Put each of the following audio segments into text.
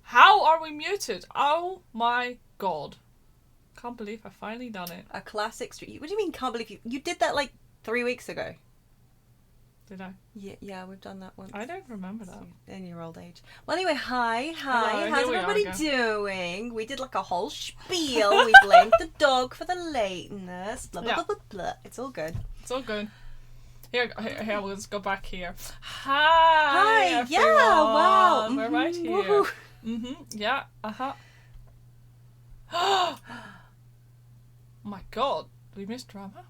How are we muted? Oh my god. Can't believe I finally done it. A classic stream. What do you mean can't believe you did that like 3 weeks ago? Did I? Yeah, we've done that once. I don't remember that. In your old age. Well, anyway, hi. Hello, How's here we everybody are doing? We did like a whole spiel. We blamed the dog for the lateness. Blah, blah, Yeah. blah, blah, blah. It's all good. It's all good. Here, let's go back here. Hi, Hi, everyone. yeah, wow. We're right here. Yeah, Oh my god, we missed drama?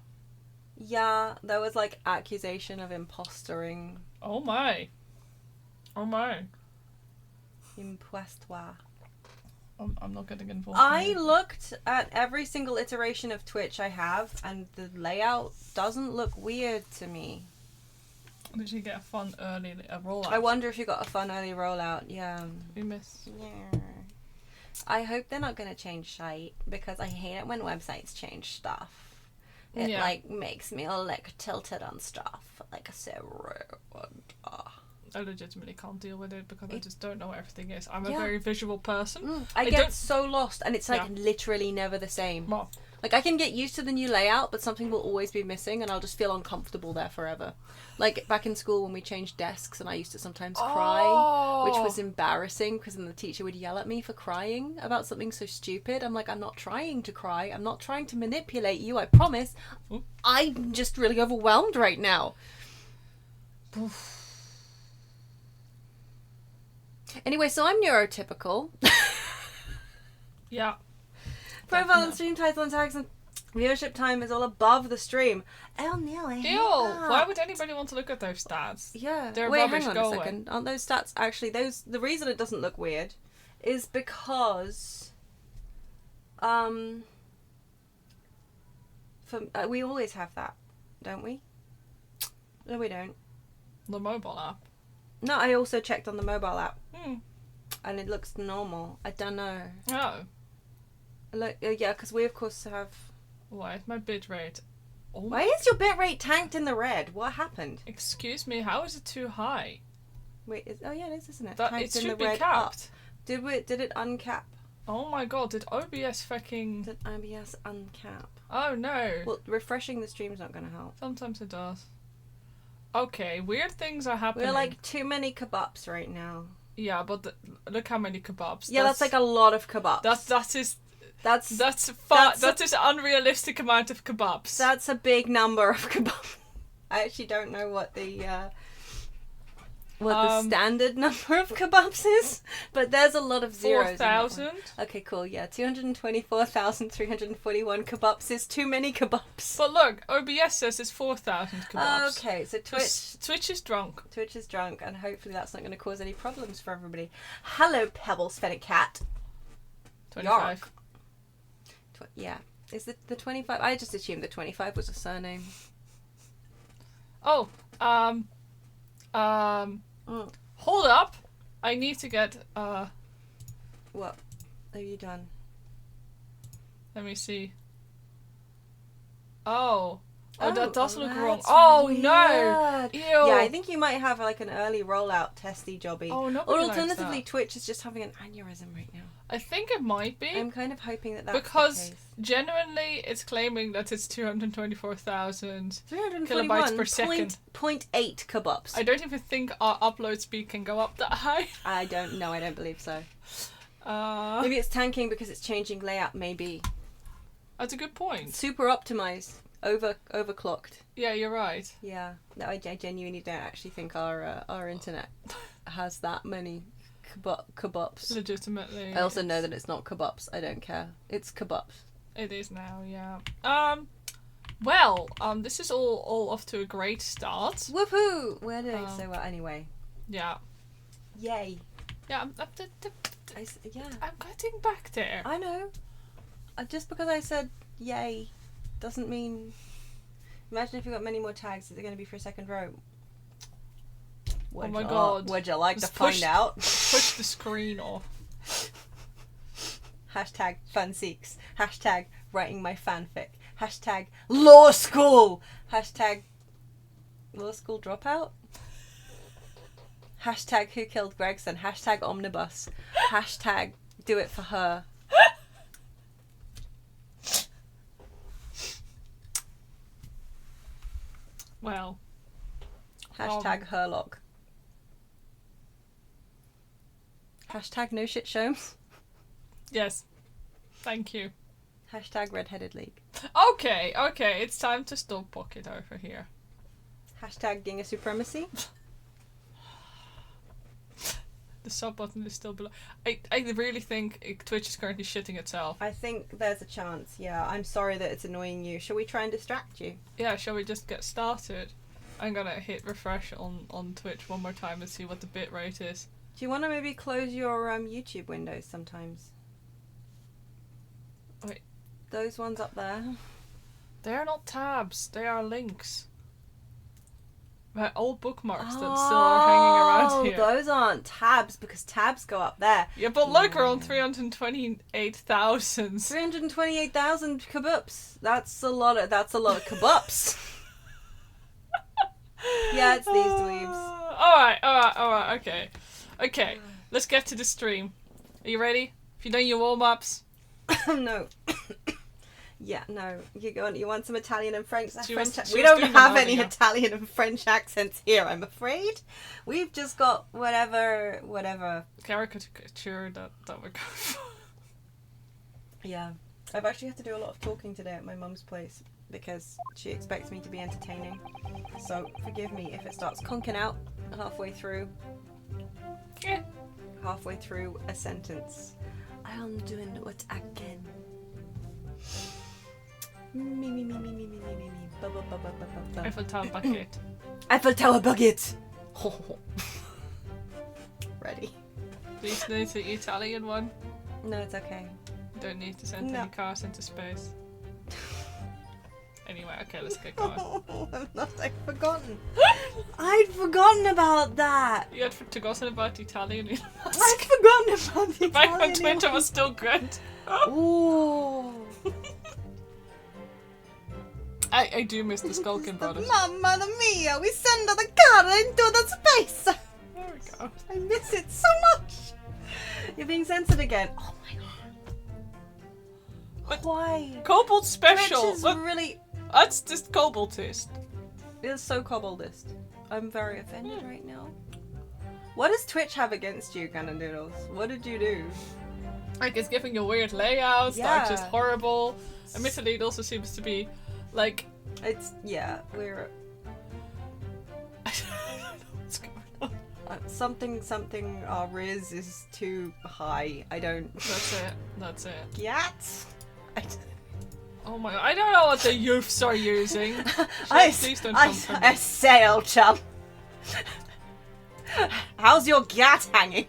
Yeah, there was like accusation of impostering. Oh my. Impostoire. I'm not getting involved. I looked at every single iteration of Twitch I have, and the layout doesn't look weird to me. Did you get a fun early rollout? I wonder if you got a fun early rollout. Yeah. We missed. Yeah. I hope they're not going to change shite, because I hate it when websites change stuff. It like makes me all like tilted on stuff. Like I said, I legitimately can't deal with it because I just don't know what everything is. I'm a very visual person. I get so lost, and it's like literally never the same. Well, like I can get used to the new layout, but something will always be missing, and I'll just feel uncomfortable there forever. Like back in school when we changed desks, and I used to sometimes cry, which was embarrassing because then the teacher would yell at me for crying about something so stupid. I'm like, I'm not trying to cry. I'm not trying to manipulate you. I promise. I'm just really overwhelmed right now. Anyway, so I'm neurotypical. yeah. Profile and stream title and tags and viewership time is all above the stream. Oh no, I hate Ew! that. Why would anybody want to look at those stats? Yeah. They're Wait, rubbish. hang on Go a away. second. Aren't those stats actually those? The reason it doesn't look weird is because, we always have that, don't we? No, we don't. The mobile app. No, I also checked on the mobile app, Hmm. and it looks normal. I don't know. Oh. Look, yeah, because we of course have. Why is my bitrate? Oh. Why is your bitrate tanked in the red? What happened? Excuse me. How is it too high? Wait, oh yeah, it is, isn't it? That Tanked it in the should be red capped. Up. Did it uncap? Oh my god! Did OBS fucking? Did IBS uncap? Oh no. Well, refreshing the stream's not going to help. Sometimes it does. Okay, weird things are happening. We're like too many kebabs right now. Yeah, but look how many kebabs. Yeah, that's like a lot of kebabs. That is unrealistic amount of kebabs. That's a big number of kebabs. I actually don't know what the standard number of kebabs is, but there's a lot of zeros. 4,000. Okay, cool. Yeah, 224,341 kebabs is too many kebabs. But look, OBS says it's 4,000 kebabs. Okay, so Twitch is drunk. Twitch is drunk, and hopefully that's not going to cause any problems for everybody. Hello, Pebbles Fed Cat. 25. Yeah. Is the 25? I just assumed the 25 was a surname. Oh, hold up. I need to get, What have you done? let me see. Oh, that does look wrong. That's Oh, weird. no. Ew. Yeah, I think you might have like an early rollout testy jobby. Oh, nobody or likes alternatively, that. Twitch is just having an aneurysm right now. I think it might be. I'm kind of hoping that that's Because the case. genuinely, it's claiming that it's 224,000 kilobytes 341 per second. 0.8 kebabs. I don't even think our upload speed can go up that high. I don't know. I don't believe so. Maybe it's tanking because it's changing layout. Maybe. That's a good point. Super optimized. Overclocked. Yeah, you're right. Yeah. No, I genuinely don't actually think our internet has that many kebabs. Legitimately. I also know that it's not kebabs. I don't care. It's kebabs. It is now, yeah. Well, this is all off to a great start. Woohoo! Where did I say what? Anyway. Yeah. Yay. Yeah, I'm getting back there. I know. Just because I said yay doesn't mean... Imagine if you got many more tags, is it going to be for a second row? Oh my god. Would you like to find out? Push the screen off. Hashtag fanseeks. Hashtag writing my fanfic. Hashtag law school. Hashtag law school dropout. Hashtag who killed Gregson. Hashtag omnibus. Hashtag do it for her. Well. Hashtag Herlock. Hashtag no shit shows. Yes. Thank you. Hashtag redheaded league. Okay, it's time to stop Pocket over here. Hashtag Giga supremacy. The sub button is still below. I really think Twitch is currently shitting itself. I think there's a chance, yeah. I'm sorry that it's annoying you. Shall we try and distract you? Yeah, shall we just get started? I'm gonna hit refresh on Twitch one more time and see what the bitrate is. Do you want to maybe close your YouTube windows sometimes? Wait. Those ones up there. They're not tabs, they are links. My old bookmarks that still are hanging around here. Those aren't tabs because tabs go up there. Yeah, but look, we're on 328,000. 328,000 kabups. That's a lot of kabups. Yeah, it's these dweebs. Alright, okay. Let's get to the stream. Are you ready? Have you done your warm-ups? No. Yeah, no. You want some Italian and French? We don't don't have any Italian and French accents here, I'm afraid. We've just got whatever. Caricature that we're going for. Yeah. I've actually had to do a lot of talking today at my mum's place because she expects me to be entertaining. So forgive me if it starts conking out halfway through. Yeah. Halfway through a sentence. I'm doing what I can. Me. Eiffel Tower bucket. Eiffel Tower bucket. Ready. Please do the Italian one. No, it's okay. Don't need to send any cars into space. Anyway, okay, let's get going. I'd forgotten. I'd forgotten about that. You had forgotten about Italian. I'd forgotten about the Back Italian. when Twitter was still good. Ooh. I do miss the Skulkin brothers. Mamma mia, we send the car into the space. There we go. I miss it so much. You're being censored again. Oh my god. Why? Cobalt special. Twitch is really. That's just Cobaltist. It's so Cobaltist. I'm very offended right now. What does Twitch have against you, Ganondoodles? What did you do? Like, it's giving you weird layouts, Yeah. like just horrible. Admittedly, it also seems to be like. It's we're I don't know what's going on. something. Our Riz is too high. I don't. That's it. Yet. Oh my god, I don't know what the youths are using. Please don't come for me. I say, old chum. How's your gat hanging?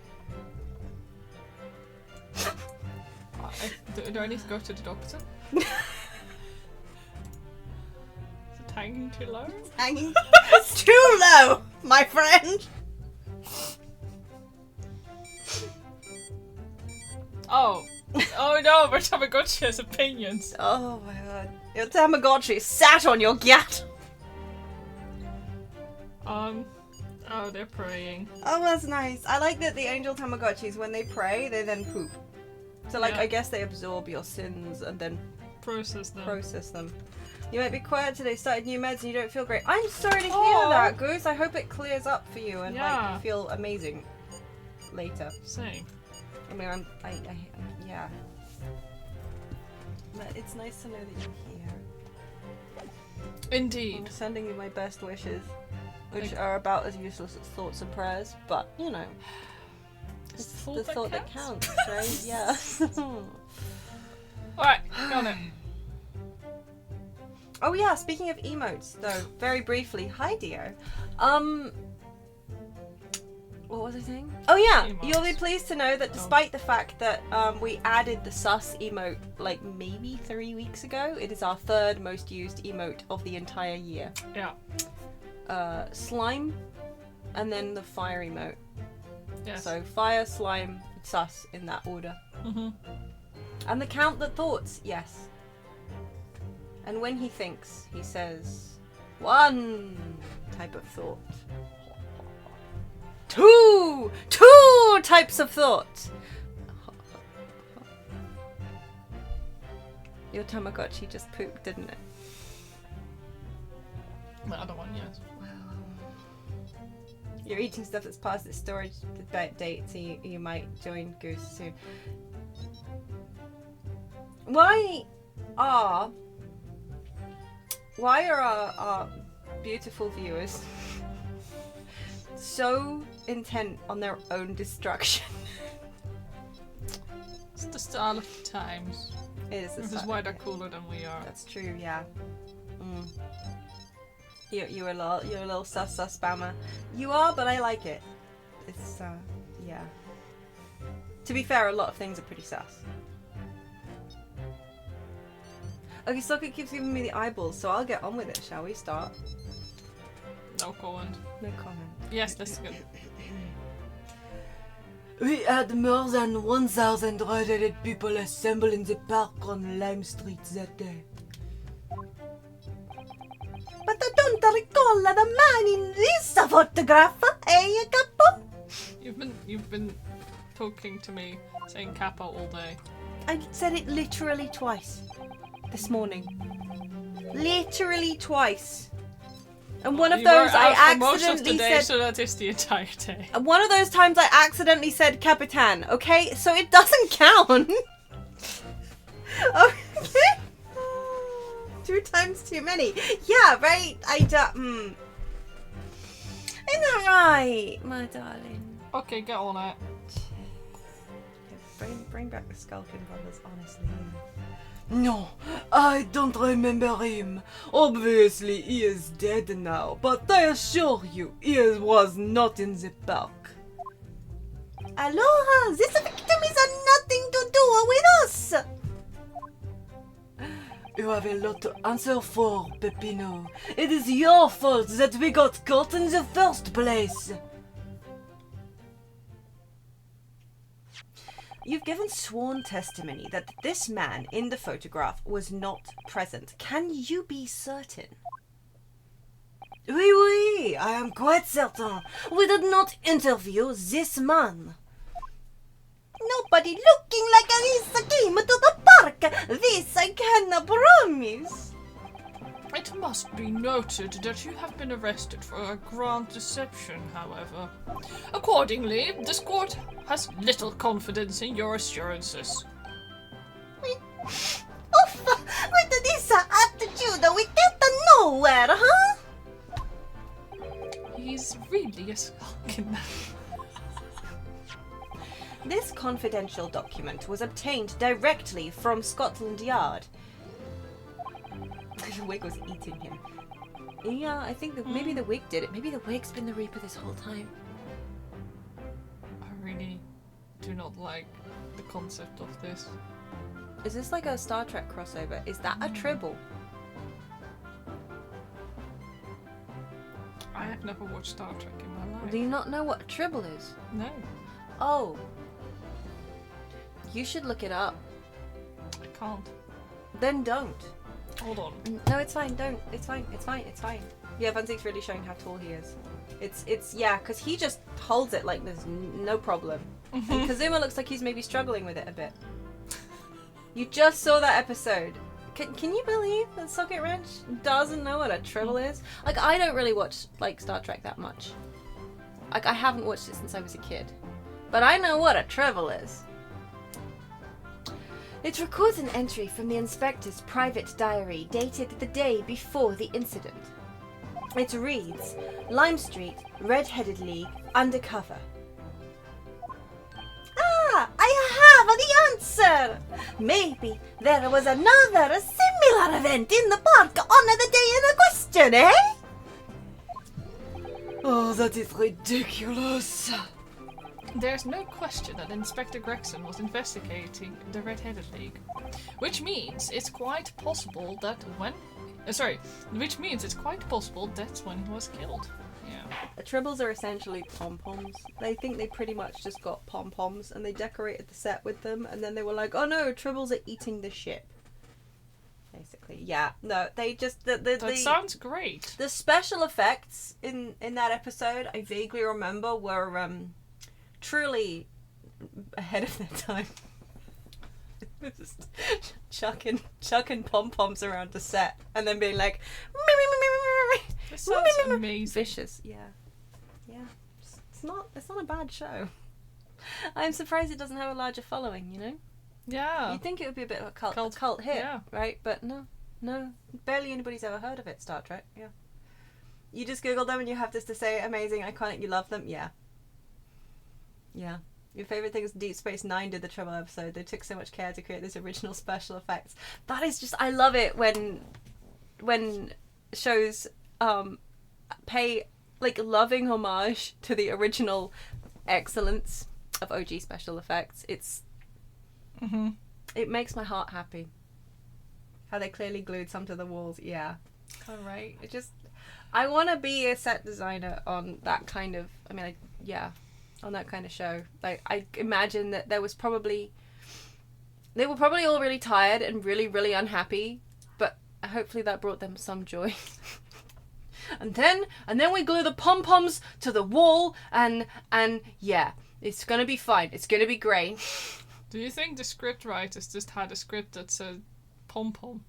Do I need to go to the doctor? Is it hanging too low? It's hanging. It's too low, my friend. Oh no, my Tamagotchi has opinions. Oh my god. Your Tamagotchi sat on your gat. Oh, they're praying. Oh, that's nice. I like that the angel Tamagotchis, when they pray, they then poop. So, like, Yeah. I guess they absorb your sins and then Process them. You might be quiet today, started new meds and you don't feel great. I'm sorry to hear that, Goose. I hope it clears up for you and like you feel amazing later. Same. I mean, yeah. But it's nice to know that you're here. Indeed. I'm sending you my best wishes, which are about as useless as thoughts and prayers, but you know, it's the thought that counts, right? Yeah. Alright, got it. Oh yeah, speaking of emotes, though, very briefly. Hi, Dio. What was I saying? Oh yeah, Emotes. you'll be pleased to know that despite the fact that we added the sus emote like maybe 3 weeks ago, it is our third most used emote of the entire year. Yeah. Slime, and then the fire emote. Yes. So fire, slime, sus in that order. Mhm. And the count that thoughts, yes. And when he thinks, he says, 1 type of thought. 2 types of thought. Your Tamagotchi just pooped, didn't it? The other one, yes. You're eating stuff that's past its storage date, so you might join Goose soon. Why are our beautiful viewers so intent on their own destruction? It's the style of the times. It is. This is why they're cooler than we are. That's true. Yeah. You're a little sus spammer. You are, but I like it. It's yeah. To be fair, a lot of things are pretty sus. Okay, Socket keeps giving me the eyeballs, so I'll get on with it. Shall we start? No comment. No comment. Yes, that's good. We had more than 1,000 red-headed people assemble in the park on Lime Street that day. But I don't recall the man in this photograph, eh, Capo? You've been talking to me, saying Kappa all day. I said it literally twice this morning. Literally twice. And one of You those were I out for most of accidentally the day, said. so that is the entire day. And one of those times I accidentally said Capitan. Okay, so it doesn't count. Okay. 2 times too many. Yeah, right. Isn't that right, my darling? Okay, get on it. Bring back the Skulkin brothers, honestly. No, I don't remember him. Obviously, he is dead now, but I assure you, he was not in the park. Aloha! These victims have nothing to do with us! You have a lot to answer for, Peppino. It is your fault that we got caught in the first place. You've given sworn testimony that this man in the photograph was not present. Can you be certain? Oui, oui, I am quite certain. We did not interview this man. Nobody looking like Anissa came to the park. This I can promise. It must be noted that you have been arrested for a grand deception, however. Accordingly, this court has little confidence in your assurances. Oof, with this attitude, we get nowhere, huh? He's really a skulking. This confidential document was obtained directly from Scotland Yard. The wig was eating him. Yeah, I think that maybe the wig did it. Maybe the wig's been the Reaper this whole time. I really do not like the concept of this. Is this like a Star Trek crossover? Is that a Tribble? I have never watched Star Trek in my life. Do you not know what a Tribble is? No, Oh. You should look it up. I can't. Then don't. Hold on. No, it's fine. Don't. It's fine. It's fine. It's fine. Yeah, Vanzik's really showing how tall he is. It's yeah, because he just holds it like there's no problem. And Kazuma looks like he's maybe struggling with it a bit. You just saw that episode. Can you believe that Socketwrench doesn't know what a Tribble is? Like, I don't really watch like Star Trek that much. Like, I haven't watched it since I was a kid. But I know what a Tribble is. It records an entry from the inspector's private diary dated the day before the incident. It reads, Lime Street, Red-Headed League, undercover. Ah, I have the answer! Maybe there was another similar event in the park on the day in question, eh? Oh, that is ridiculous. There's no question that Inspector Gregson was investigating the Red-Headed League, which means it's quite possible that that's when he was killed. Yeah. Tribbles are essentially pom-poms. They think they pretty much just got pom-poms and they decorated the set with them and then they were like, oh no, Tribbles are eating the ship. basically. Yeah. No, they just That sounds great. the special effects in that episode I vaguely remember were truly ahead of their time. Just chucking pom-poms around the set and then being like This sounds amazing. vicious. Yeah. It's not a bad show. I'm surprised it doesn't have a larger following, you know? Yeah. You'd think it would be a bit of a cult hit, yeah. right? But no, barely anybody's ever heard of it. Star Trek, yeah. You just Google them and you have this to say, amazing, iconic, you love them, yeah. Your favourite thing is Deep Space Nine did the Trouble episode. They took so much care to create this original special effects. That is just, I love it when shows pay like loving homage to the original excellence of OG special effects. It makes my heart happy. How they clearly glued some to the walls. Yeah. All right. I want to be a set designer on that kind of. On that kind of show. Like, I imagine that they were probably all really tired and really, really unhappy, but hopefully that brought them some joy. and then we glue the pom poms to the wall, and yeah, it's gonna be fine. It's gonna be great. Do you think the script writers just had a script that said pom-pom?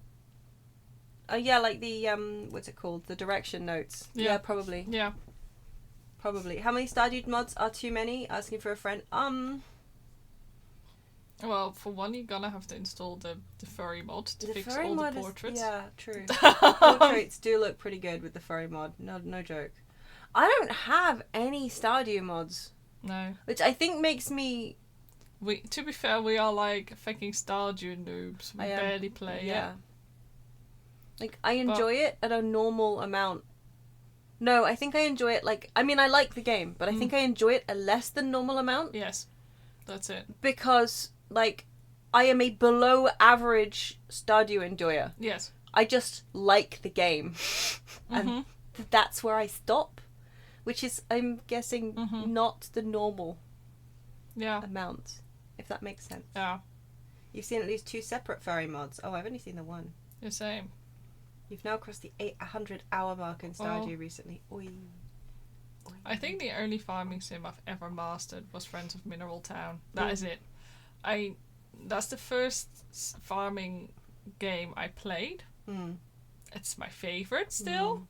Yeah, like the what's it called? The direction notes. Yeah, probably. Yeah. Probably. How many Stardew mods are too many? Asking for a friend. Well, for one, you're gonna have to install the furry mod to fix all the portraits. Yeah, true. Portraits do look pretty good with the furry mod. No joke. I don't have any Stardew mods. No. Which I think makes me. To be fair, we are like fucking Stardew noobs. We barely play. Yeah. Like, I enjoy it at a normal amount. No, I think I enjoy it like... I mean, I like the game, but I think I enjoy it a less than normal amount. Yes, that's it. Because, like, I am a below average Stardew enjoyer. Yes. I just like the game. And that's where I stop. Which is, I'm guessing, not the normal amount. If that makes sense. Yeah. You've seen at least 2 separate furry mods. Oh, I've only seen the one. The same. You've now crossed the 800-hour mark in Stardew recently. Oi. I think the only farming sim I've ever mastered was Friends of Mineral Town. That is it. That's the first farming game I played. It's my favourite still.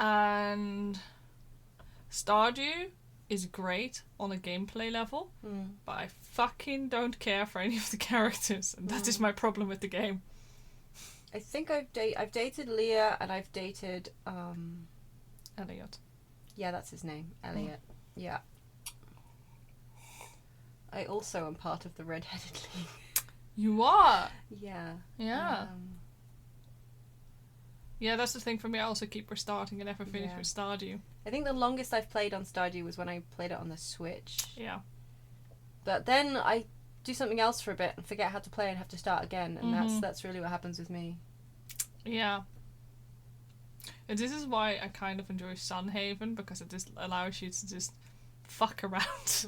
And Stardew is great on a gameplay level, but I fucking don't care for any of the characters, and that is my problem with the game. I think I've dated Leah and I've dated Elliot. Yeah, that's his name. Elliot. Yeah. I also am part of the Red-Headed League. You are? Yeah. Yeah. Yeah, that's the thing for me. I also keep restarting and never finish with Stardew. I think the longest I've played on Stardew was when I played it on the Switch. Yeah. But then I do something else for a bit and forget how to play and have to start again, and that's really what happens with me. Yeah. And this is why I kind of enjoy Sunhaven, because it just allows you to just fuck around.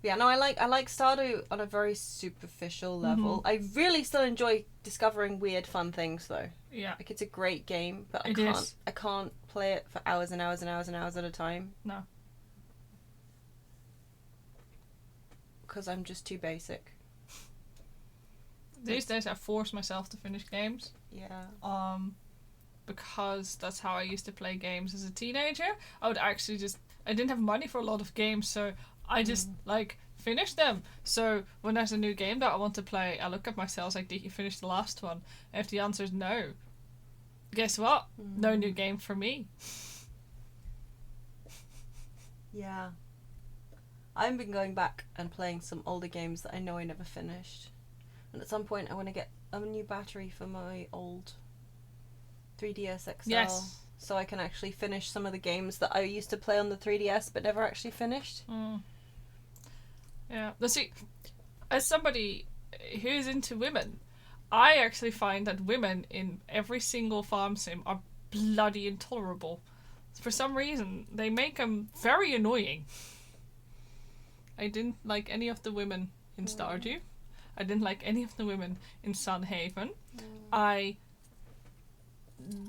Yeah, no, I like Stardew on a very superficial level. I really still enjoy discovering weird, fun things, though. Yeah. Like, it's a great game, but I can't play it for hours and hours and hours and hours at a time. No. Because I'm just too basic. These days I force myself to finish games. Yeah. Because that's how I used to play games as a teenager. I didn't have money for a lot of games, so I just finish them. So when there's a new game that I want to play, I look at myself like, did you finish the last one? And if the answer is no, guess what? No new game for me. Yeah. I've been going back and playing some older games that I know I never finished. And at some point I want to get a new battery for my old 3DS XL. Yes. So I can actually finish some of the games that I used to play on the 3DS but never actually finished. Yeah. Let's see. As somebody who's into women, I actually find that women in every single farm sim are bloody intolerable. For some reason, they make them very annoying. I didn't like any of the women in Stardew. I didn't like any of the women in Sunhaven. I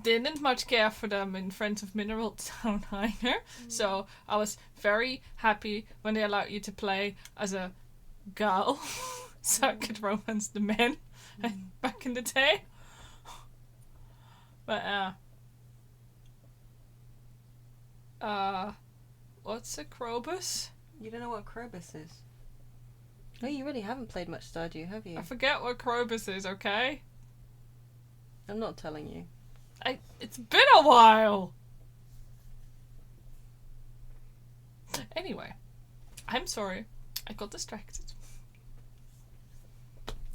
didn't much care for them in Friends of Mineral Town either. So I was very happy when they allowed you to play as a girl, so I could romance the men back in the day. But what's a Krobus? You don't know what Krobus is? Oh, you really haven't played much Stardew, have you? I forget what Krobus is, okay? I'm not telling you. It's been a while! Anyway, I'm sorry. I got distracted.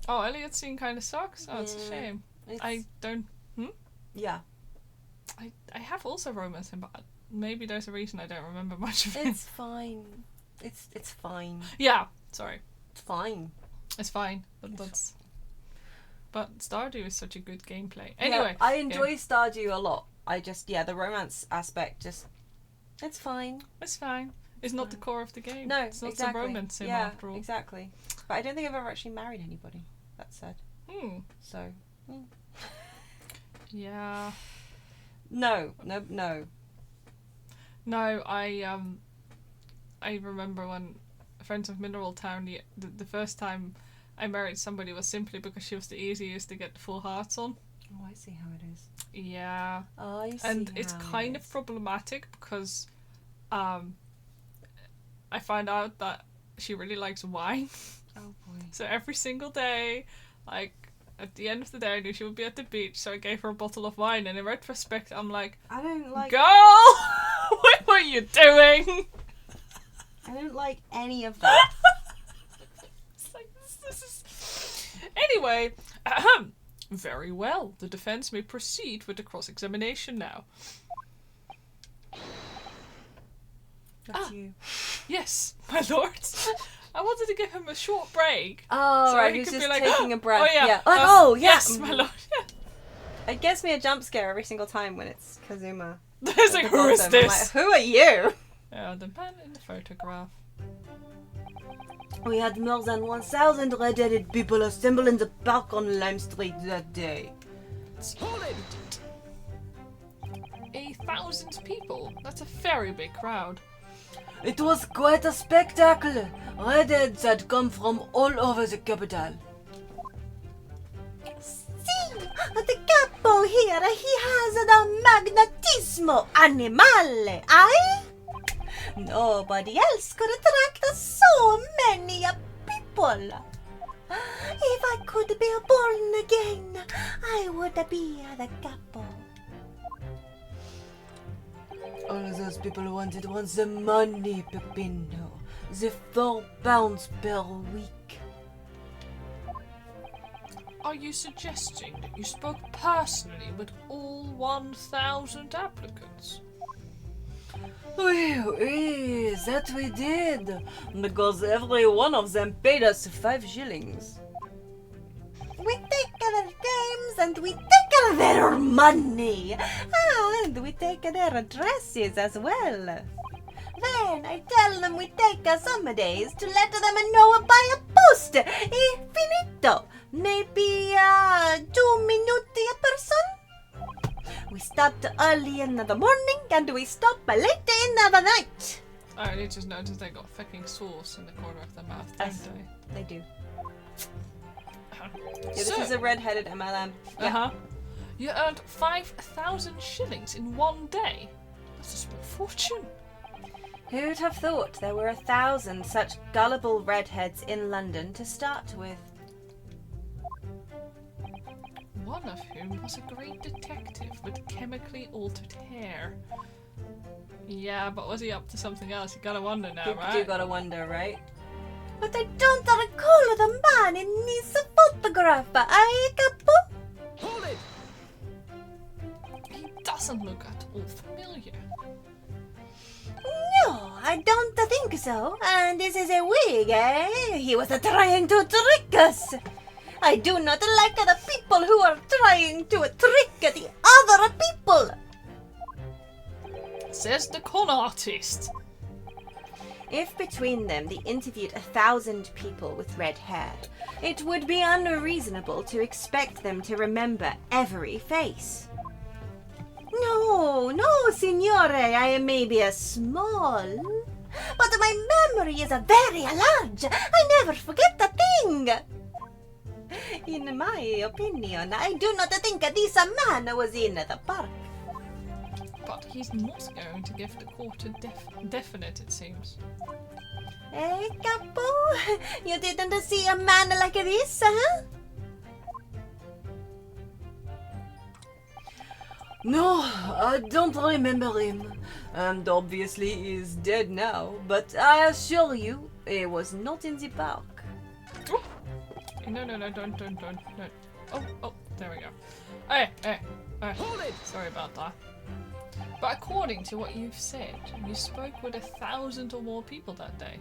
Oh, Elliot's scene kind of sucks? Oh, it's a shame. I don't... Yeah. I have also romanced him, but maybe there's a reason I don't remember much of it. It's fine. It's fine. Yeah, sorry. It's fine. It's fine. But Stardew is such a good gameplay. Anyway. Yeah, I enjoy Stardew a lot. I just, the romance aspect just... It's fine. It's fine. It's not the core of the game. No, it's not exactly. the romance sim after all. Exactly. But I don't think I've ever actually married anybody. That said. So. Yeah. No. No, I remember when Friends of Mineral Town, the first time I married somebody was simply because she was the easiest to get the full hearts on. Oh, I see how it is. Yeah. Oh, I see. And it's kind of problematic because I find out that she really likes wine. Oh boy. So every single day, like at the end of the day, I knew she would be at the beach, so I gave her a bottle of wine. And in retrospect, I'm like, I don't like. Girl, what were you doing? I don't like any of that. It's like, this is... Anyway, very well. The defense may proceed with the cross-examination now. That's you. Yes, my lord. I wanted to give him a short break. Oh, so right, he he's could just be like, taking a breath. Oh, yeah. Yeah. Yes, my lord. Yeah. It gives me a jump scare every single time when it's Kazuma. There's like, who is I'm this? like, who are you? Yeah, the man in the photograph. We had more than 1,000 red-headed people assemble in the park on Lime Street that day. Solid! 1,000 people? That's a very big crowd. It was quite a spectacle. Redheads had come from all over the capital. See, the capo here, he has the magnetismo animale, aye? Nobody else could attract so many people. If I could be born again, I would be the capo. All those people wanted was the money, Peppino. The £4 per week. Are you suggesting that you spoke personally with all 1,000 applicants? Oui, that we did. Because every one of them paid us 5 shillings. We take their games and we take their money. And we take their addresses as well. Then I tell them we take some days to let them know by a post. Finito. Maybe 2 minutes a person. We start early in the morning and we stop late in the night. I only just noticed they got fucking sauce in the corner of their mouth, don't Yes. they? They do. Yeah, This is a red-headed MLM. Yeah. You earned 5,000 shillings in one day. That's a small fortune. Who'd have thought there were 1,000 such gullible redheads in London to start with? One of whom was a great detective with chemically altered hair. Yeah, but was he up to something else? You gotta wonder now, You right? do gotta wonder, right? But I don't recall the man in this photograph. I capo? Hold it! He doesn't look at all familiar. No, I don't think so. And this is a wig, eh? He was trying to trick us. I do not like the people who are trying to trick the other people. Says the con artist. If between them they interviewed 1,000 people with red hair, it would be unreasonable to expect them to remember every face. No, signore, I may be a small, but my memory is a very large. I never forget a thing. In my opinion, I do not think this man was in the park. But he's not going to give the court a definite, it seems. Capo, you didn't see a man like this, huh? No, I don't remember him. And obviously he is dead now, but I assure you, he was not in the park. Oh. No, don't. No. Oh, there we go. Hey. Hold it! Sorry about that. But according to what you've said, you spoke with 1,000 or more people that day.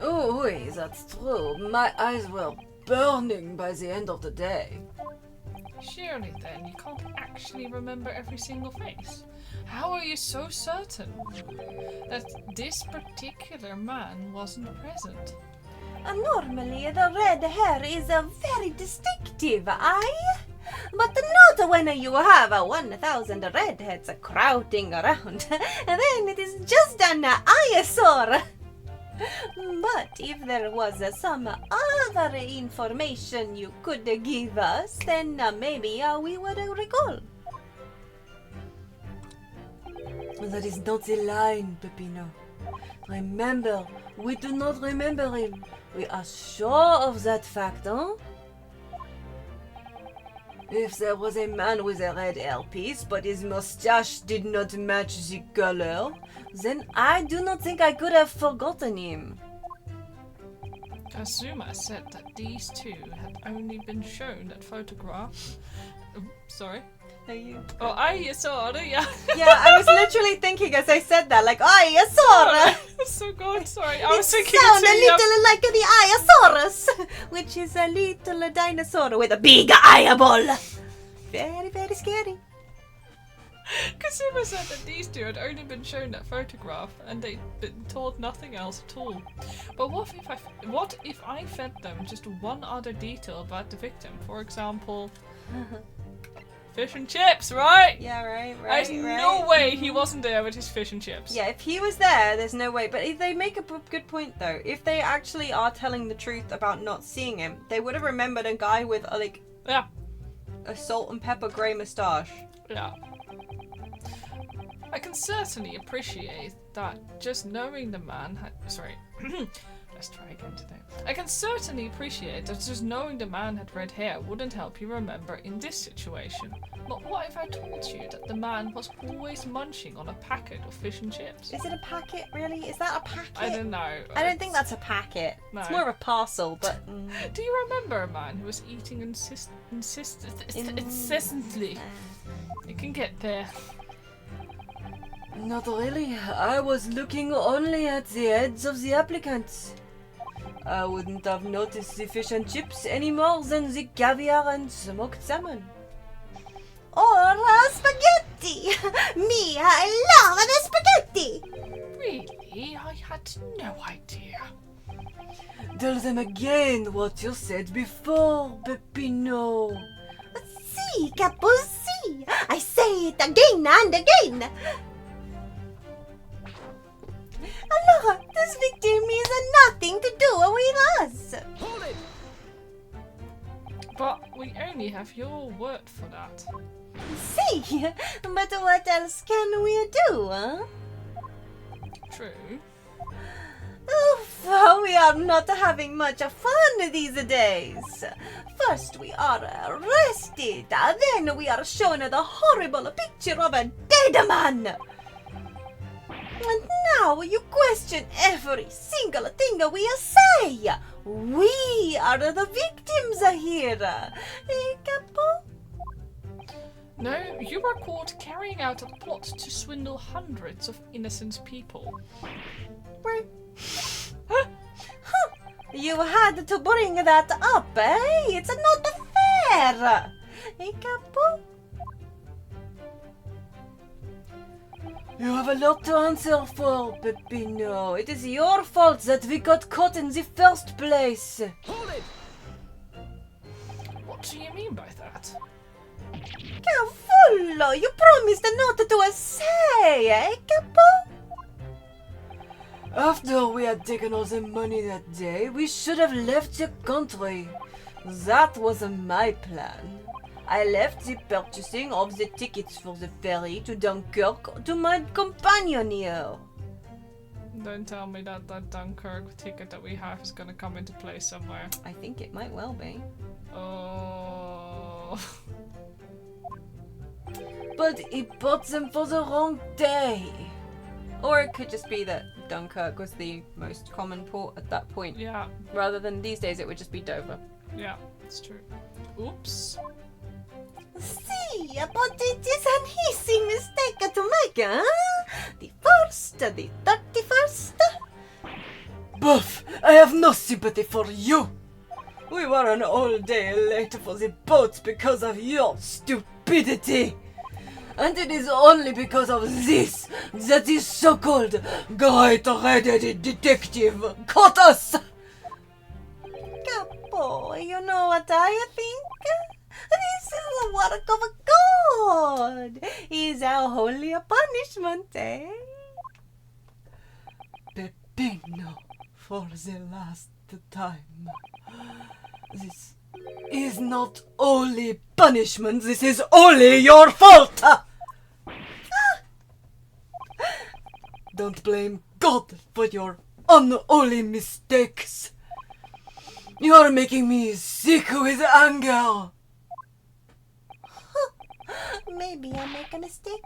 Oh, oui, that's true. My eyes were burning by the end of the day. Surely then, you can't actually remember every single face. How are you so certain that this particular man wasn't present? Normally, the red hair is very distinctive, aye? But not when you have 1,000 redheads crowding around. Then it is just an eyesore. But if there was some other information you could give us, then maybe we would recall. That is not the line, Peppino. Remember, we do not remember him. We are sure of that fact, huh? If there was a man with a red hairpiece, but his mustache did not match the color, then I do not think I could have forgotten him. Kazuma said that these two had only been shown that photograph. Sorry? Are you? Oh, I saw it, yeah. Yeah, I was literally thinking as I said that, like, Iosaurus! So good, sorry. I was It thinking sounds a too, little like the Iosaurus, which is a little dinosaur with a big eyeball. Very, very scary. Kazuma said that these two had only been shown that photograph and they'd been told nothing else at all. But what if I fed them just one other detail about the victim? For example, fish and chips, right? Yeah, right. There's no way he wasn't there with his fish and chips. Yeah, if he was there, there's no way. But if they make a good point, though. If they actually are telling the truth about not seeing him, they would have remembered a guy with, Yeah. a salt and pepper grey moustache. Yeah. I can certainly appreciate that just knowing the man had... Sorry. Let's try again today. I can certainly appreciate that just knowing the man had red hair wouldn't help you remember in this situation. But what if I told you that the man was always munching on a packet of fish and chips? Is it a packet, really? Is that a packet? I don't know. I don't think that's a packet. No. It's more of a parcel, but... Do you remember a man who was eating incessantly? It can get there. Not really. I was looking only at the heads of the applicants. I wouldn't have noticed the fish and chips any more than the caviar and smoked salmon. Or spaghetti! Me, I love the spaghetti! Really? I had no idea. Tell them again what you said before, Peppino. Si, Capo, si! I say it again and again! Allah, this victim is nothing to do with us! Hold it! But we only have your word for that. See, but what else can we do, huh? True. Oof, we are not having much fun these days. First we are arrested, then we are shown the horrible picture of a dead man. And now you question every single thing we say. We are the victims here. Capo? No, you were caught carrying out a plot to swindle hundreds of innocent people. You had to bring that up, eh? It's not fair. Capo? You have a lot to answer for, Peppino. It is your fault that we got caught in the first place. Hold it! What do you mean by that? Cavolo, you promised not to say, eh, Capo? After we had taken all the money that day, we should have left the country. That was my plan. I left the purchasing of the tickets for the ferry to Dunkirk to my companion here. Don't tell me that Dunkirk ticket that we have is gonna come into play somewhere. I think it might well be. Oh. But he bought them for the wrong day. Or it could just be that Dunkirk was the most common port at that point. Yeah, Rather than these days, it would just be Dover. yeah, it's true. Oops. See, but it is an easy mistake to make, huh? The 1st, the 31st. Buff, I have no sympathy for you. We were an all day late for the boat because of your stupidity. And it is only because of this that this so-called Great Red Detective caught us. Capo, you know what I think? This is the work of God. Is our holy punishment, eh? Peppino, for the last time. This is not only punishment, this is only your fault! Don't blame God for your unholy mistakes. You're making me sick with anger. Maybe I make a mistake,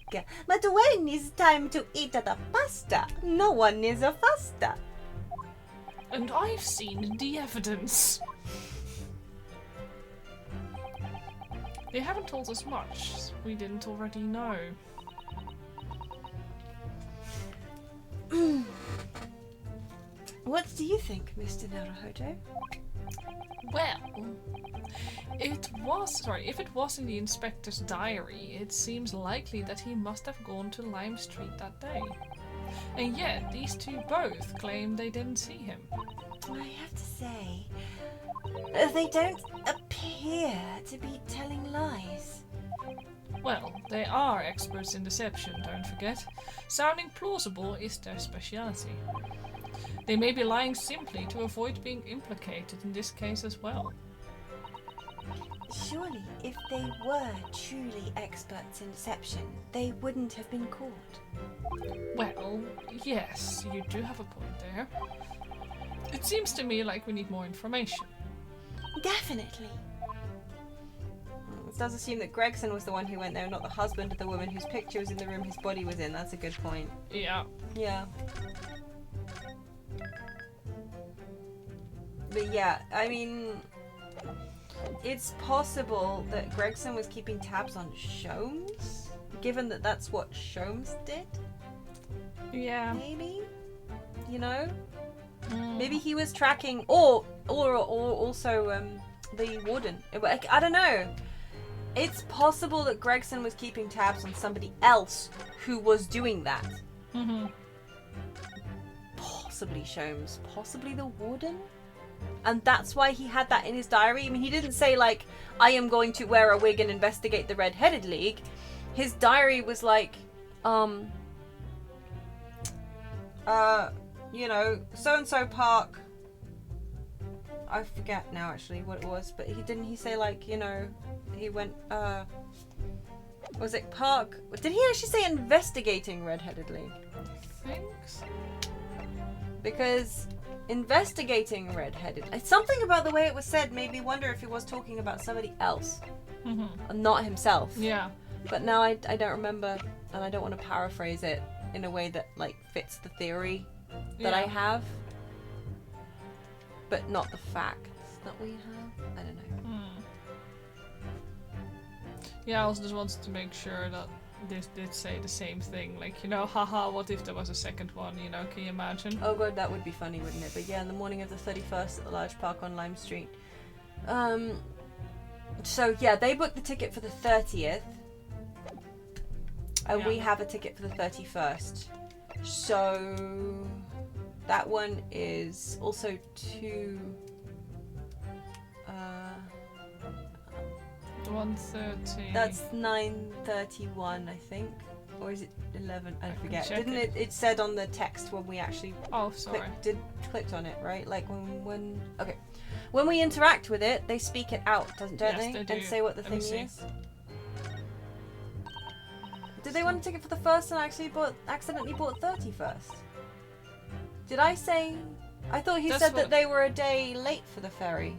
but when it's time to eat the pasta, no one is faster. And I've seen the evidence. They haven't told us much we didn't already know. What do you think, Mr. Naruhodo? Well, if it was in the inspector's diary, it seems likely that he must have gone to Lime Street that day. And yet, these two both claim they didn't see him. I have to say, they don't appear to be telling lies. Well, they are experts in deception, don't forget. Sounding plausible is their speciality. They may be lying simply to avoid being implicated in this case as well. Surely, if they were truly experts in deception, they wouldn't have been caught. Well, yes, you do have a point there. It seems to me like we need more information. Definitely. It does assume that Gregson was the one who went there, not the husband of the woman whose picture was in the room his body was in. That's a good point. Yeah. Yeah. But yeah, I mean, it's possible that Gregson was keeping tabs on Sholmes, given that that's what Sholmes did. Yeah. Maybe, you know, Mm. maybe he was tracking, or also the warden. I don't know. It's possible that Gregson was keeping tabs on somebody else who was doing that. Mm-hmm. Possibly Sholmes, possibly the warden. And that's why he had that in his diary. I mean, he didn't say, like, I am going to wear a wig and investigate the Red-Headed League. His diary was like, you know, so-and-so park. I forget now, actually, what it was. But he say, like, you know, he went, was it park? Did he actually say investigating Red-Headed League? I think so. Because investigating Red-Headed, something about the way it was said made me wonder if he was talking about somebody else Mm-hmm. and not himself. Yeah. But now I don't remember, and I don't want to paraphrase it in a way that like fits the theory that I have, but not the facts that we have. I don't know. Mm. Yeah, I also just wanted to make sure that this did say the same thing. Like, you know, haha, what if there was a second one, you know, can you imagine? Oh god, that would be funny, wouldn't it? But yeah, in the morning of the 31st at the large park on Lime Street. So yeah, they booked the ticket for the 30th. And Yeah. we have a ticket for the 31st. So that one is also 1:30. that's 9:31, I think. Or is it 11? I forget. check Didn't it said on the text when we actually Oh, sorry. clicked on it, right? Like when okay. When we interact with it, they speak it out, don't Yes, they? they do. And say what the Let me thing see. is. Did they want a ticket for the first and accidentally bought 31st? Did I say? I thought he That's said what- that they were a day late for the ferry.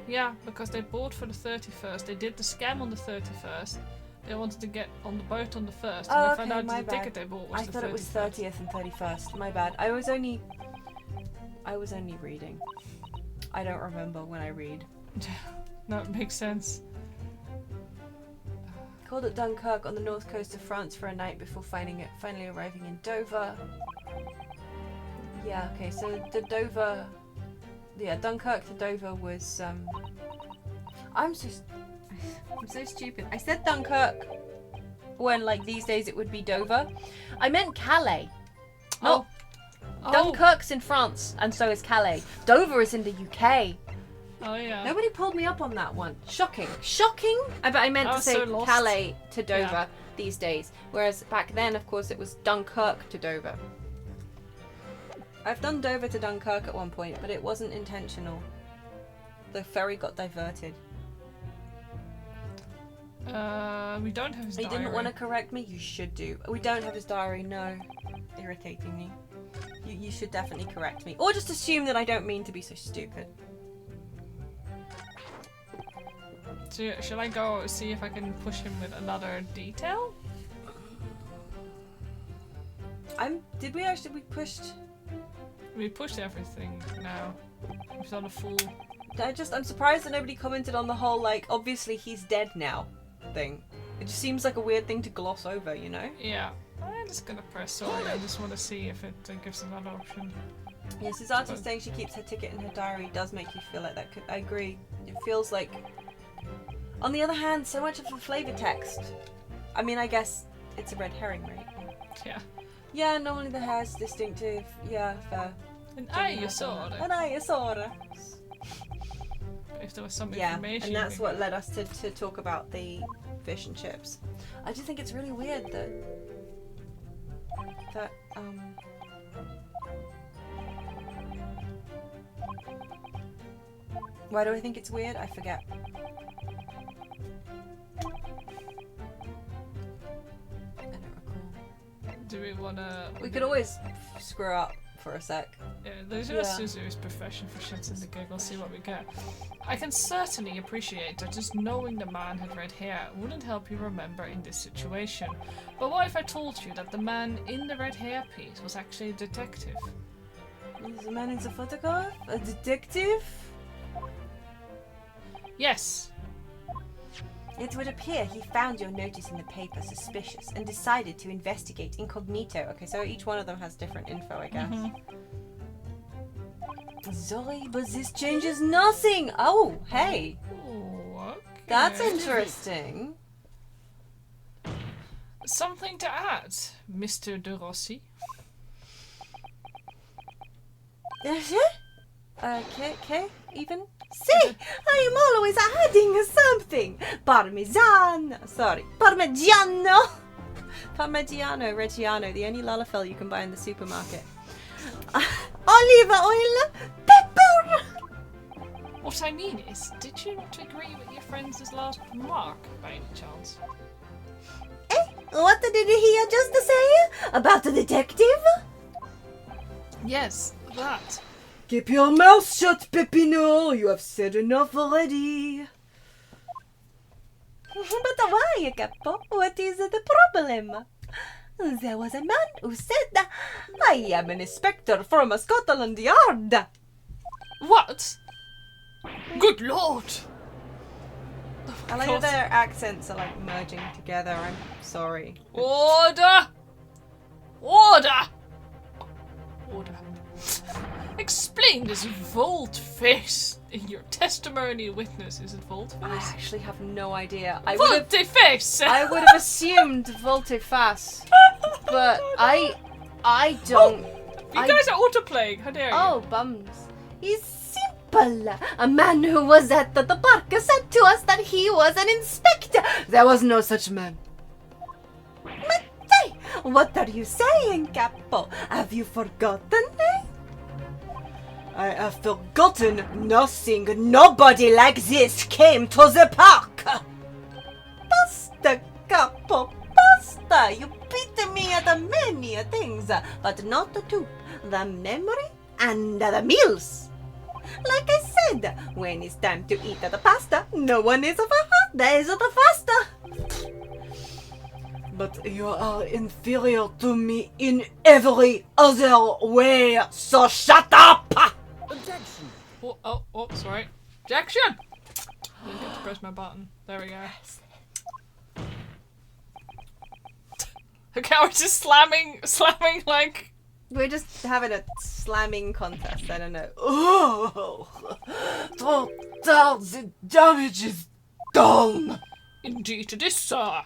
Yeah, because they bought for the 31st. They did the scam on the 31st. They wanted to get on the boat on the 1st. Oh, And I okay, found out my the bad. ticket they bought was I the thought it was 31st. 30th and 31st. My bad. I was only reading. I don't remember when I read. No, it makes sense. Called at Dunkirk on the north coast of France for a night before finally arriving in Dover. Yeah, okay, so the Dover... Yeah, Dunkirk to Dover was... I'm so stupid. I said Dunkirk when, like, these days it would be Dover. I meant Calais. Not Oh. Dunkirk's in France, and so is Calais. Dover is in the UK. Oh, yeah. Nobody pulled me up on that one. Shocking. Shocking! But I meant I to was say so lost. Calais to Dover Yeah. these days. Whereas back then, of course, it was Dunkirk to Dover. I've done Dover to Dunkirk at one point, but it wasn't intentional. The ferry got diverted. We don't have his You diary. didn't want to correct me? You should do. We don't have his diary, no. Irritating me. You should definitely correct me. Or just assume that I don't mean to be so stupid. So, shall I go see if I can push him with another detail? We pushed... We pushed everything now. We've done a full... I'm surprised that nobody commented on the whole, like, obviously he's dead now thing. It just seems like a weird thing to gloss over, you know? Yeah. I'm just gonna press sorry. I just want to see if it gives another option. Yes, his artist saying she keeps her ticket in her diary does make you feel like that could... I agree. It feels like... On the other hand, so much of the flavor text... I mean, I guess it's a red herring, right? Yeah. Yeah, normally the hair's distinctive. Yeah, fair. And you saw it. And I saw it. If there was some Yeah, information. and that's what led us to talk about the fish and chips. I just think it's really weird that why do I think it's weird? I forget. I don't recall. Do we wanna? We could always screw up for a sec. Yeah, there's just use his profession for shits and the giggles, see what we get. I can certainly appreciate that just knowing the man had red hair wouldn't help you remember in this situation. But what if I told you that the man in the red hair piece was actually a detective? Is the man in the photograph a detective? Yes. It would appear he found your notice in the paper suspicious and decided to investigate incognito. Okay, so each one of them has different info, I guess. Sorry, but this changes nothing. Oh, hey. Oh, okay. That's interesting. Something to add, Mr. De Rossi. Okay, even? See, I am always adding something. Parmesan. Sorry, Parmigiano. Parmigiano Reggiano, the only lalafell you can buy in the supermarket. Olive oil, pepper. What I mean is, did you not agree with your friend's last remark, by any chance? What did he just say about the detective? Yes, that. Keep your mouth shut, Peppino. You have said enough already. But why, Capo? What is the problem? There was a man who said, I am an inspector from Scotland Yard. What? Good lord! I like that their accents are like merging together. I'm sorry. Order! Order! Order. Explain this volte-face in your testimony witness. Is it I volte-face? actually have no idea. I would have Volte-face! I would have assumed volte-face, but I don't. You guys are auto-playing. How dare you? Oh, bums. It's simple. A man who was at the park said to us that he was an inspector. There was no such man. Hey, what are you saying, Capo? Have you forgotten? I have forgotten nothing. Nobody like this came to the park. Basta, Capo, basta. You beat me at many things, but not two. The memory and the meals. Like I said, when it's time to eat the pasta, no one is the faster. But you are inferior to me in every other way, so shut up! Objection. Oh, sorry. Objection! I didn't get to press my button. There we go. Okay, we're just slamming like... We're just having a slamming contest, I don't know. Oh, the damage is done. Indeed it is, sir.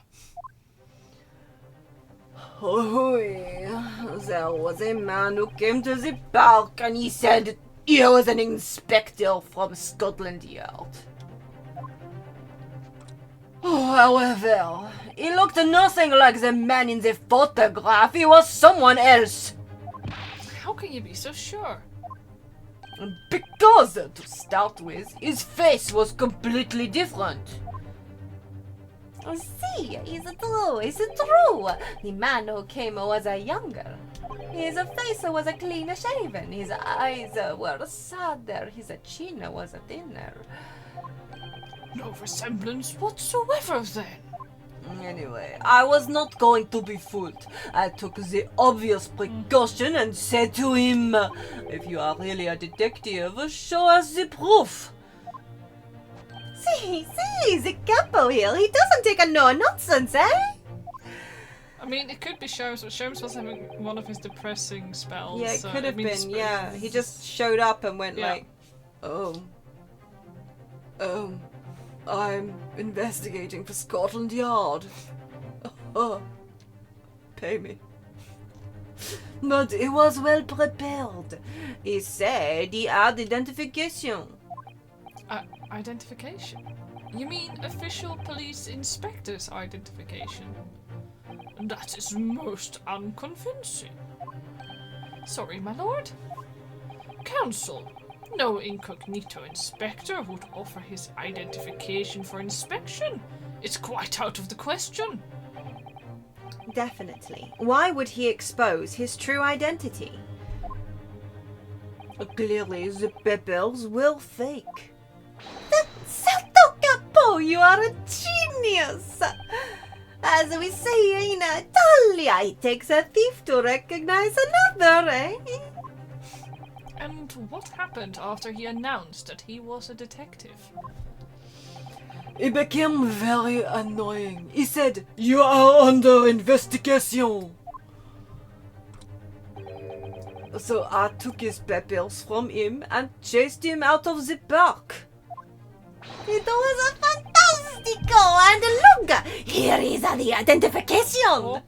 Oh, there was a man who came to the park and he said he was an inspector from Scotland Yard. However, he looked nothing like the man in the photograph. He was someone else. How can you be so sure? Because, to start with, his face was completely different. See, it's true. The man who came was younger. His face was clean shaven. His eyes were sadder. His chin was thinner. No resemblance whatsoever, then. Anyway, I was not going to be fooled. I took the obvious precaution and said to him, if you are really a detective, show us the proof. See, the capo here, he doesn't take no nonsense, eh? I mean, it could be Sholmes, but Sholmes was having one of his depressing spells. Yeah, it so could have means- been, yeah. He just showed up and went Yeah. like, I'm investigating for Scotland Yard. Pay me. But he was well prepared. He said he had identification. Identification? You mean official police inspector's identification? That is most unconvincing. Sorry, my lord. Counsel, no incognito inspector would offer his identification for inspection. It's quite out of the question. Definitely. Why would he expose his true identity? Clearly, the papers were fake. Salto Capo, you are a genius! As we say in Italia, it takes a thief to recognize another, eh? And what happened after he announced that he was a detective? It became very annoying. He said, "You are under investigation." So I took his papers from him and chased him out of the park. It was a fantastico! And look, here is the identification! Oh,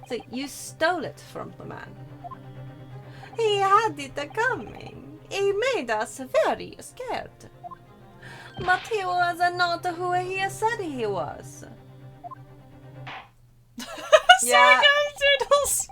So you stole it from the man. He had it coming. He made us very scared. But he was not who he said he was. Yeah. Doodles!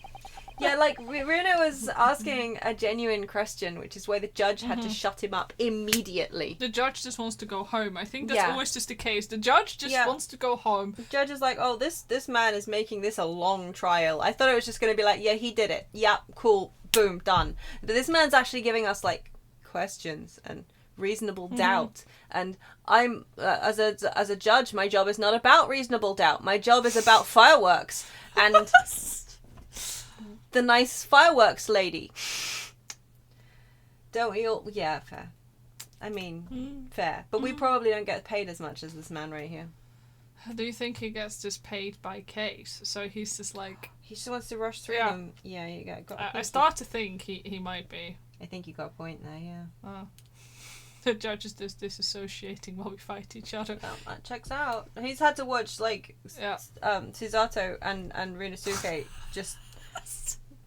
Yeah, like Runa was asking a genuine question, which is why the judge had to shut him up immediately. The judge just wants to go home. I think that's Yeah. always just the case. The judge just Yeah. wants to go home. The judge is like, oh, this man is making this a long trial. I thought it was just going to be like, yeah, he did it. Yeah, cool, boom, done. But this man's actually giving us like questions and reasonable doubt. And I'm as a judge, my job is not about reasonable doubt. My job is about fireworks and the nice fireworks lady. Don't we all? Yeah, fair. I mean, fair. But we probably don't get paid as much as this man right here. Do you think he gets just paid by case? So he's just like... He just wants to rush through Yeah. them. Yeah, you got. I start to think he might be. I think you got a point there, yeah. The judge is just disassociating while we fight each other. That checks out. He's had to watch, like, Yeah. Susato and Rinosuke just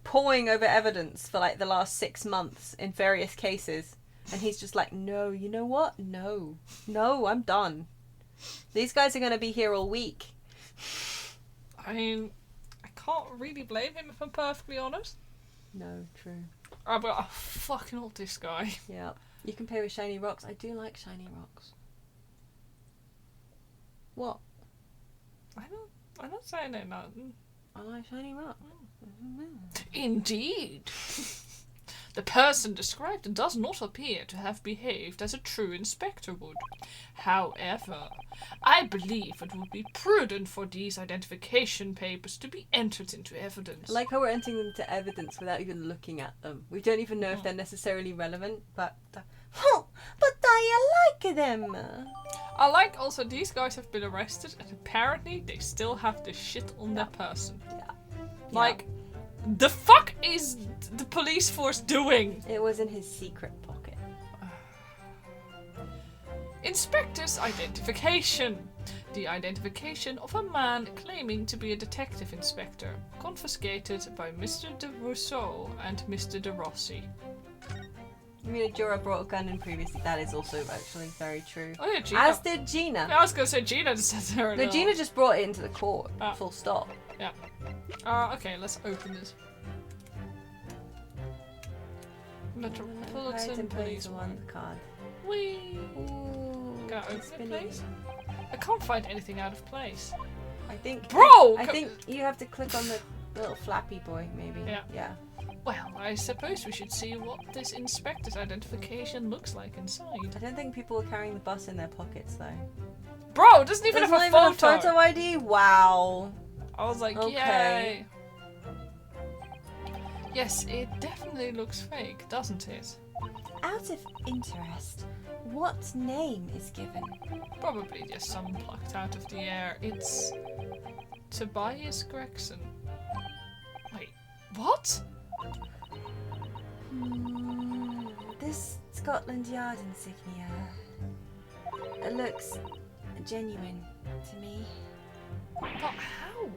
pawing over evidence for, like, the last 6 months in various cases. And he's just like, no, you know what? No, I'm done. These guys are going to be here all week. I mean, I can't really blame him if I'm perfectly honest. No, true. But I fucking love this guy. Yeah. You can play with shiny rocks. I do like shiny rocks. What? I'm not saying it, nothing. I like shiny rocks. Indeed. The person described does not appear to have behaved as a true inspector would. However, I believe it would be prudent for these identification papers to be entered into evidence. I like how we're entering them into evidence without even looking at them. We don't even know if they're necessarily relevant, but... But I like them. I like also these guys have been arrested and apparently they still have this shit on their person. Yeah. Like, the fuck is the police force doing? It was in his secret pocket. Inspector's identification. The identification of a man claiming to be a detective inspector, confiscated by Mr. de Rousseau and Mr. de Rossi. I mean, Jorah brought a gun in previously. That is also actually very true. Oh yeah, Gina. As did Gina. Yeah, I was gonna say Gina just said her. No, Gina just brought it into the court. Ah. Full stop. Yeah. Okay, let's open this. Metropolitan Police on Warrant. the card. Whee! Ooh, Can I open it's it, spinning. please? I can't find anything out of place. I think. Bro! I think you have to click on the little flappy boy, maybe. Yeah. Yeah. Well, I suppose we should see what this inspector's identification looks like inside. I don't think people are carrying the bus in their pockets though. Bro, it doesn't even There's have not a even photo. a photo ID. Wow. I was like, Okay. yay. Yes, it definitely looks fake, doesn't it? Out of interest, what name is given? Probably just some plucked out of the air. It's Tobias Gregson. Wait, what? This Scotland Yard insignia. It looks genuine to me. But how?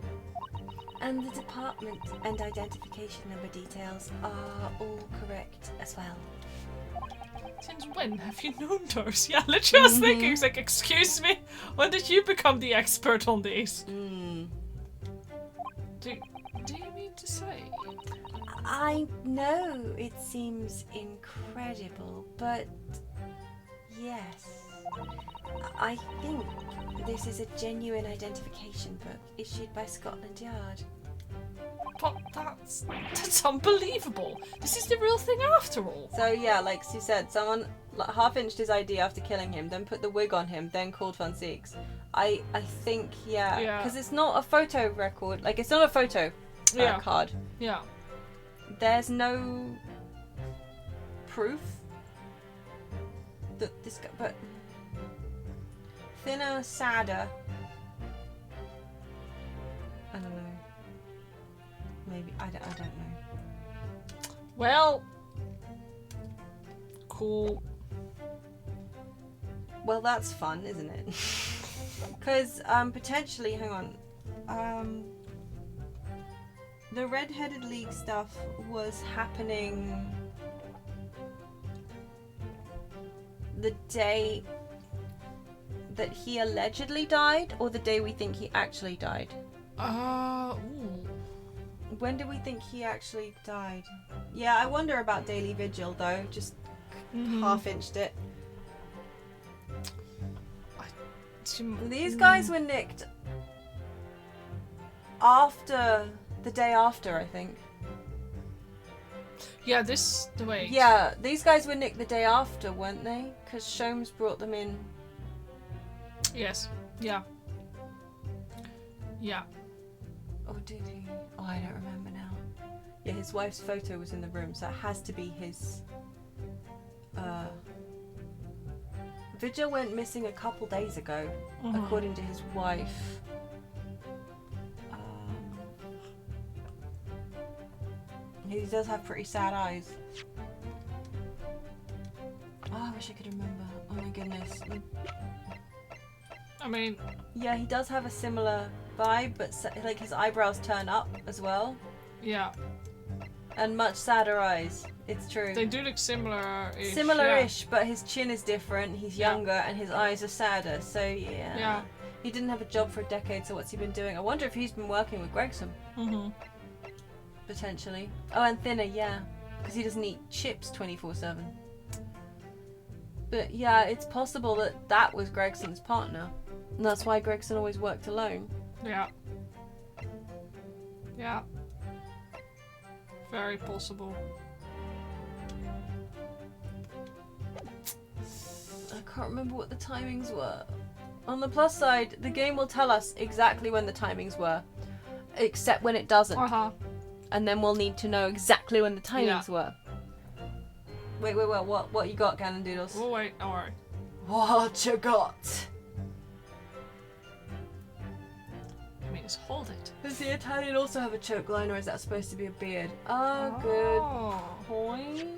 And the department and identification number details are all correct as well. Since when have you known those? Yeah, literally I was thinking, it's like, excuse me, when did you become the expert on these? Do you mean to say? I know it seems incredible, but yes. I think this is a genuine identification book issued by Scotland Yard. But that's unbelievable. This is the real thing after all. So yeah, like Sue said, someone half-inched his ID after killing him, then put the wig on him, then called Van Siegs. I think, yeah, because it's not a photo record. Like, it's not a photo card. Yeah. There's no proof that this guy, but thinner, sadder. I don't know. Maybe I don't know. Well, cool. Well, that's fun, isn't it? Because potentially, hang on, the Red-Headed League stuff was happening the day that he allegedly died, or the day we think he actually died. Ooh. When do we think he actually died? Yeah, I wonder about Daily Vigil though. Just half-inched it. These guys were nicked after the day after, I think. Yeah, wait. Yeah, these guys were nicked the day after, weren't they? Because Sholmes brought them in. Yes. Yeah. Yeah. Oh, did he? Oh, I don't remember now. Yeah, his wife's photo was in the room, so it has to be his. Vigil went missing a couple days ago, according to his wife. He does have pretty sad eyes. wish I could remember. Oh my goodness. I mean, Yeah, he does have a similar vibe, but like his eyebrows turn up as well. yeah, And much sadder eyes. It's true. they do look similar. Similar-ish, but his chin is different. He's Yeah. younger, and his eyes are sadder. So yeah. Yeah. He didn't have a job for a decade, so what's he been doing? I wonder if he's been working with Gregson, Mm-hmm. potentially. Oh, and thinner, yeah, because he doesn't eat chips 24/7. But yeah, it's possible that that was Gregson's partner, and that's why Gregson always worked alone. Yeah. Yeah. Very possible. I can't remember what the timings were. On the plus side, the game will tell us exactly when the timings were, except when it doesn't. Uh-huh. And then we'll need to know exactly when the timings were. Wait, what you got, Cannon Doodles? Oh, wait, alright. What you got? I mean, just hold it. Does the Italian also have a choke line, or is that supposed to be a beard? Oh, good Oh. point.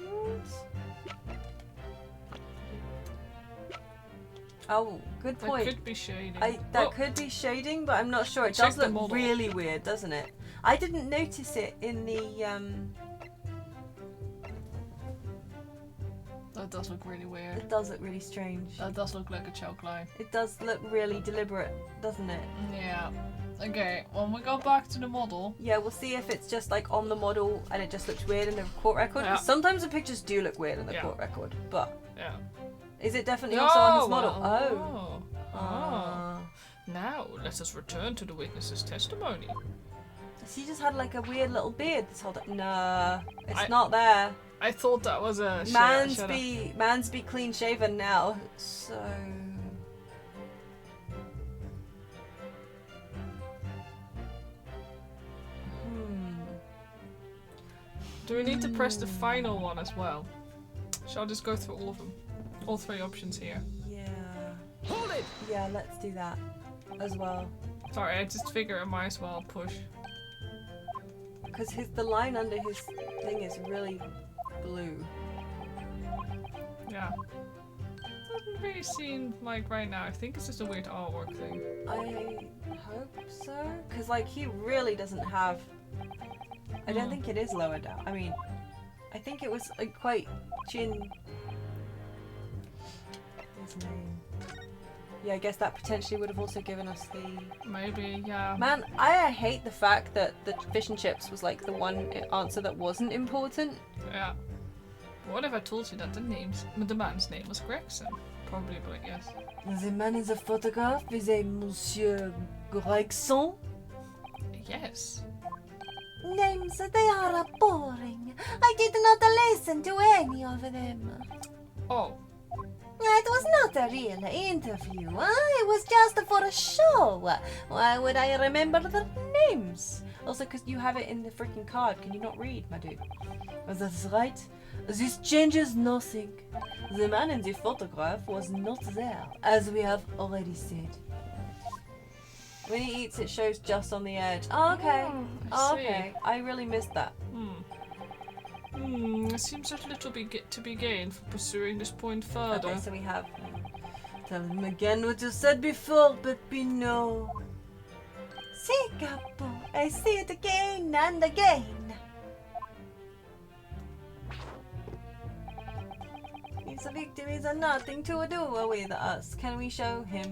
Oh, good That point. could be shading. That Oh, could be shading, but I'm not sure. It Check does the look model. really weird, doesn't it? I didn't notice it in the that does look really weird. It does look really strange. That does look like a choke line. It does look really deliberate, doesn't it? Yeah. Okay, when we go back to the model. Yeah, we'll see if it's just like on the model and it just looks weird in the court record. Yeah. Sometimes the pictures do look weird in the Yeah. court record, but Yeah. is it definitely also on his model? Oh. Ah. Now, let us return to the witness's testimony. So he just had like a weird little beard this whole time. Nah, it's I- not there. I thought that was a Man's be clean shaven now, so. Do we need to press the final one as well? Shall I just go through all of them? All three options here. Yeah. Hold it! Yeah, let's do that as well. Sorry, I just figure I might as well push. Because the line under his thing is really blue. Yeah. Doesn't really seem like right now. I think it's just a weird artwork thing. I hope so. Because, like, he really doesn't have. I don't think it is lower down. I mean, I think it was like quite chin. His name. Yeah, I guess that potentially would have also given us the. Maybe, yeah. Man, I hate the fact that the fish and chips was like the one answer that wasn't important. Yeah. What if I told you that the man's name was Gregson? Probably, but yes. The man in the photograph is a Monsieur Gregson. Yes. Names, they are boring. I did not listen to any of them. Oh. It was not a real interview. It was just for a show. Why would I remember the names? Also, because you have it in the freaking card. Can you not read, my dude? That's right. This changes nothing. The man in the photograph was not there, as we have already said. When he eats, it shows just on the edge. Oh, okay. I see. Okay. I really missed that. There seems a little bit to be gained for pursuing this point further. Okay, so we have. Tell him again what you said before, Peppino. See, Capo, I see it again and again. These victories are nothing to do with us. Can we show him?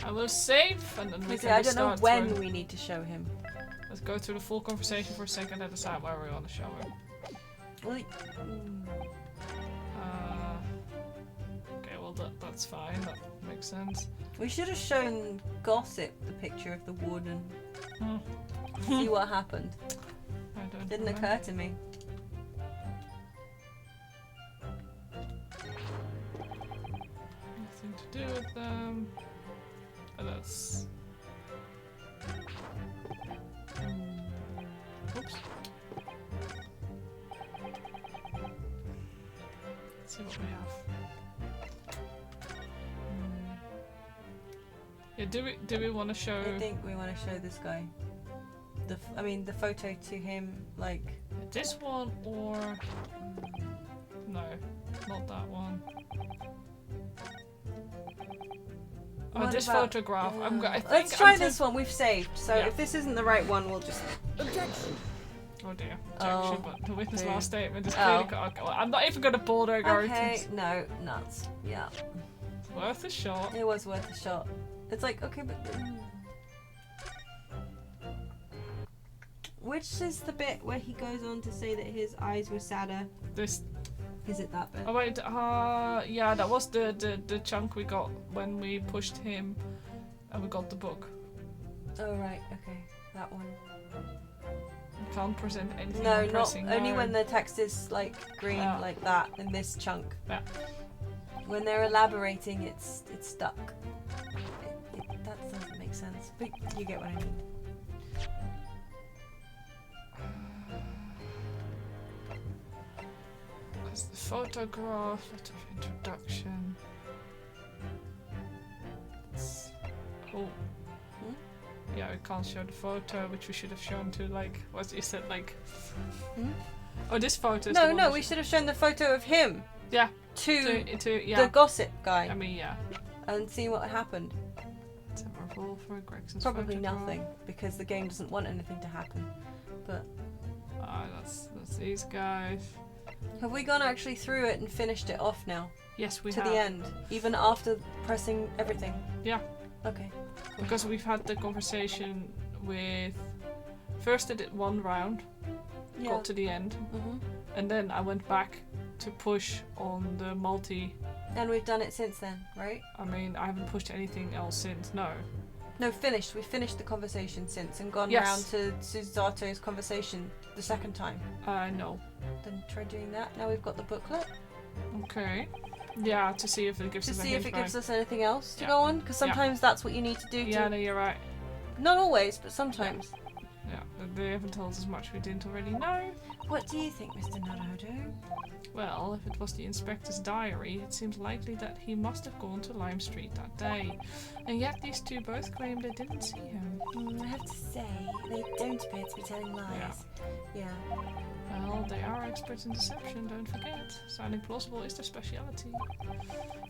I will save and then we Okay, can I don't know start when through. we need to show him. Let's go through the full conversation for a second and decide where we want to show him. Well, Okay, well that's fine. That makes sense. we should have shown Gossip the picture of the warden. Hmm. See what happened. I don't Didn't remember. occur to me. Nothing to do with them. And that's. Oops. Let's see what we have. Yeah, do we want to show? I think we want to show this guy. The photo to him, like. This one or No, not that one. Oh, What this about- photograph. I think Let's try I'm this one. We've saved. So Yeah. if this isn't the right one, we'll just. Objection. Oh dear. Oh, Objection, but the witness dear. last statement is Oh. clearly. Okay, well, I'm not even going to bother going Okay. to. No, nuts. Yeah. Worth a shot. It was worth a shot. It's like, okay, but. Which is the bit where he goes on to say that his eyes were sadder? This. Is it that bit? Oh wait. Yeah, that was the chunk we got when we pushed him, and we got the book. Oh, right, okay. That one. You can't present anything. No, on not pressing only no. when the text is like green, Yeah. like that, in this chunk. Yeah. When they're elaborating, it's stuck. That doesn't make sense, but you get what I mean. There's the photograph, letter of introduction. Oh. Yeah, we can't show the photo, which we should have shown to, like, what you said, like. Hmm? Oh, this photo. Is No, the one no, we should have shown the photo of him Yeah. to Yeah. the gossip guy I mean, yeah. and see what happened. It's a revolver, Gregson's Probably photograph. nothing, because the game doesn't want anything to happen. But Ah, that's these guys. have we gone actually through it and finished it off now? Yes, we to have. the end, even after pressing everything? Yeah. Okay. Because we've had the conversation with. First, I did one round, Yeah. got to the end, Mhm. and then I went back to push on the multi. And we've done it since then, right? I mean, I haven't pushed anything else since. No. No, finished. We finished the conversation since and gone Yes. round to Suzato's conversation the second time. No. Then try doing that. Now we've got the booklet Okay. Yeah, to see if it gives to us a see if hint, it gives right? us anything else to Yeah. go on. Because Yeah. sometimes that's what you need to do. Yeah, To, no, you're right. not always, but sometimes. Yeah, but they haven't told us much we didn't already know. What do you think, Mr. Naruto? Well, if it was the inspector's diary, it seems likely that he must have gone to Lime Street that day. And yet these two both claim they didn't see him. I have to say, they don't appear to be telling lies. Yeah. Well, they are experts in deception, don't forget. Sounding plausible is their speciality.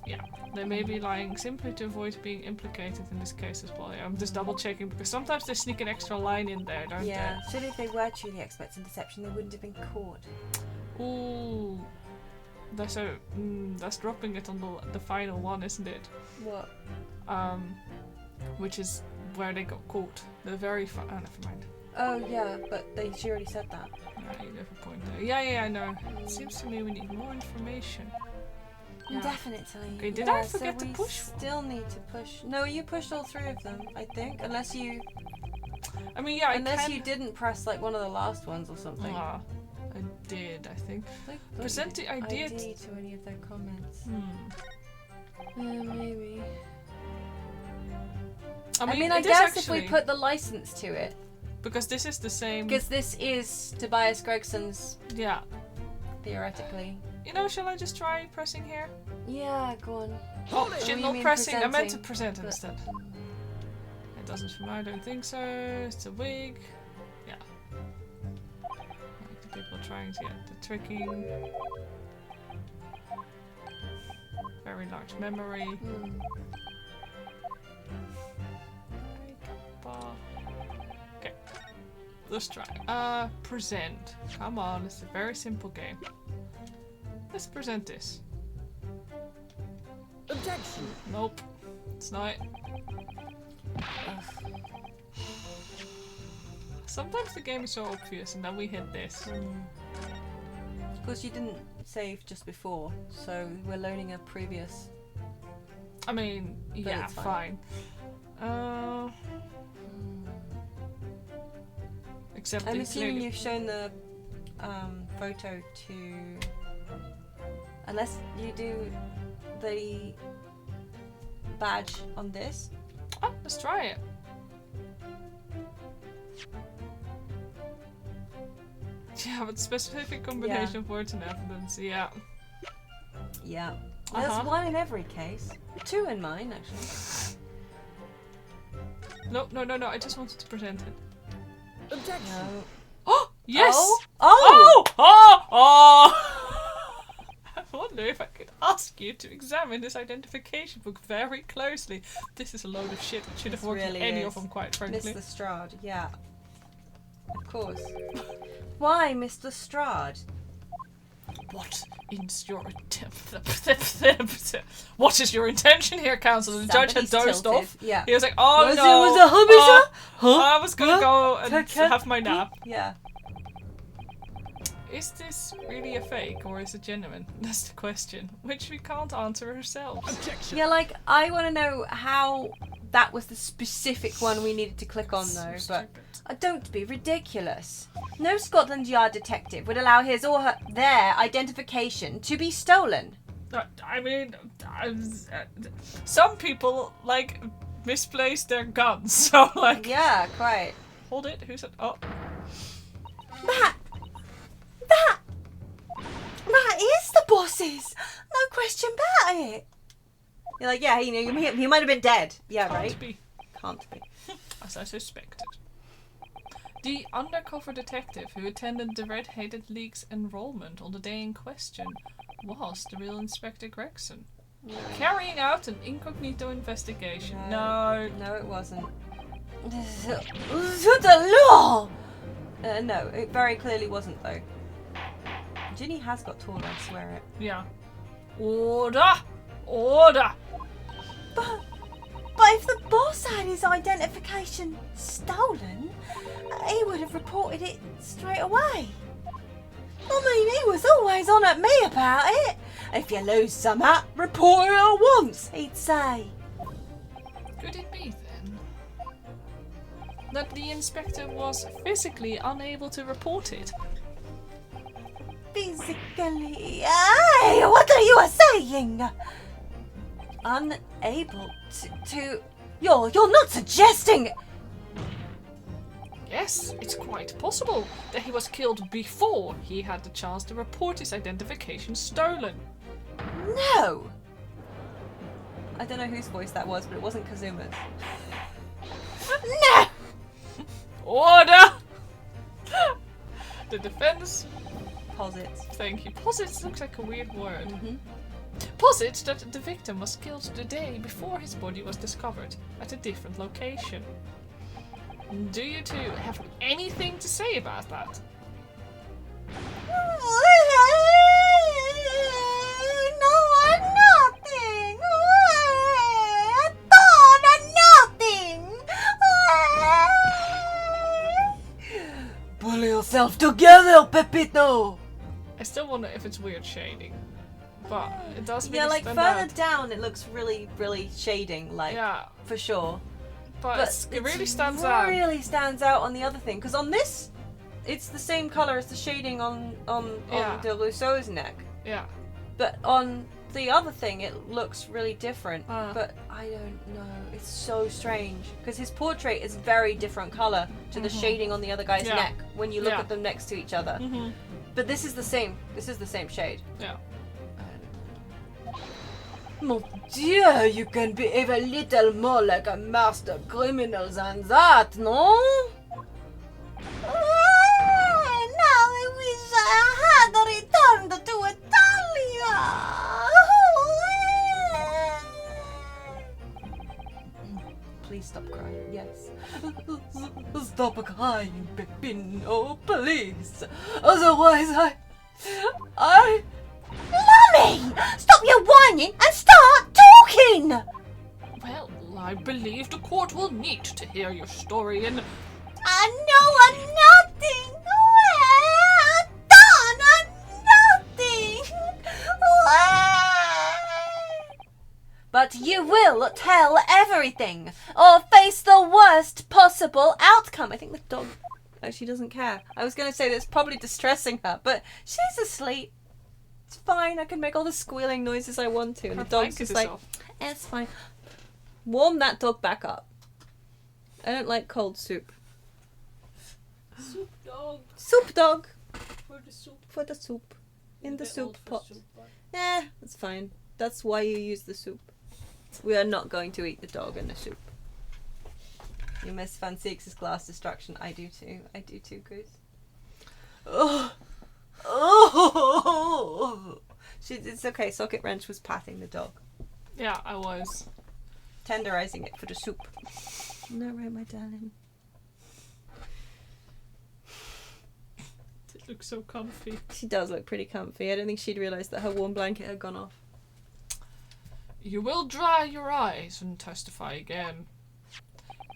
Yeah, they may be lying simply to avoid being implicated in this case as well. Yeah, I'm just double checking because sometimes they sneak an extra line in there, don't Yeah. Surely if they were truly experts in deception, they wouldn't have been caught. they? Ooh. That's dropping it on the final one, isn't it? What? Which is where they got caught. The very never mind. Oh yeah, but she already said that. Yeah, you have a point there. Yeah, I know. It seems to me we need more information. Yeah. Definitely. Okay, did Yeah, I forget so to we push one? Still need to push. No, you pushed all three of them, I think. Unless you I mean, yeah, unless I you didn't press like one of the last ones or something. Ah, I did, I think. I thought you Present did the idea. ID to any of their comments. I Maybe. mean, I it is guess actually, if we put the license to it, because this is the same. because this is Tobias Gregson's, Yeah. theoretically. You know, shall I just try pressing here? Yeah, go on. Oh, Or shit, you not mean pressing. I meant to presenting, present but- instead. It doesn't for me, I don't think so. It's a wig. Yeah. Like the people trying to get the tricking. Very large memory. Hmm. Okay. Let's try. Present. Come on, it's a very simple game. Let's present this. Objection. Nope. It's not. Sometimes the game is so obvious and then we hit this. Of course, you didn't save just before, so we're loading a previous. I mean, yeah, it's fine. Except I'm it assuming clearly- you've shown the photo to. Unless you do the badge on this. Oh, let's try it. Yeah, but specific combination of words and evidence, yeah. Yeah. There's Uh-huh. one in every case. Two in mine, actually. No, I just wanted to present it. Objection. No. Oh, yes! Oh! Oh! wonder if I could ask you to examine this identification book very closely. This is a load of shit. It should have This worked really with any is. of them, quite frankly. Mr. Strad, yeah. Of course. Why, Mr. Strad? What is your what is your intention here, counsel? The judge had Somebody's dozed tilted. off. Yeah. He was like, "Oh Was no, it was a hobby, sir? Huh? I was gonna go and Huh? have my nap." Yeah. Is this really a fake or is it genuine? That's the question, which we can't answer ourselves. Yeah, like, I want to know how that was the specific one we needed to click on, though, but... Don't be ridiculous. No Scotland Yard detective would allow his or their identification to be stolen. I mean, some people like misplace their guns, so like. Yeah, quite. Hold it. Who said? Oh. That is the boss's. No question about it. You're like, yeah, he might have been dead. Yeah, Can't right. be. Can't be. As I suspected. The undercover detective who attended the Red Hated League's enrollment on the day in question was the real Inspector Gregson. No. Carrying out an incognito investigation. No, it wasn't. The law! No, it very clearly wasn't, though. Ginny has got taller, I swear it. Yeah. Order! Order! But if the boss had his identification stolen, he would have reported it straight away. I mean, he was always on at me about it. If you lose something, report it at once, he'd say. Could it be then that the inspector was physically unable to report it? Physically? Hey, what are you saying? Unable to... You're not suggesting... Yes, it's quite possible that he was killed before he had the chance to report his identification stolen. No! I don't know whose voice that was, but it wasn't Kazuma's. No! Order! The defense... Posits. Thank you. Posits looks like a weird word. Mm-hmm. Posits that the victim was killed the day before his body was discovered at a different location. Do you two have anything to say about that? No, nothing. Nothing. Pull yourself together, Pepito! I still wonder if it's weird shading. But it does really Yeah, like stand further out. down it looks really, really shading, like, Yeah, for sure. but it really stands It out. really stands out on the other thing, because on this, it's the same color as the shading on Yeah. De Rousseau's neck. Yeah. But on the other thing, it looks really different. Ah. But I don't know. It's so strange because his portrait is very different color to the shading on the other guy's Yeah. neck when you look Yeah. at them next to each other. Mm-hmm. But this is the same. This is the same shade. Yeah. Mon Dieu, you can behave a little more like a master criminal than that, no? Now I wish I had returned to Italia. Please stop crying. Yes. Stop crying, Peppino, please. Otherwise, I... Mummy! Stop your whining and start talking! Well, I believe the court will need to hear your story and... I know nothing! I done nothing! But you will tell everything, or face the worst possible outcome. I think the dog actually doesn't care. I was going to say that's probably distressing her, but she's asleep. It's fine, I can make all the squealing noises I want to. And the dog's just like, it's fine. Warm that dog back up. I don't like cold soup. Soup dog. Soup dog. For the soup. For the soup. In the Bit soup old for pot. soup, but- That's fine. That's why you use the soup. We are not going to eat the dog in the soup. You miss Fancy X's glass destruction. I do too. I do too, Goose. Oh. It's okay. Socketwrench was patting the dog, Yeah, I was. tenderizing it for the soup. No, right, my darling. It looks so comfy. She does look pretty comfy. I don't think she'd realised that her warm blanket had gone off. You will dry your eyes and testify again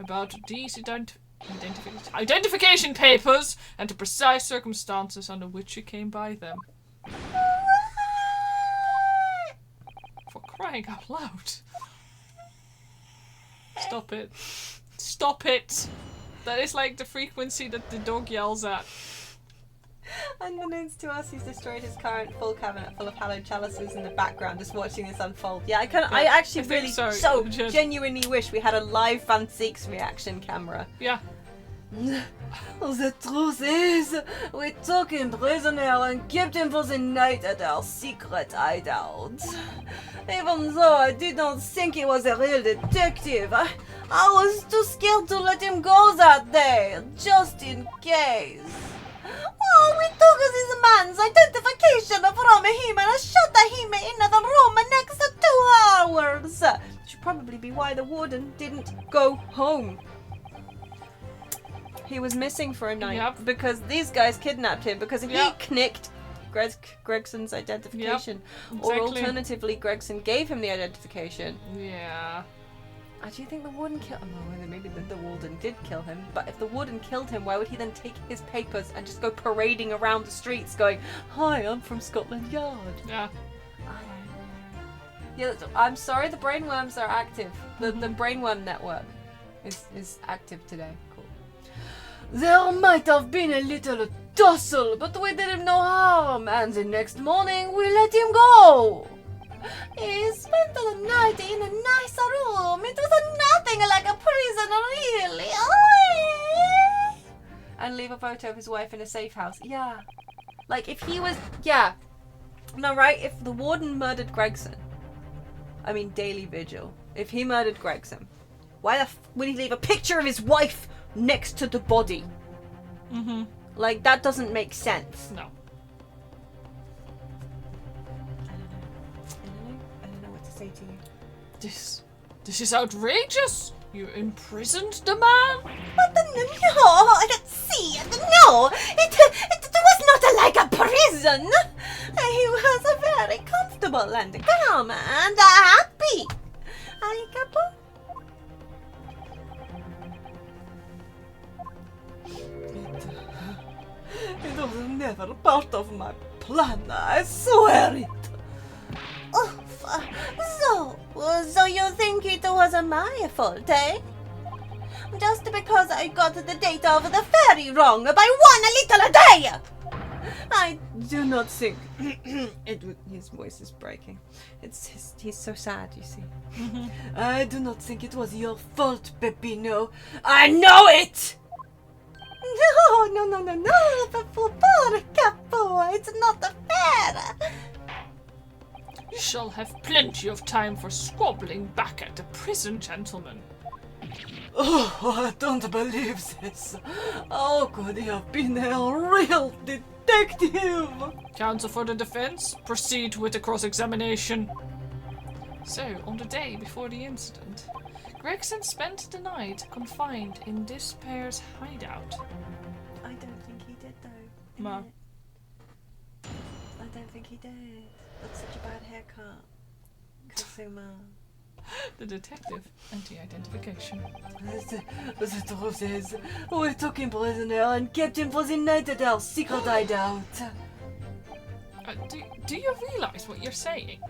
about these identification papers and the precise circumstances under which you came by them. For crying out loud. Stop it. Stop it! That is like the frequency that the dog yells at. Unbeknownst to us, he's destroyed his current full cabinet full of hallowed chalices in the background, just watching this unfold. Yeah, I actually really genuinely wish we had a live Fan Seeks reaction camera. Yeah. The truth is, we took him prisoner and kept him for the night at our secret hideout. Even though I did not think he was a real detective, I was too scared to let him go that day, just in case. Oh, we took his man's identification from him and shut him in the room next 2 hours. Should probably be why the warden didn't go home. He was missing for a night because these guys kidnapped him because he knicked Gregson's identification. Or alternatively, Gregson gave him the identification. Yeah. Do you think the warden killed him? Oh, maybe the warden did kill him. But if the warden killed him, why would he then take his papers and just go parading around the streets going, "Hi, I'm from Scotland Yard"? Yeah. Yeah, I'm sorry, the brainworms are active. The brainworm network is active today. Cool. There might have been a little tussle, but we did him no harm, and the next morning we let him go. He spent the night in a nice room. It was nothing like a prison, really. And leave a photo of his wife in a safe house. Yeah. Like, if he was... Yeah. No, right? If the warden murdered Gregson... I mean, Daily Vigil. If he murdered Gregson, why the would he leave a picture of his wife next to the body? Mm-hmm. Like, that doesn't make sense. No. I don't know what to say to you. This is outrageous! You imprisoned the man? But no, I don't see it. No, it was not like a prison. He was very comfortable and calm and happy. It was never part of my plan, I swear it. So you think it was my fault, eh? Just because I got the date of the ferry wrong by 1 little day! I do not think... His voice is breaking. He's so sad, you see. I do not think it was your fault, Peppino. I know it! No, poor Capo, it's not fair! You shall have plenty of time for squabbling back at the prison, gentlemen. Oh, I don't believe this. How could he have been a real detective? Counsel for the defense, proceed with the cross-examination. So, on the day before the incident, Gregson spent the night confined in this pair's hideout. I don't think he did, though. Ma. I don't think he did. That's such a bad haircut. Kazuma. The detective, anti-identification. The truth is, we took him prisoner and kept him for the night at our secret hideout. Do you realize what you're saying?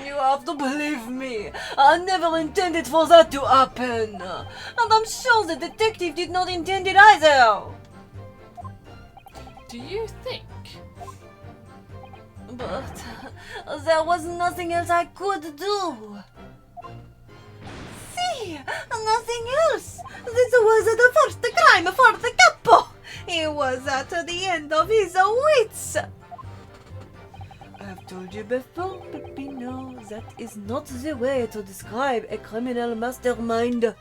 You have to believe me. I never intended for that to happen. And I'm sure the detective did not intend it either. Do you think? But there was nothing else I could do. See, nothing else. This was the first crime for the Capo. He was at the end of his wits. I've told you before, Peppino, that is not the way to describe a criminal mastermind.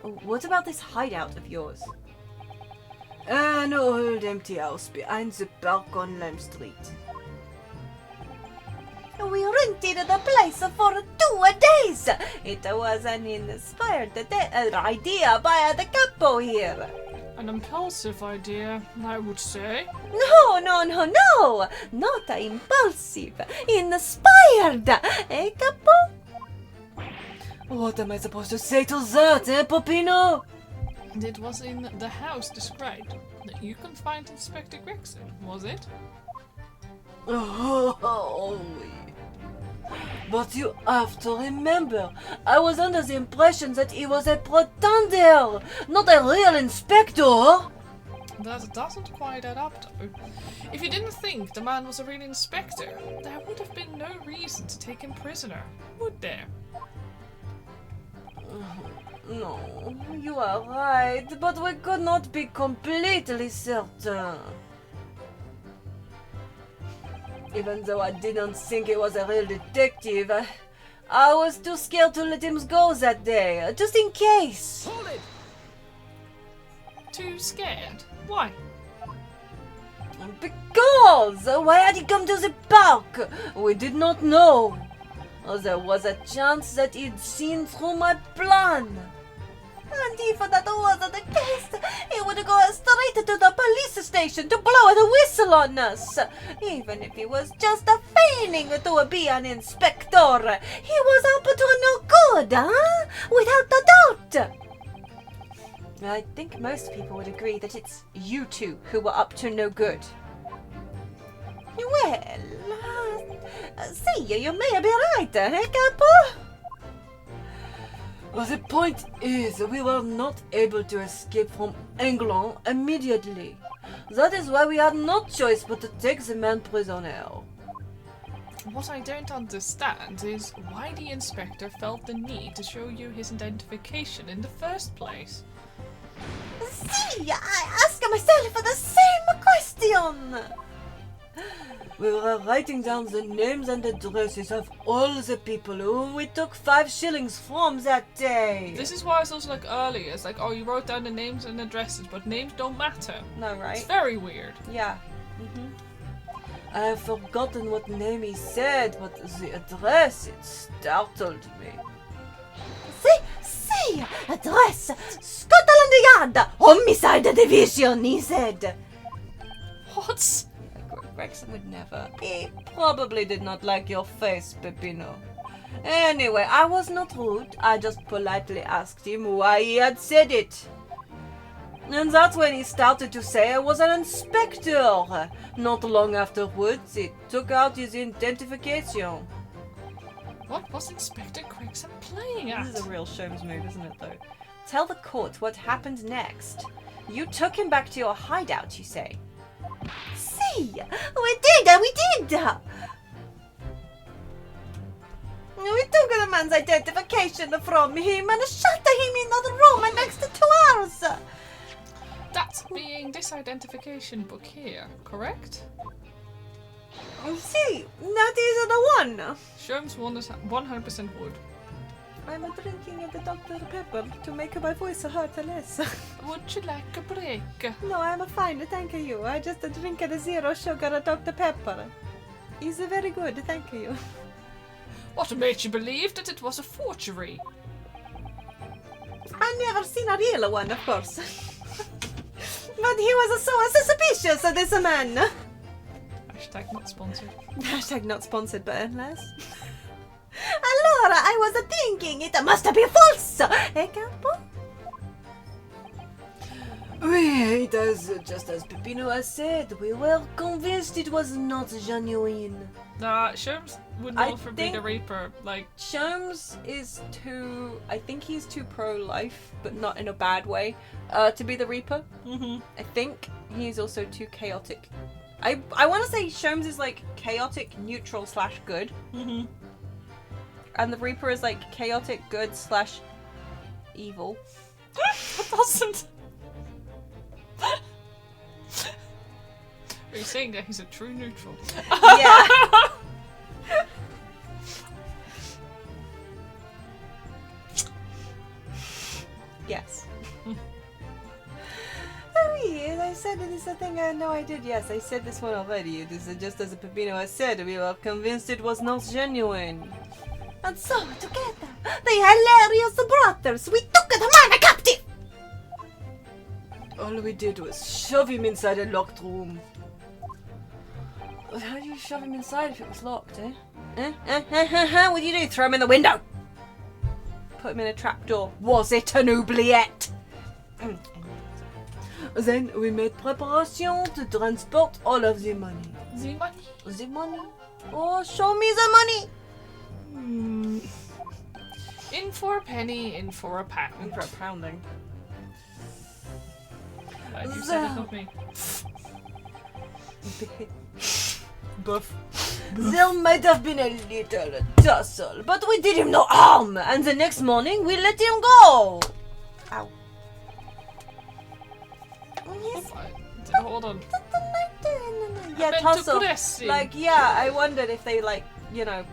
What about this hideout of yours? An old empty house behind the park on Lime Street. We rented the place for 2 days. It was an inspired idea by the capo here. An impulsive idea, I would say. No, not impulsive. Inspired, capo? What am I supposed to say to that, Popino? And it was in the house described that you can find Inspector Gregson, was it? Oh, but you have to remember, I was under the impression that he was a pretender, not a real inspector. That doesn't quite add up, though. If you didn't think the man was a real inspector, there would have been no reason to take him prisoner, would there? No, you are right, but we could not be completely certain. Even though I didn't think he was a real detective, I was too scared to let him go that day, just in case. Hold it! Too scared? Why? Because! Why had he come to the park? We did not know. There was a chance that he'd seen through my plan. And if that wasn't the case, he would go straight to the police station to blow the whistle on us. Even if he was just feigning to be an inspector, he was up to no good, huh? Without a doubt. I think most people would agree that it's you two who were up to no good. Well, see, you may be right, Capo? Well, the point is, we were not able to escape from England immediately. That is why we had no choice but to take the man prisoner. What I don't understand is why the inspector felt the need to show you his identification in the first place. See, I ask myself the same question. We were writing down the names and addresses of all the people who we took 5 shillings from that day. This is why it's also like earlier, it's like, oh, you wrote down the names and addresses, but names don't matter. No, right? It's very weird. Yeah. I have forgotten what name he said, but the address, it startled me. See, address, Scotland Yard, Homicide Division, he said. What? Gregson would never. He probably did not like your face, Peppino. Anyway, I was not rude. I just politely asked him why he had said it. And that's when he started to say I was an inspector. Not long afterwards, he took out his identification. What was Inspector Gregson playing at? This is a real Sholmes move, isn't it, though? Tell the court what happened next. You took him back to your hideout, you say? See, we did. We took the man's identification from him and shut him in the room next to ours. That's being this identification book here, correct? See, that is the one. Sholmes 100% would. I'm drinking the Dr. Pepper to make my voice hurt less. Would you like a break? No, I'm fine, thank you. I just drink the zero sugar Dr. Pepper. It's very good, thank you. What made you believe that it was a forgery? I never seen a real one, of course. But he was so suspicious, this man. Hashtag not sponsored. Hashtag not sponsored, but unless. Allora, I was thinking it must be false. Capo? It is just as Peppino has said. We were convinced it was not genuine. Nah, Sholmes would I not forbid a think- Reaper. Like, Sholmes is too. I think he's too pro-life, but not in a bad way, to be the Reaper. I think he's also too chaotic. I want to say Sholmes is like chaotic, neutral / good. And the Reaper is like chaotic, good / evil. that doesn't. Are you saying that he's a true neutral? Yeah. Yes. Oh yes, I said it is a thing I know I did. Yes, I said this one already. It is just as Peppino has said. We were convinced it was not genuine. And so, together, the hilarious brothers, we took the man captive! All we did was shove him inside a locked room. How do you shove him inside if it was locked, eh? What do you do? Throw him in the window? Put him in a trapdoor. Was it an oubliette? Then we made preparation to transport all of the money. The money. The money? Oh, show me the money! In for a penny, in for a pound. For a pounding. You said it, not me. Buff. There might have been a little tussle, but we did him no harm, and the next morning we let him go. Ow. Yes, Hold on. Yeah, meant to tussle. press him. Like, yeah, I wondered if they, like, you know,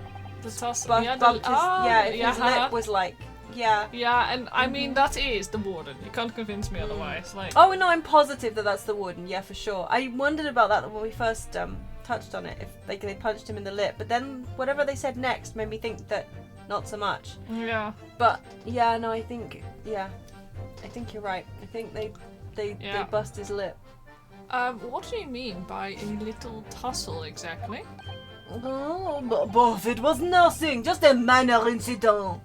The tussle. bumped his, if his yeah. lip was like, yeah. Yeah, and I mean, that is the warden. You can't convince me otherwise. Like, Oh no, I'm positive that that's the warden. Yeah, for sure. I wondered about that when we first touched on it. If like they punched him in the lip, but then whatever they said next made me think that not so much. yeah. But yeah, no, I think you're right. I think they Yeah. bust his lip. What do you mean by a little tussle exactly? Oh, but it was nothing. Just a minor incident.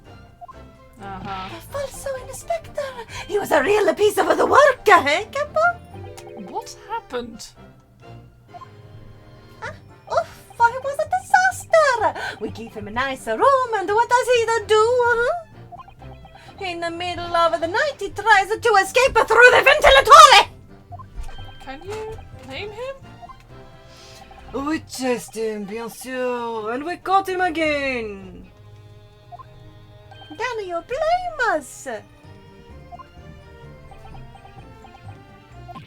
Uh-huh. falso inspector! He was a real piece of the work, eh, Capo? What happened? Oof, it was a disaster! We gave him a nice room, and what does he then do, huh? In the middle of the night, he tries to escape through the ventilatore! Can you name him? We chased him, bien sûr, and we caught him again. Can you blame us?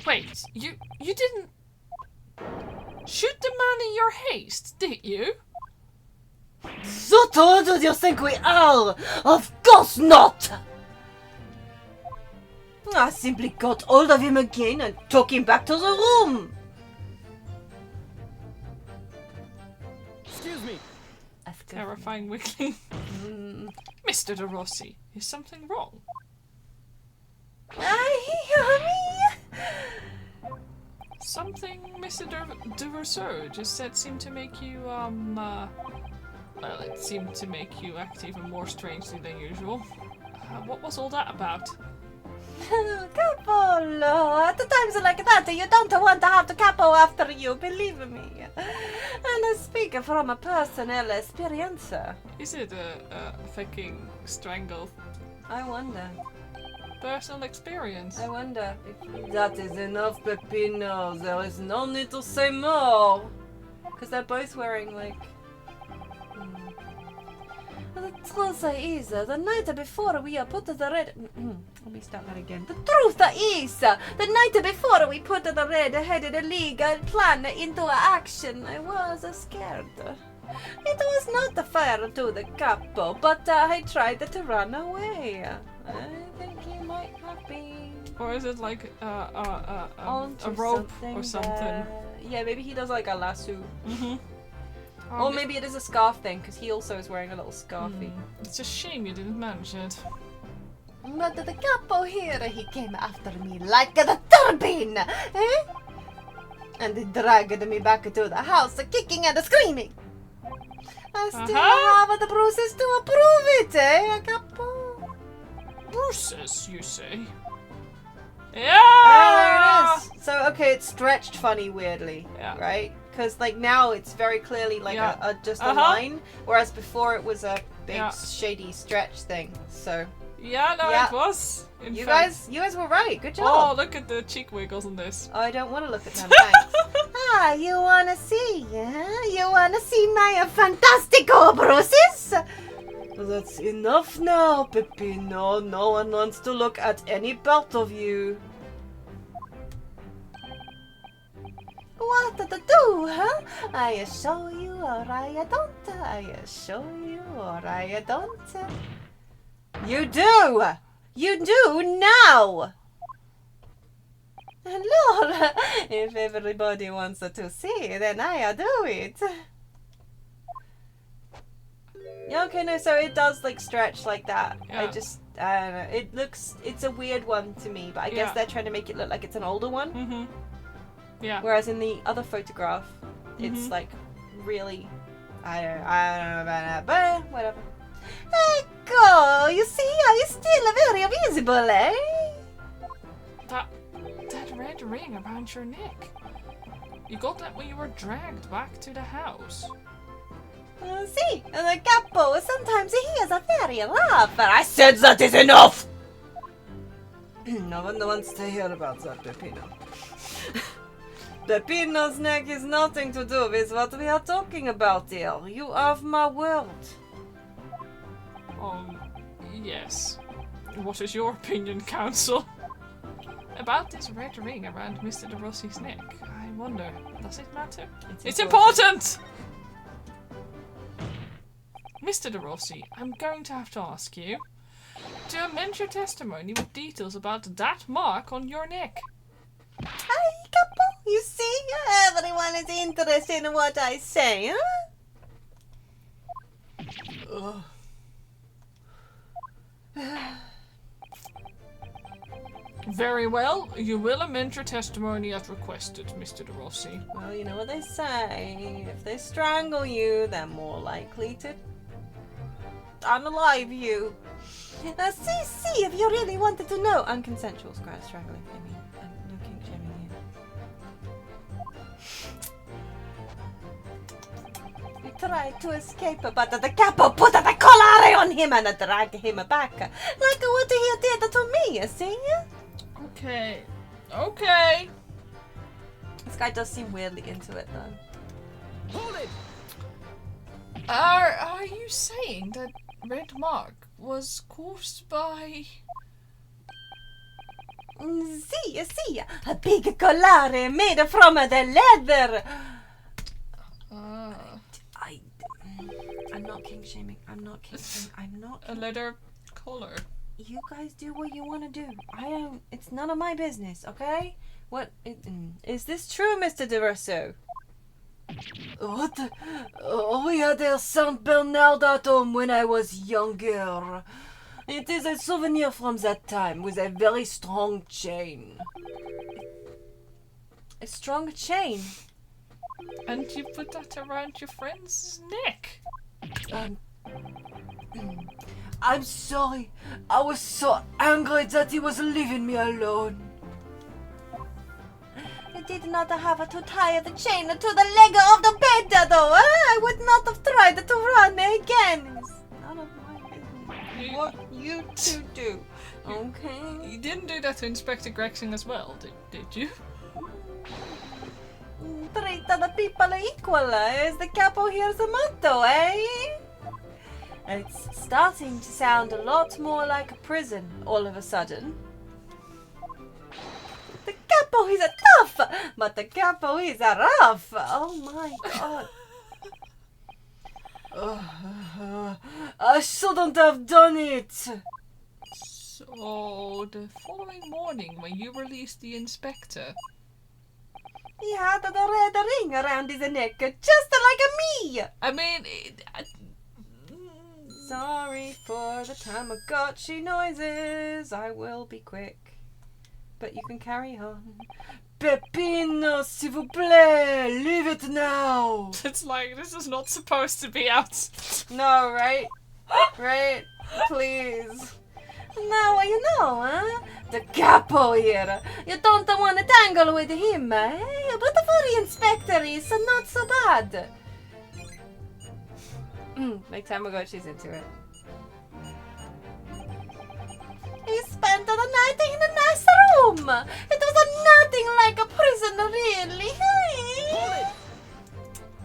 Wait, you didn't shoot the man in your haste, did you? So tall do you think we are? Of course not! I simply got hold of him again and took him back to the room. Excuse me. Terrifying wiggling. Mr. De Rossi, is something wrong? Something Mr. De Rousseau just said seemed to make you, well, it seemed to make you act even more strangely than usual. What was all that about? Capo, at times like that, you don't want to have the capo after you, believe me. And I speak from a personal experience. Is it a fucking strangle I wonder. personal experience? I wonder if that is enough, Peppino. There is no need to say more. Because they're both wearing, like... The truth is, the night before we put the red... Let me start that again. The truth is, the night before we put the red-headed legal plan into action, I was scared. It was not fair to the capo, but I tried to run away. I think he might have been Or is it like a onto rope or something? there. Yeah, maybe he does like a lasso. Mm-hmm. Or maybe it is a scarf thing, because he also is wearing a little scarfy. It's a shame you didn't manage it. But the capo here, he came after me like the turbine, eh? And he dragged me back to the house, kicking and screaming. I still have the bruises to prove it, eh, capo? Bruises, you say? There Yeah! it is. So, okay, it's stretched funny weirdly, Yeah. right? Because, like, now it's very clearly, like, Yeah. just a Uh-huh. line, whereas before it was a big, Yeah. shady stretch thing. So, Yeah, no, Yeah. it was. In you fact. guys were right. Good Oh, job. look at the cheek wiggles on this. Oh, I don't want to look at them, thanks. Ah, you wanna see, huh? You wanna see my fantastico bruises? That's enough now, Peppino. No one wants to look at any part of you. What to do, huh? I show you or I don't. I show you or I don't. You do! You do now! Lol, if everybody wants to see, then I'll do it. Yeah, okay, no, so it does like stretch like that. Yeah. I don't know. It's a weird one to me, but I guess Yeah. they're trying to make it look like it's an older one. Mm-hmm. Yeah. Whereas in the other photograph, it's Mhm. like really, I don't know about that, but whatever. Ecco, you see, are you still very visible, eh? That red ring around your neck. You got that when you were dragged back to the house. See, the capo, sometimes he is a very lover. I said that is enough! No one wants to hear about that, Peppino. Peppino's neck is nothing to do with what we are talking about here. You are of my world. Yes. What is your opinion, Council? About this red ring around Mr. De Rossi's neck. I wonder, does it matter? It's important! Mr. De Rossi, I'm going to have to ask you to amend your testimony with details about that mark on your neck. Hi, capo, you see, everyone is interested in what I say, huh? Very well, you will amend your testimony as requested, Mr. De Rossi. Well, you know what they say. If they strangle you, they're more likely to unalive you. See, if you really wanted to know. Unconsensual straggling. I mean, no kink shaming here. He tried to escape, but the capo put the collar on him and dragged him back. Like what he did to me, you see? Okay. This guy does seem weirdly into it, though. Hold it! Are you saying that red mark was caused by... See, a big collar made from the leather. I'm not king shaming. I'm not. a leather collar? You guys do what you want to do. I don't. It's none of my business, okay? Is this true, Mr. De Rosso? What? We had a Saint Bernard at home when I was younger. It is a souvenir from that time with a very strong chain. A strong chain. And you put that around your friend's neck? I'm sorry. I was so angry that he was leaving me alone. You did not have to tie the chain to the leg of the bed, though. I would not have tried to run again. It's none of my business. What you two do? Okay. You didn't do that to Inspector Gregson as well, did you? Treat the people equal. Is the capo here's the motto, eh? It's starting to sound a lot more like a prison all of a sudden. The capo is tough, but the capo is rough. Oh my god. I shouldn't have done it. So, the following morning when you released the inspector... He had the red ring around his neck, just like me. I mean... Sorry for the Tamagotchi noises. I will be quick. But you can carry on. Peppino, s'il vous plaît, leave it now. It's like, this is not supposed to be out. No, right? Right? Please. Now you know, huh? The capo here. You don't want to tangle with him, eh? But for the inspector, it's not so bad. Like Tamagotchi's into it. He spent the night in a nice room. It was nothing like a prison, really.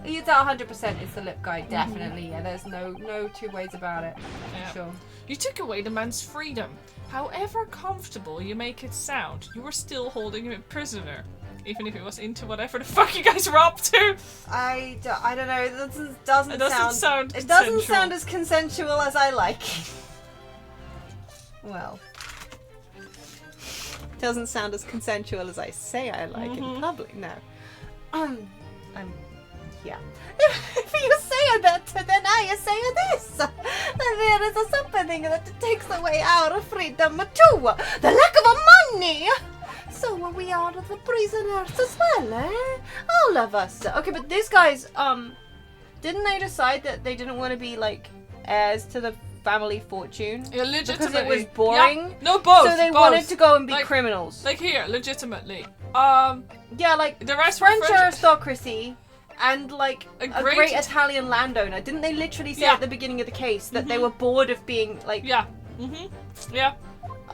You tell 100% it's the lip guy, definitely. Yeah, there's no two ways about it. Yeah. Sure. You took away the man's freedom. However comfortable you make it sound, you were still holding him a prisoner. Even if he was into whatever the fuck you guys were up to. I don't know. It doesn't sound It doesn't consensual. sound as consensual as I like. Well. Doesn't sound as consensual as I say I like in public. No. Yeah. If you say that, then I say this. There is something that takes away our freedom too. The lack of money. So we are the prisoners as well, eh? All of us. Okay, but these guys, didn't they decide that they didn't want to be like heirs to the family fortune? Yeah, Because legitimately. it was boring. Yeah. No, both. So they both. wanted to go and be Like- criminals. Like here, legitimately. Yeah, like The rest were French aristocracy and like A a great great Italian landowner. Didn't they literally say Yeah. at the beginning of the case that they were bored of being like, Yeah. Yeah.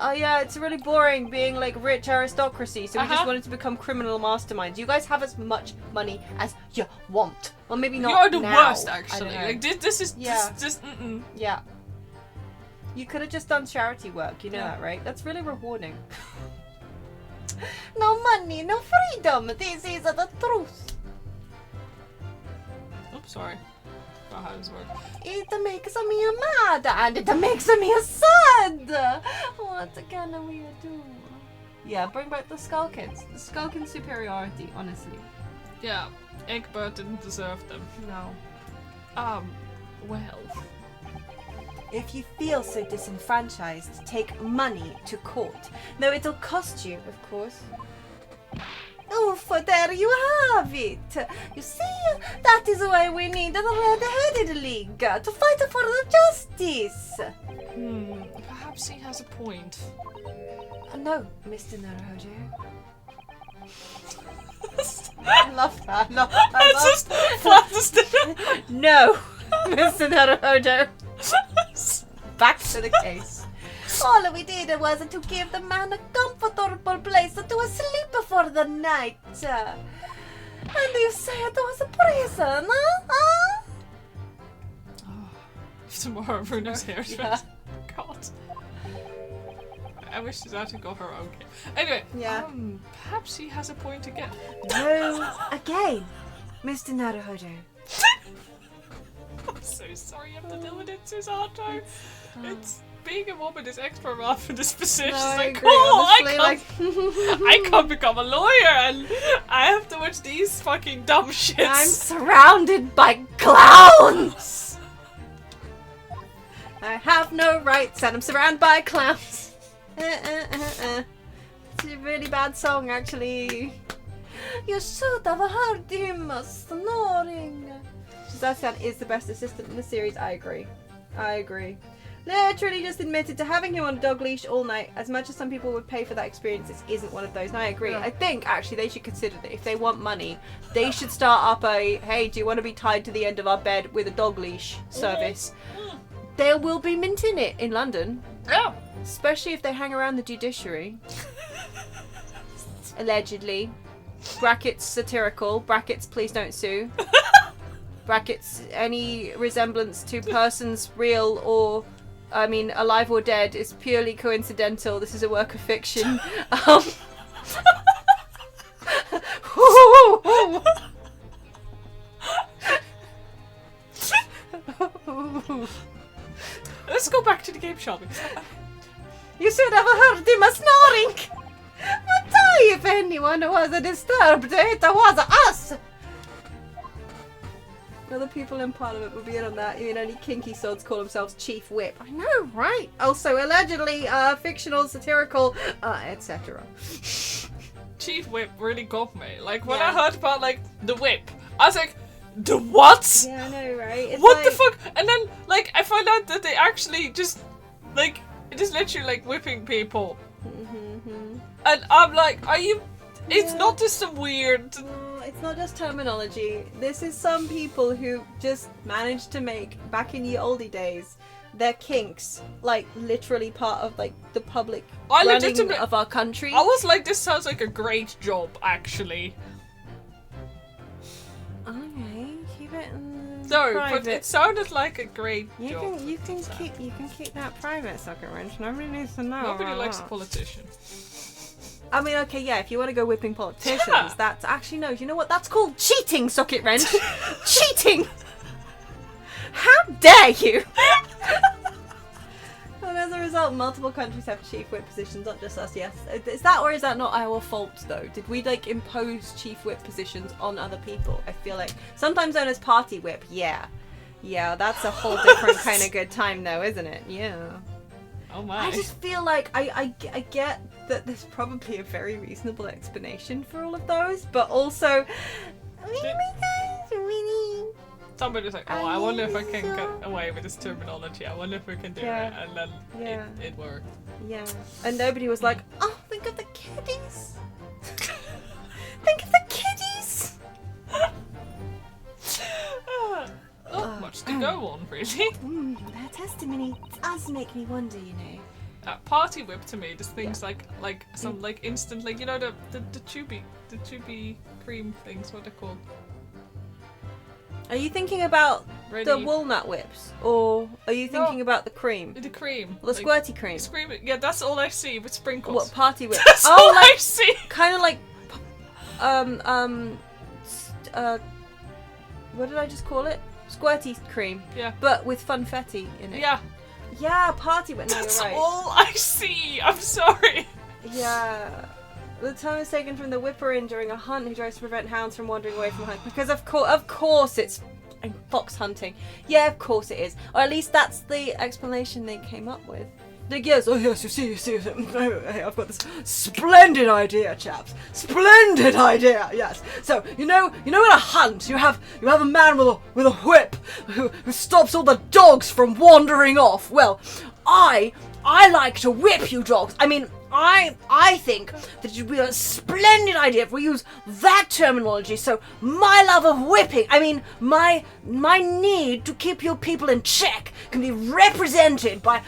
oh yeah, it's really boring being like rich aristocracy, so we just Uh-huh. wanted to become criminal masterminds. You guys have as much money as you want. Well, maybe not You're the now. worst, I actually. don't know. Like this is Yeah. just Yeah. You could have just done charity work, you know Yeah. that, right? That's really rewarding. No money, no freedom. This is the truth. Oops, sorry. Not how this works. It makes me mad and it makes me sad. What can we do? Yeah, bring back the Skullkins. The Skullkin superiority, honestly. Yeah. Egbert didn't deserve them. No. Well. If you feel so disenfranchised, take money to court. Though it'll cost you, of course. Oof, there you have it. You see, that is why we need the Red-Headed League to fight for the justice. Perhaps he has a point. No, Mr. Naruhodo. I love that. That's just flattest. No, Mr. Naruhodo. Back to the case. All we did was to give the man a comfortable place to sleep for the night. And you say it was a prison, huh? If tomorrow Bruno's here, Yeah. God. I wish she's actually got her own game. Anyway, Yeah. perhaps he has a point again. No, again, Mr. Naruhodo. I'm so sorry you have to deal with it, Susato. It's being a woman is extra rough in this position. No, It's I like, agree, cool, honestly, I can't become a lawyer and I have to watch these fucking dumb shits. I'm surrounded by clowns. I have no rights and I'm surrounded by clowns. It's a really bad song, actually. You should have heard him snoring. Sebastian is the best assistant in the series. I agree. Literally just admitted to having him on a dog leash all night. As much as some people would pay for that experience, this isn't one of those. And I agree. Yeah. I think actually they should consider that if they want money, they should start up a, hey, do you want to be tied to the end of our bed with a dog leash service? There will be mint in it in London. Yeah. Especially if they hang around the judiciary. Allegedly. Brackets satirical. Brackets please don't sue. Brackets any resemblance to persons real or alive or dead is purely coincidental. This is a work of fiction. Let's go back to the game shopping. You should have heard him snoring. But if anyone was disturbed, it was us. Other people in Parliament would be in on that. You mean only kinky sods call themselves Chief Whip? I know, right? Also, allegedly, fictional, satirical, etc. Chief Whip really got me. Like when Yeah. I heard about like the whip, I was like, the what? Yeah, I know, right? It's What the like- fuck? And then like I found out that they actually just like it is literally like whipping people. And I'm like, are you? It's Yeah. not just some weird. It's not just terminology. This is some people who just managed to make, back in the oldie days, their kinks, like, literally part of, like, the public I running legitimately- of our country. I was like, this sounds like a great job, actually. Okay, keep it No, private. but it sounded like a great You job. can keep that private, Socketwrench. Nobody needs to know. Nobody about likes a that. politician. I mean, okay, yeah, if you want to go whipping politicians, Yeah. that's actually no. You know what? That's called cheating, Socketwrench. Cheating. How dare you? And as a result, multiple countries have chief whip positions, not just us. Yes, is that or is that not our fault though? Did we like impose chief whip positions on other people? I feel like sometimes known as party whip. Yeah, that's a whole different kind of good time though, isn't it? Yeah. Oh my. I just feel like I get that there's probably a very reasonable explanation for all of those, but also, Somebody's like, oh, I wonder if I can get away with this terminology. I wonder if we can do it. And then it worked. Yeah. And nobody was like, oh, think of the kiddies. Think of the kiddies. Not much to go on, really. Their testimony does make me wonder, you know. Party whip to me, just things like some like instant, like, you know, the chubby cream things, what they're called. Are you thinking about Ready. the walnut whips, or are you thinking about the cream? The cream. The squirty cream. Yeah, that's all I see with sprinkles. What, party whips? That's all I see. Kind of like, what did I just call it? Squirty cream. Yeah. But with funfetti in it. Yeah. Yeah, party whip. No, That's you're right. all I see. I'm sorry. Yeah. The time is taken from the whipper in during a hunt who tries to prevent hounds from wandering away from hunt. Because of course it's fox hunting. Yeah, of course it is. Or at least that's the explanation they came up with. Like, yes, you see, hey, I've got this splendid idea, chaps. Splendid idea, yes. So, you know in a hunt, you have a man with a whip who stops all the dogs from wandering off. Well, I like to whip you dogs. I mean, I think that it would be a splendid idea if we use that terminology. So my love of whipping, I mean my need to keep you people in check can be represented by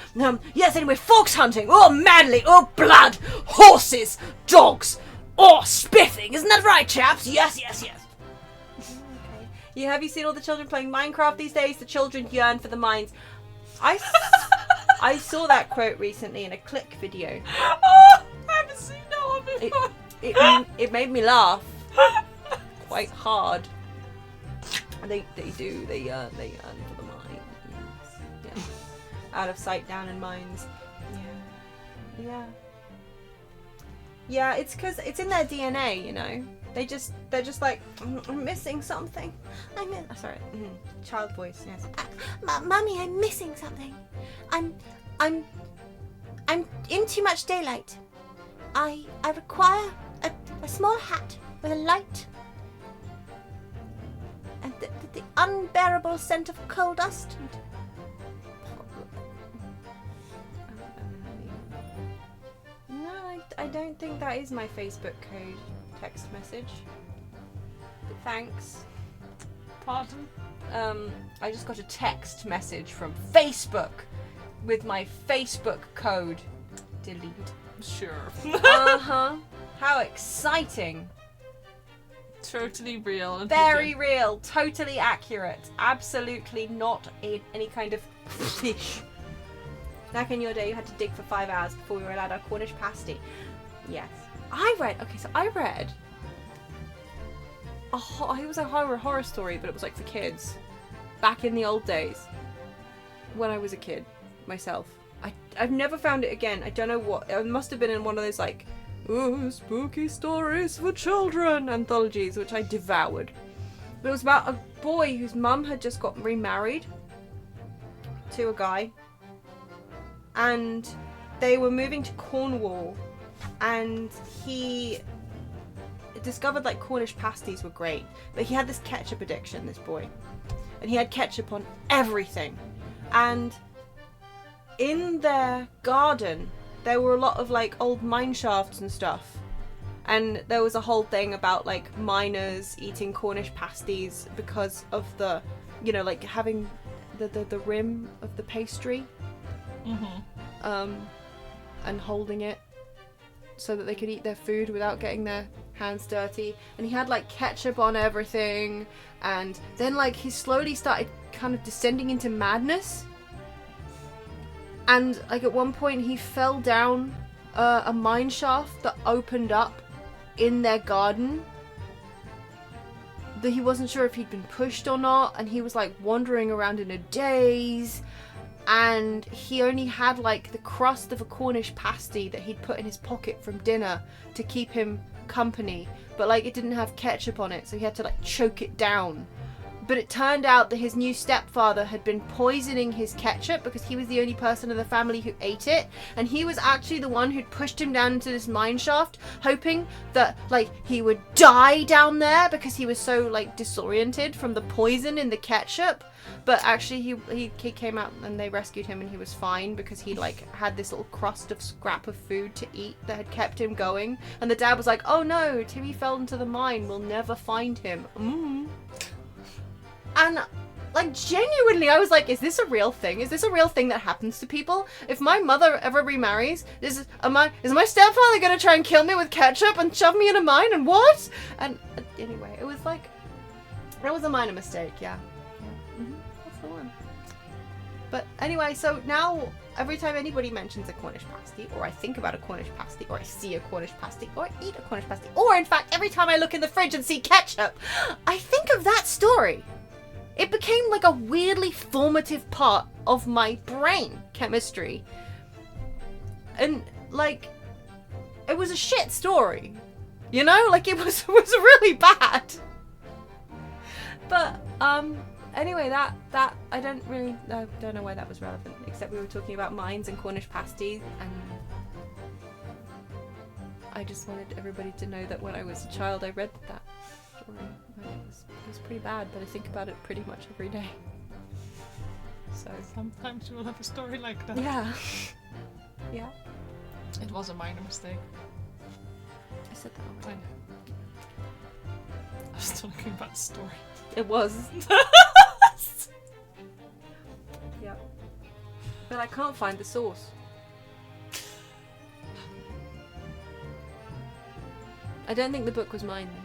fox hunting, or manly, or blood, horses, dogs, or spiffing. Isn't that right, chaps? Yes. Okay. Have you seen all the children playing Minecraft these days? The children yearn for the mines. I saw that quote recently in a Click video. Oh, I haven't seen that one before. It made me laugh quite hard. They yearn for the mines. Yeah. Out of sight, down in mines. Yeah, it's because it's in their DNA, you know. They're just like, I'm missing something. Sorry, child voice. Yes. Mummy, I'm missing something. I'm in too much daylight. I require a small hat with a light. And the unbearable scent of coal dust. No, I don't think that is my Facebook code text message. But thanks. Pardon? I just got a text message from Facebook with my Facebook code. Delete. Sure. Uh-huh. How exciting. Totally real. And Very real. Totally accurate. Absolutely not any kind of fish. Back in your day, you had to dig for 5 hours before we were allowed our Cornish pasty. Yes. I read it was a horror story, but it was like for kids. Back in the old days. When I was a kid. Myself. I've never found it again. I don't know what. It must have been in one of those like, spooky stories for children anthologies, which I devoured. But it was about a boy whose mum had just got remarried to a guy. And they were moving to Cornwall. And he discovered like Cornish pasties were great. But he had this ketchup addiction, this boy. And he had ketchup on everything. And in their garden, there were a lot of like old mine shafts and stuff. And there was a whole thing about like miners eating Cornish pasties because of the, like having the rim of the pastry. Mm-hmm. And holding it so that they could eat their food without getting their hands dirty. And he had like ketchup on everything. And then like he slowly started kind of descending into madness. And like at one point he fell down a mine shaft that opened up in their garden. That he wasn't sure if he'd been pushed or not, and he was like wandering around in a daze. and he only had like the crust of a Cornish pasty that he'd put in his pocket from dinner to keep him company, but like it didn't have ketchup on it, so he had to like choke it down. But it turned out that his new stepfather had been poisoning his ketchup because he was the only person in the family who ate it, and he was actually the one who'd pushed him down into this mine shaft, hoping that like he would die down there because he was so like disoriented from the poison in the ketchup. But actually he came out and they rescued him and he was fine because he like had this little crust of scrap of food to eat that had kept him going. And the dad was like, oh no, Timmy fell into the mine, we'll never find him. And like genuinely I was like, is this a real thing? Is this a real thing that happens to people? If my mother ever remarries, is my stepfather gonna try and kill me with ketchup and shove me in a mine and what? And anyway, it was like, that was a minor mistake, yeah. That's the one. But anyway, so now every time anybody mentions a Cornish pasty, or I think about a Cornish pasty, or I see a Cornish pasty, or I eat a Cornish pasty, or in fact every time I look in the fridge and see ketchup, I think of that story. It became like a weirdly formative part of my brain chemistry. And like, it was a shit story. You know? Like it was really bad. But anyway, that I don't know why that was relevant, except we were talking about mines and Cornish pasties, and I just wanted everybody to know that when I was a child I read that story. It was pretty bad, but I think about it pretty much every day. So sometimes you will have a story like that. yeah. Yeah. It was a minor mistake. I said that I already. know. I was talking about the story. It was. Yeah. But I can't find the source. I don't think the book was mine though.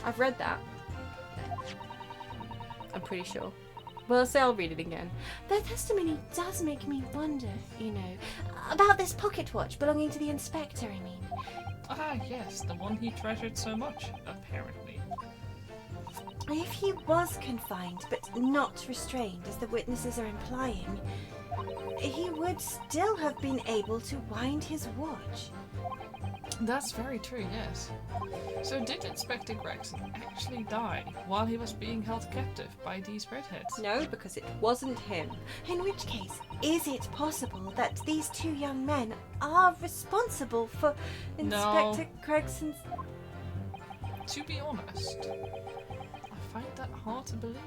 I've read that. I'm pretty sure. Well, so I'll read it again. Their testimony does make me wonder, you know, about this pocket watch belonging to the inspector, I mean. Ah, yes, the one he treasured so much, apparently. If he was confined but not restrained, as the witnesses are implying, he would still have been able to wind his watch. That's very true, yes. So did Inspector Gregson actually die while he was being held captive by these redheads? No, because it wasn't him. In which case, is it possible that these two young men are responsible for Inspector Gregson's... To be honest, I find that hard to believe.